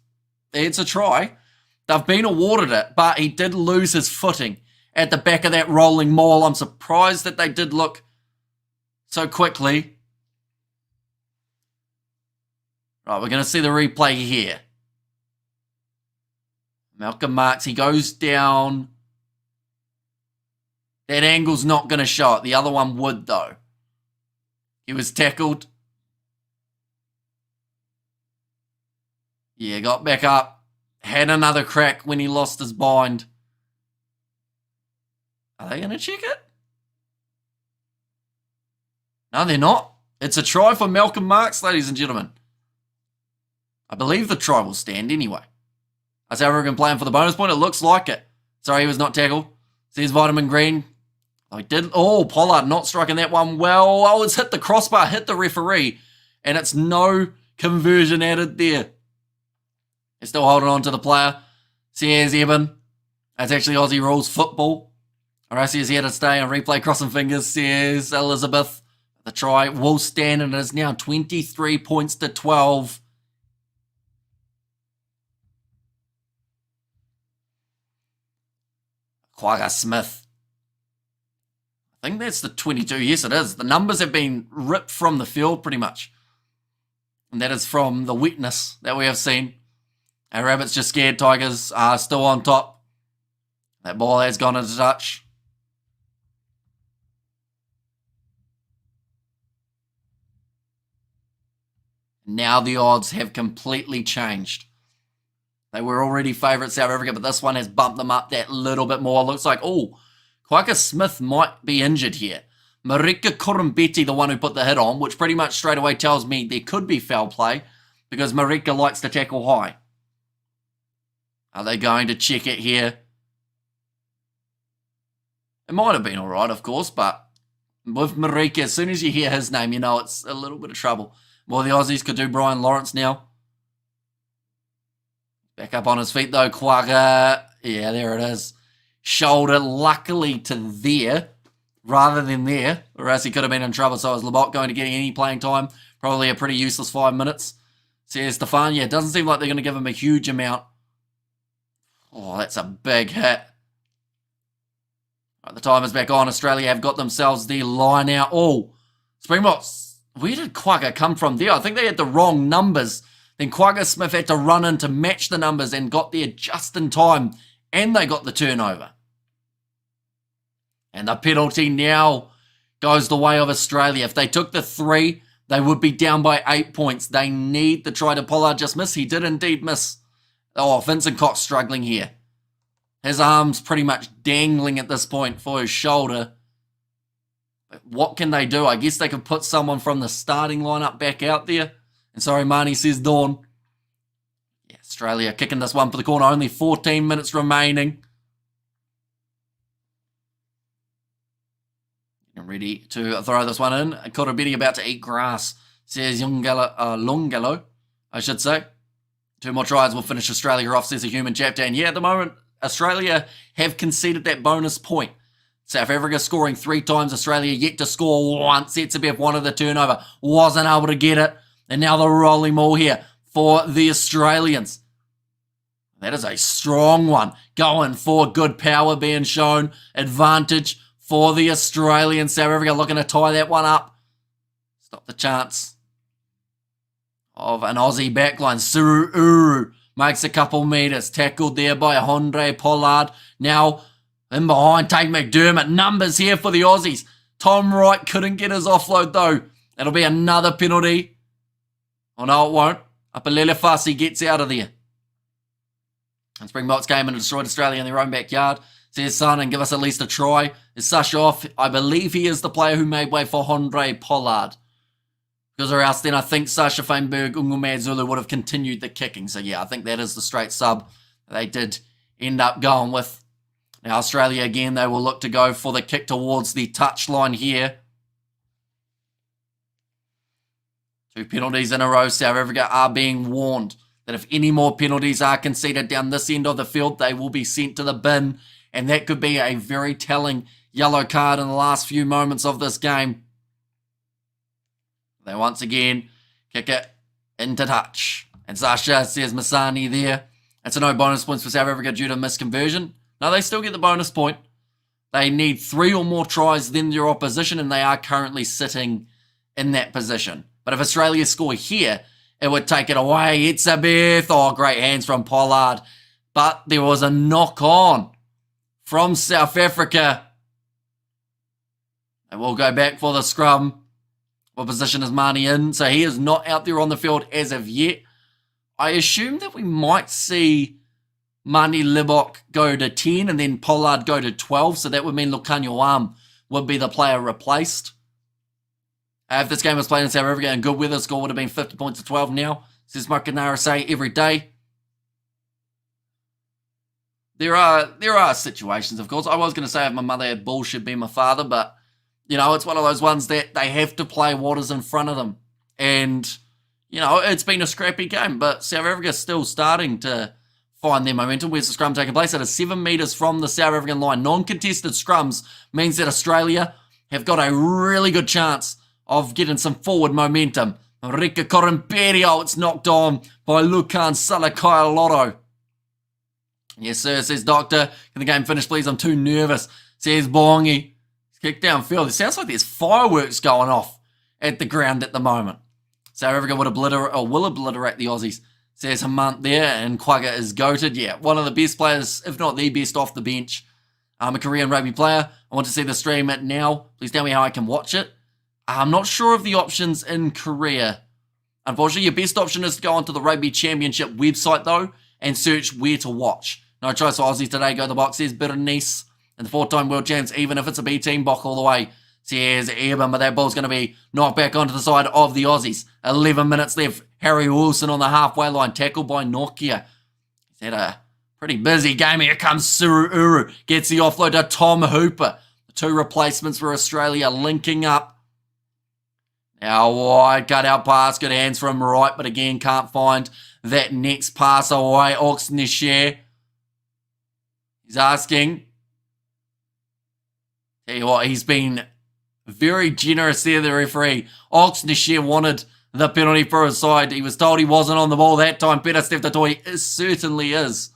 S1: it's a try. They've been awarded it, but he did lose his footing at the back of that rolling maul. I'm surprised that they did look so quickly. Right, we're going to see the replay here. Malcolm Marx, he goes down. That angle's not going to show it. The other one would, though. He was tackled. Yeah, got back up. Had another crack when he lost his bind. Are they going to check it? No, they're not. It's a try for Malcolm Marx, ladies and gentlemen. I believe the try will stand anyway. South African playing for the bonus point. It looks like it. Sorry, he was not tackled. Says Vitamin Green. I didn't. Oh, Pollard not striking that one well. Oh, it's hit the crossbar, hit the referee, and it's no conversion added there. They're still holding on to the player. Says Evan. That's actually Aussie rules football. Arasi is here to stay on replay, crossing fingers, says Elizabeth. The try will stand, and it is now 23 points to 12. Quagga Smith. I think that's the 22. Yes, it is. The numbers have been ripped from the field pretty much. And that is from the wetness that we have seen. Our Rabbits just scared. Tigers are still on top. That ball has gone into touch. Now the odds have completely changed. They were already favourites, South Africa, but this one has bumped them up that little bit more. Looks like, Quagga Smith might be injured here. Marika Kurumbeti, the one who put the hit on, which pretty much straight away tells me there could be foul play because Marika likes to tackle high. Are they going to check it here? It might have been all right, of course, but with Marika, as soon as you hear his name, you know it's a little bit of trouble. Well, the Aussies could do Brian Lawrence now. Back up on his feet, though. Quagga. Yeah, there it is. Shoulder, luckily, to there rather than there, or else he could have been in trouble. So is Labok going to get any playing time? Probably a pretty useless 5 minutes. Says Stefan. Yeah, it doesn't seem like they're going to give him a huge amount. Oh, that's a big hit. Right, the time is back on. Australia have got themselves the line out. Oh, Springboks. Where did Quagga come from there? I think they had the wrong numbers. Then Quagga Smith had to run in to match the numbers and got there just in time. And they got the turnover. And the penalty now goes the way of Australia. If they took the 3, they would be down by 8 points. They need the try to Pollard just miss. He did indeed miss. Oh, Vincent Cox struggling here. His arm's pretty much dangling at this point for his shoulder. But what can they do? I guess they could put someone from the starting lineup back out there. And sorry, Marnie, says Dawn. Yeah, Australia kicking this one for the corner. Only 14 minutes remaining. Ready to throw this one in. Korobedi about to eat grass, says Longallo, I should say. 2 more tries will finish Australia off, says a human chapter. And yeah, at the moment, Australia have conceded that bonus point. South Africa scoring 3 times. Australia yet to score once. Etsabev wanted the turnover. Wasn't able to get it. And now the rolling ball here for the Australians. That is a strong one. Going for good power being shown. Advantage for the Australians. South Africa looking to tie that one up. Stop the chance of an Aussie backline. Suru Uru makes a couple metres. Tackled there by Andre Pollard. Now in behind, Tate McDermott. Numbers here for the Aussies. Tom Wright couldn't get his offload though. That'll be another penalty. Oh no, it won't. Apalele Fasi gets out of there. And Springboks came and destroyed Australia in their own backyard. Says son and give us at least a try. Is Sasha off? I believe he is the player who made way for Andre Pollard. Because or else then I think Sasha Feinberg, Ungume Zulu would have continued the kicking. So yeah, I think that is the straight sub they did end up going with. Now Australia again, they will look to go for the kick towards the touchline here. 2 penalties in a row. South Africa are being warned that if any more penalties are conceded down this end of the field, they will be sent to the bin. And that could be a very telling yellow card in the last few moments of this game. They once again kick it into touch. And Sasha says Masani there. It's a no bonus points for South Africa due to misconversion. No, they still get the bonus point. They need 3 or more tries than their opposition, and they are currently sitting in that position. But if Australia score here, it would take it away. It's a Beth. Oh, great hands from Pollard. But there was a knock on from South Africa. And we'll go back for the scrum. What position is Mani in? So he is not out there on the field as of yet. I assume that we might see Mani Libbok go to 10 and then Pollard go to 12. So that would mean Lukanyawam would be the player replaced. If this game was played in South Africa and good weather, the score would have been 50 points to 12 now. Says Makanara say every day. There are situations, of course. I was going to say if my mother had balls, she'd be my father, but it's one of those ones that they have to play what is in front of them. And, it's been a scrappy game, but South Africa's still starting to find their momentum. Where's the scrum taking place? It is 7 metres from the South African line. Non-contested scrums means that Australia have got a really good chance of getting some forward momentum. Rika Korimperio, it's knocked on by Lukan Salakaialoto. Yes, sir, says Doctor. Can the game finish, please? I'm too nervous. Says Bongi. Kick downfield. It sounds like there's fireworks going off at the ground at the moment. South Africa will obliterate the Aussies. Says Hamant there, and Quagga is goated. Yeah, one of the best players, if not the best, off the bench. I'm a Korean rugby player. I want to see the stream now. Please tell me how I can watch it. I'm not sure of the options in Korea. Unfortunately, your best option is to go onto the Rugby Championship website, though, and search where to watch. No tries for Aussies today. Go the box. Says Berenice. And the 4-time world champs, even if it's a B team, Bok all the way. Says Eben, but that ball's going to be knocked back onto the side of the Aussies. 11 minutes left. Harry Wilson on the halfway line, tackled by Nokia. He's had a pretty busy game. Here comes Suru Uru. Gets the offload to Tom Hooper. The two replacements for Australia linking up. Now wide cut-out pass. Good hands from right, but again can't find that next pass away. Oxnishare. He's asking. Tell you what, he's been very generous there, the referee. Oxnishare wanted the penalty for his side. He was told he wasn't on the ball that time. Peter Steftatoi certainly is.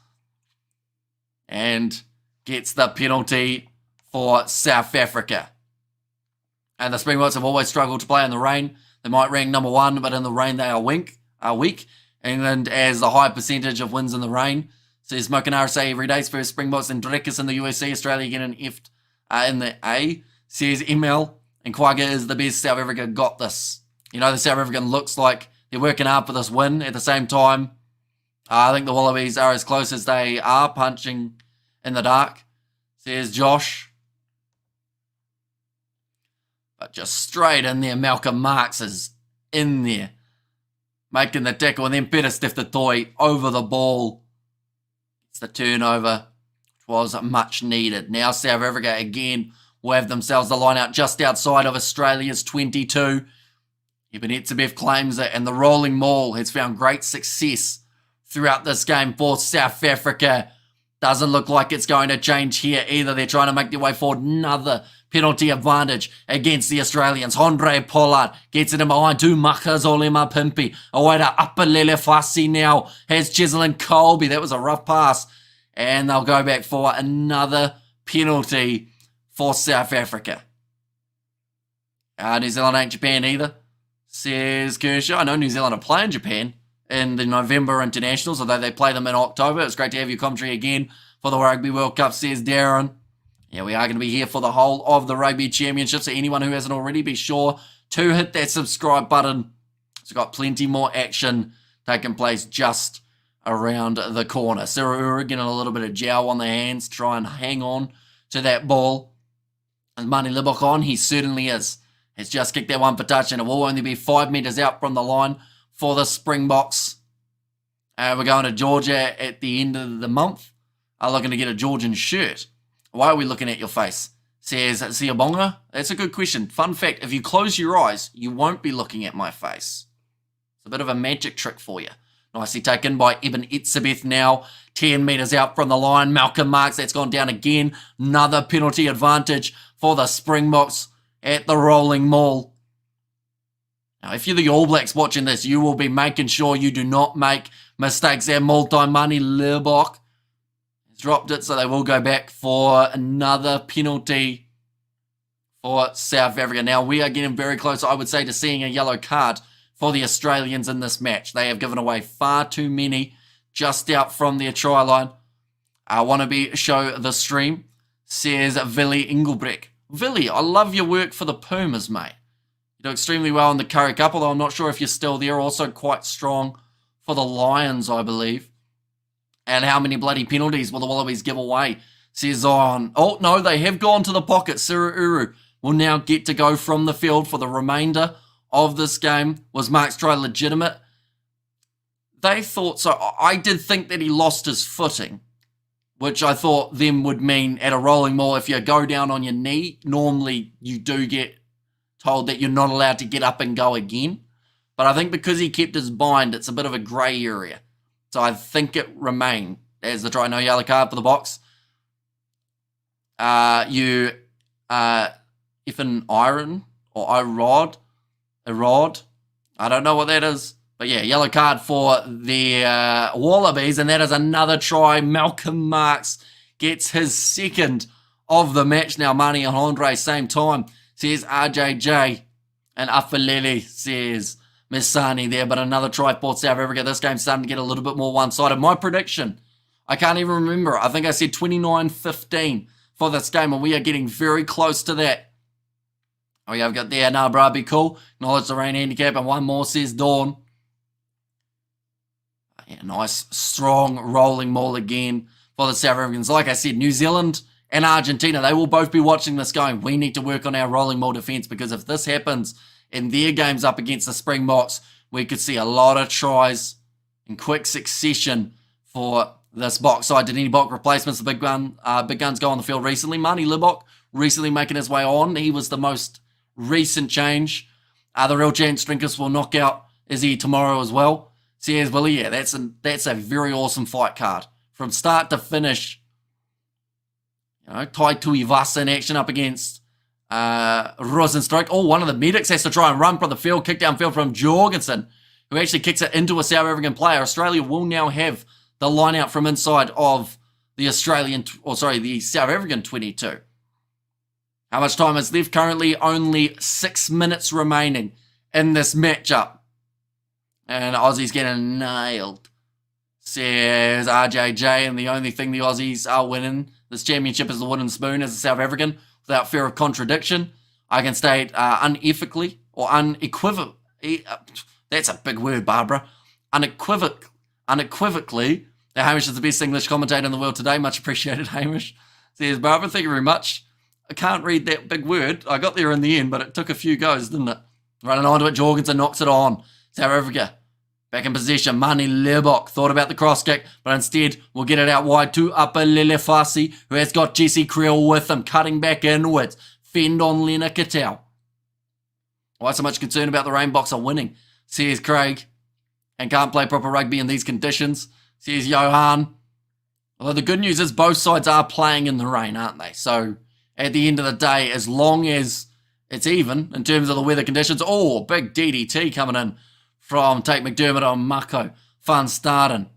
S1: And gets the penalty for South Africa. And the Springboks have always struggled to play in the rain. They might rank number 1, but in the rain they are weak. England has the high percentage of wins in the rain. Says Mokanara say every day's first Springboks and Drekas in the USC. Australia get an F in the A. Says ML and Quagga is the best. South Africa got this. The South African looks like they're working hard for this win. At the same time, I think the Wallabies are as close as they are, punching in the dark. Says Josh. But just straight in there, Malcolm Marx is in there, making the tackle, and then Peter Steftatoi over the ball. It's the turnover, which was much needed. Now South Africa again will have themselves the line out just outside of Australia's 22. Ibn Etzebeth claims it, and the rolling maul has found great success throughout this game for South Africa. Doesn't look like it's going to change here either. They're trying to make their way forward. Another penalty advantage against the Australians. Andre Pollard gets it in behind two Makas Olema Pimpi. Away to Apalele Fassi now. Has Chislin Colby. That was a rough pass. And they'll go back for another penalty for South Africa. New Zealand ain't Japan either, says Kershaw. I know New Zealand are playing Japan in the November internationals, although they play them in October. It's great to have your commentary again for the Rugby World Cup, says Darren. Yeah, we are going to be here for the whole of the Rugby Championship, so anyone who hasn't already, be sure to hit that subscribe button. It's got plenty more action taking place just around the corner. Sarah Ura getting a little bit of jowl on the hands, try and hang on to that ball. And Mani Libbok on, he certainly is. Has just kicked that one for touch, and it will only be 5 metres out from the line for the Springboks. We're going to Georgia at the end of the month. Looking to get a Georgian shirt. Why are we looking at your face? Says Siabonga. That's a good question. Fun fact, if you close your eyes, you won't be looking at my face. It's a bit of a magic trick for you. Nicely taken by Ibn Etzebeth now. 10 metres out from the line. Malcolm Marx, that's gone down again. Another penalty advantage for the Springboks at the rolling maul. Now, if you're the All Blacks watching this, you will be making sure you do not make mistakes there. Multi-Mani Libbok has dropped it, so they will go back for another penalty for South Africa. Now, we are getting very close, I would say, to seeing a yellow card for the Australians in this match. They have given away far too many just out from their try line. Wannabe show the stream, says Willie Engelbrecht. Willie, I love your work for the Pumas, mate. You do extremely well in the Curry Cup, although I'm not sure if you're still there. Also quite strong for the Lions, I believe. And how many bloody penalties will the Wallabies give away? Says on. Oh, no, they have gone to the pocket. Suru Uru will now get to go from the field for the remainder of this game. Was Marx try legitimate? They thought so. I did think that he lost his footing, which I thought then would mean at a rolling maul, if you go down on your knee, normally you do get told that you're not allowed to get up and go again. But I think because he kept his bind, it's a bit of a grey area. So I think it remained as the try. No yellow card for the Boks. Effing iron or Irod. I don't know what that is. But yeah, yellow card for the Wallabies, and that is another try. Malcolm Marx gets his second of the match now. Mani and Andre, same time, says RJJ, and Afalele says Misani there, but another try for South Africa. This game's starting to get a little bit more one-sided. My prediction, I can't even remember. I think I said 29-15 for this game, and we are getting very close to that. Oh yeah, I've got there. Nah, bro, be cool. Acknowledge the rain handicap, and one more, says Dawn. Yeah, nice, strong rolling maul again for the South Africans. Like I said, New Zealand and Argentina, they will both be watching this going. We need to work on our rolling maul defence, because if this happens in their games up against the Springboks, we could see a lot of tries in quick succession for this Bok side. Did any Bok replacements? The big guns go on the field recently. Marnie Libok recently making his way on. He was the most recent change. The real chance Strinkus will knock out Izzy tomorrow as well. Says Willie, yeah, that's a very awesome fight card. From start to finish, you know, Tai Tuivasa in action up against Rosenstruck. Oh, one of the medics has to try and run from the field, kick downfield from Jorgensen, who actually kicks it into a South African player. Australia will now have the line out from inside of the the South African 22. How much time is left? Currently only 6 minutes remaining in this matchup. And Aussies getting nailed, says RJJ. And the only thing the Aussies are winning this championship is the wooden spoon as a South African, without fear of contradiction. I can state unethically or unequivocally. That's a big word, Barbara. Unequivocally, that Hamish is the best English commentator in the world today. Much appreciated, Hamish. Says Barbara, thank you very much. I can't read that big word. I got there in the end, but it took a few goes, didn't it? Running onto it, Jorgensen knocks it on. South Africa back in possession. Mani Lebok thought about the cross kick, but instead will get it out wide to Upper Lelefasi, who has got Jesse Creel with him, cutting back inwards. Fend on Lena Katau. Why so much concern about the Rainboks are winning, says Craig, and can't play proper rugby in these conditions, says Johan. Although the good news is both sides are playing in the rain, aren't they? So at the end of the day, as long as it's even in terms of the weather conditions. Oh, big DDT coming in from Tate McDermott on Mako. Fun starting.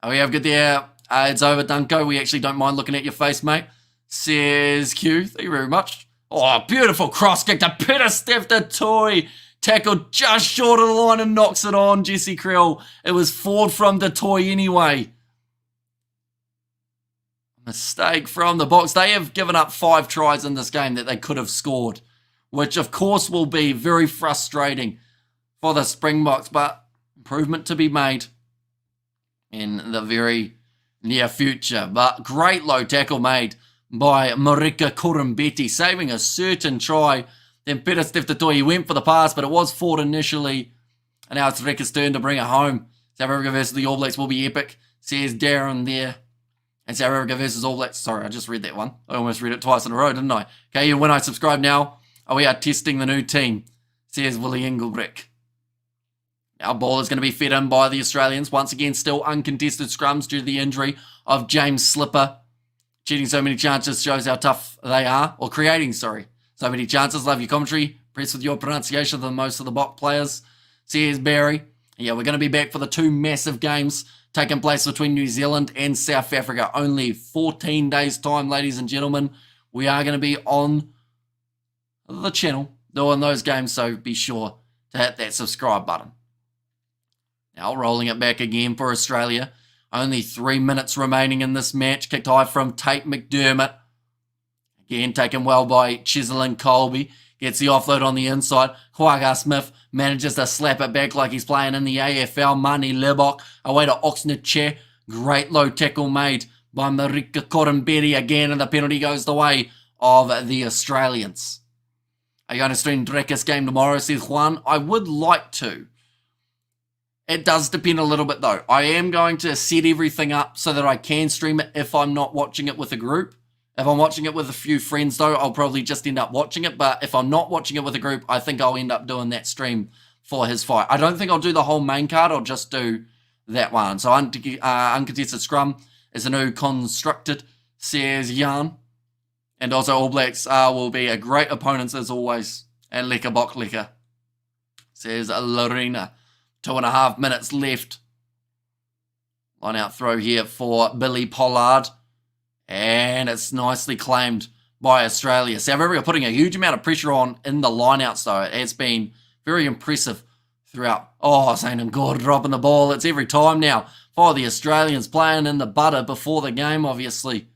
S1: Oh, yeah, I've got there. It's over, Dunko. We actually don't mind looking at your face, mate. Says Q. Thank you very much. Oh, beautiful cross kick to Peter Steph the toy. Tackled just short of the line and knocks it on, Jesse Creel. It was forward from the toy anyway. Mistake from the Boks. They have given up 5 tries in this game that they could have scored, which of course will be very frustrating for the Springboks, but improvement to be made in the very near future. But great low tackle made by Marika Kurumbetti, saving a certain try. Then Peter Steph-Toy, he went for the pass, but it was forward initially, and now it's Reka's turn to bring it home. South Africa versus the All Blacks will be epic, says Darren there. And South Africa versus All Blacks. Sorry, I just read that one. I almost read it twice in a row, didn't I? Okay, when I subscribe now, we are testing the new team, says Willie Engelbrecht. Our ball is going to be fed in by the Australians. Once again, still uncontested scrums due to the injury of James Slipper. Cheating so many chances shows how tough they are. Or creating, sorry. So many chances. Love your commentary. Impressed with your pronunciation than most of the Bok players, says Barry. Yeah, we're going to be back for the 2 massive games taking place between New Zealand and South Africa. Only 14 days' time, ladies and gentlemen. We are going to be on the channel doing those games, so be sure to hit that subscribe button. Now, rolling it back again for Australia. Only 3 minutes remaining in this match. Kicked high from Tate McDermott. Again, taken well by Cheslin Colby. Gets the offload on the inside. Quagga Smith manages to slap it back like he's playing in the AFL. Mani Lebok away to Oxnard. Great low tackle made by Marika Koramberi again, and the penalty goes the way of the Australians. Are you going to stream Drekas game tomorrow, says Juan? I would like to. It does depend a little bit though. I am going to set everything up so that I can stream it if I'm not watching it with a group. If I'm watching it with a few friends though, I'll probably just end up watching it. But if I'm not watching it with a group, I think I'll end up doing that stream for his fight. I don't think I'll do the whole main card. I'll just do that one. So uncontested scrum is a new constructed, says Jan. And also All Blacks will be a great opponents as always. And Leka Bok Leka, says Lorena. 2.5 minutes left. Line out throw here for Billy Pollard. And it's nicely claimed by Australia. South Africa putting a huge amount of pressure on in the lineouts though. It has been very impressive throughout. Oh, St. Gore dropping the ball. It's every time now for the Australians playing in the butter before the game, obviously.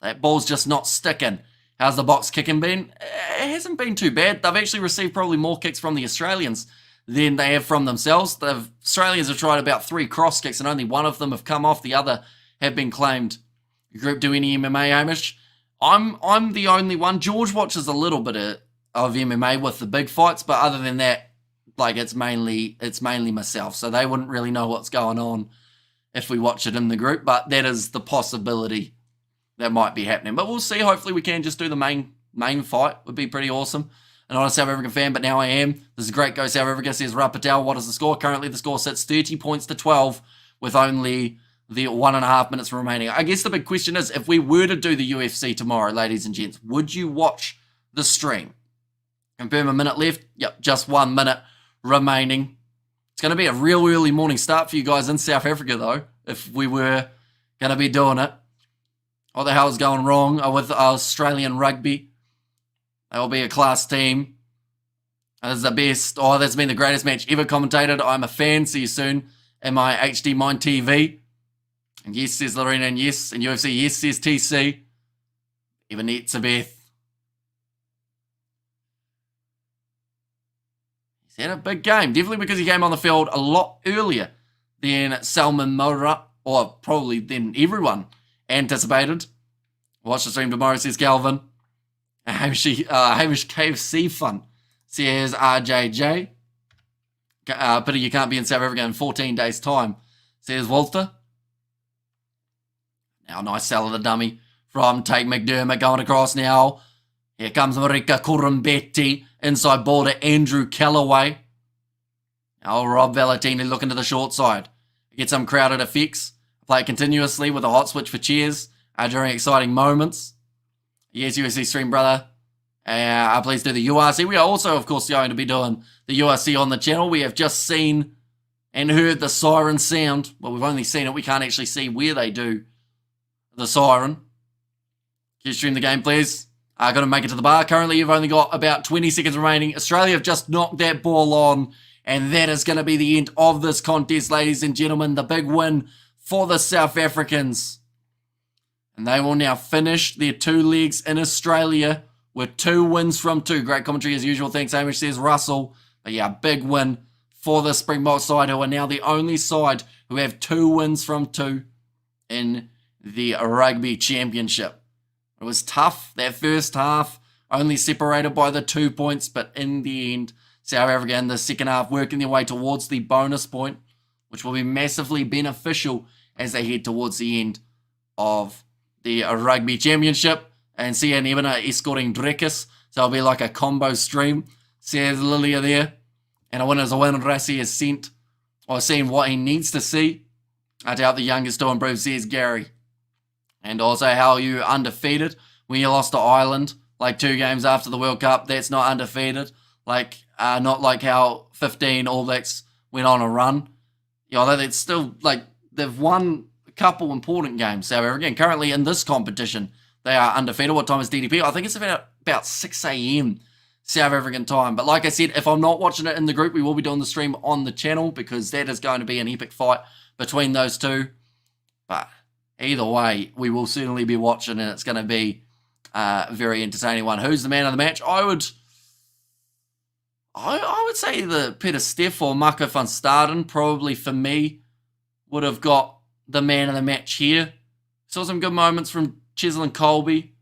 S1: That ball's just not sticking. How's the box kicking been? It hasn't been too bad. They've actually received probably more kicks from the Australians than they have from themselves. The Australians have tried about 3 cross kicks and only one of them have come off. The other have been claimed. Your group do any MMA, Hamish? I'm the only one. George watches a little bit of MMA with the big fights, but other than that, like it's mainly myself. So they wouldn't really know what's going on if we watch it in the group, but that is the possibility that might be happening. But we'll see. Hopefully we can just do the main fight. Would be pretty awesome. And I'm not a South African fan, but now I am. This is a great go, South Africa, says Rapatel. What is the score? Currently the score sits 30 points to 12 with only the 1.5 minutes remaining. I guess the big question is, if we were to do the UFC tomorrow, ladies and gents, would you watch the stream? Confirm a minute left. Yep, just 1 minute remaining. It's going to be a real early morning start for you guys in South Africa, though, if we were going to be doing it. What the hell is going wrong with Australian rugby? They'll be a class team. This is the best. Oh, that's been the greatest match ever commentated. I'm a fan. See you soon in my HD Mind TV. And yes, says Lorena, and yes, in UFC, yes, says TC. Even Etzebeth. He's had a big game, definitely because he came on the field a lot earlier than Salman Mora, or probably than everyone anticipated. Watch the stream tomorrow, says Calvin. Hamish KFC fun, says RJJ. Pity you can't be in South Africa in 14 days' time, says Walter. Now, nice sell of the dummy from Tate McDermott going across now. Here comes Marika Kurumbetti. Inside ball to Andrew Callaway. Now, Rob Valentini looking to the short side. Get some crowded effects. Play it continuously with a hot switch for cheers during exciting moments. Yes, USC stream, brother. Please do the URC. We are also, of course, going to be doing the URC on the channel. We have just seen and heard the siren sound. Well, we've only seen it. We can't actually see where they do the siren. Can you stream the game, please? Got to make it to the bar. Currently, you've only got about 20 seconds remaining. Australia have just knocked that ball on, and that is going to be the end of this contest, ladies and gentlemen. The big win for the South Africans. And they will now finish their 2 legs in Australia with 2 wins from 2. Great commentary as usual. Thanks, Hamish, says Russell. But yeah, big win for the Springboks side, who are now the only side who have 2 wins from 2 in the Rugby Championship. It was tough, that first half, only separated by the 2 points, but in the end, South Africa in the second half working their way towards the bonus point, which will be massively beneficial as they head towards the end of the Rugby Championship. And Sia Nebana escorting Drekas, so it'll be like a combo stream, says Lilia there. And a win is a win. Rassi has seen what he needs to see. I doubt the youngest to improve, says Gary. And also, how are you undefeated when you lost to Ireland like 2 games after the World Cup? That's not undefeated. Not like how 15 All Blacks went on a run. Although it's still they've won a couple important games. However, again, currently in this competition, they are undefeated. What time is DDP? I think it's about 6 a.m. South African time. But like I said, if I'm not watching it in the group, we will be doing the stream on the channel because that is going to be an epic fight between those two. But either way, we will certainly be watching, and it's going to be a very entertaining one. Who's the man of the match? I would say the Peter Steff or Marco van Staden, probably for me, would have got the man of the match here. Saw some good moments from Cheslin Colby.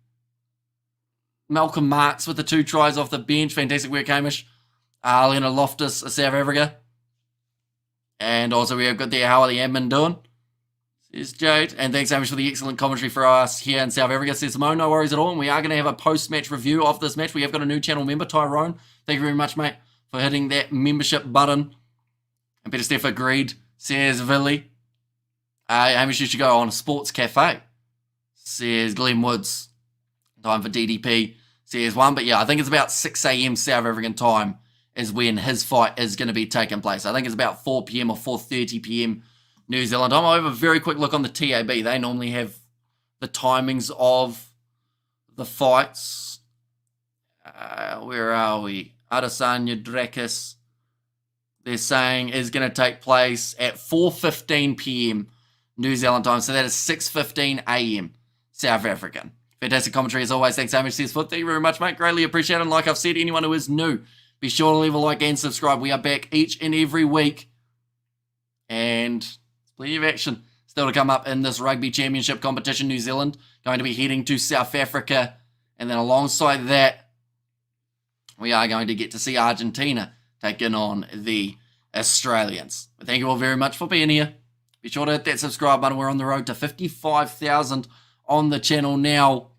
S1: Malcolm Marx with the 2 tries off the bench. Fantastic work, Hamish. Leonard Loftus of South Africa. And also we have got there, how are the admin doing? Says Jade. And thanks, Hamish, for the excellent commentary for us here in South Africa. Says Simone, no worries at all. And we are going to have a post-match review of this match. We have got a new channel member, Tyrone. Thank you very much, mate, for hitting that membership button. And Peter Steff agreed. Says Villy. Hamish, you should go on a sports cafe. Says Glenn Woods. Time for DDP. Says 1. But yeah, I think it's about 6 a.m. South African time is when his fight is going to be taking place. I think it's about 4 p.m. or 4:30 p.m. New Zealand time. I'll have a very quick look on the TAB. They normally have the timings of the fights. Where are we? Adesanya Drakis, they're saying, is going to take place at 4:15 p.m. New Zealand time. So that is 6:15 a.m. South African. Fantastic commentary as always. Thanks, Hamish. Says Foot. Thank you very much, mate. Greatly appreciate it. And like I've said, anyone who is new, be sure to leave a like and subscribe. We are back each and every week. And plenty of action still to come up in this Rugby Championship competition. New Zealand going to be heading to South Africa. And then alongside that, we are going to get to see Argentina taking on the Australians. But thank you all very much for being here. Be sure to hit that subscribe button. We're on the road to 55,000 on the channel now.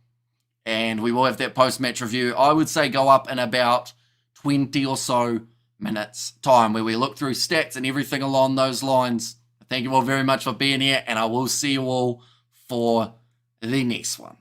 S1: And we will have that post-match review. I would say go up in about 20 or so minutes time where we look through stats and everything along those lines. Thank you all very much for being here, and I will see you all for the next one.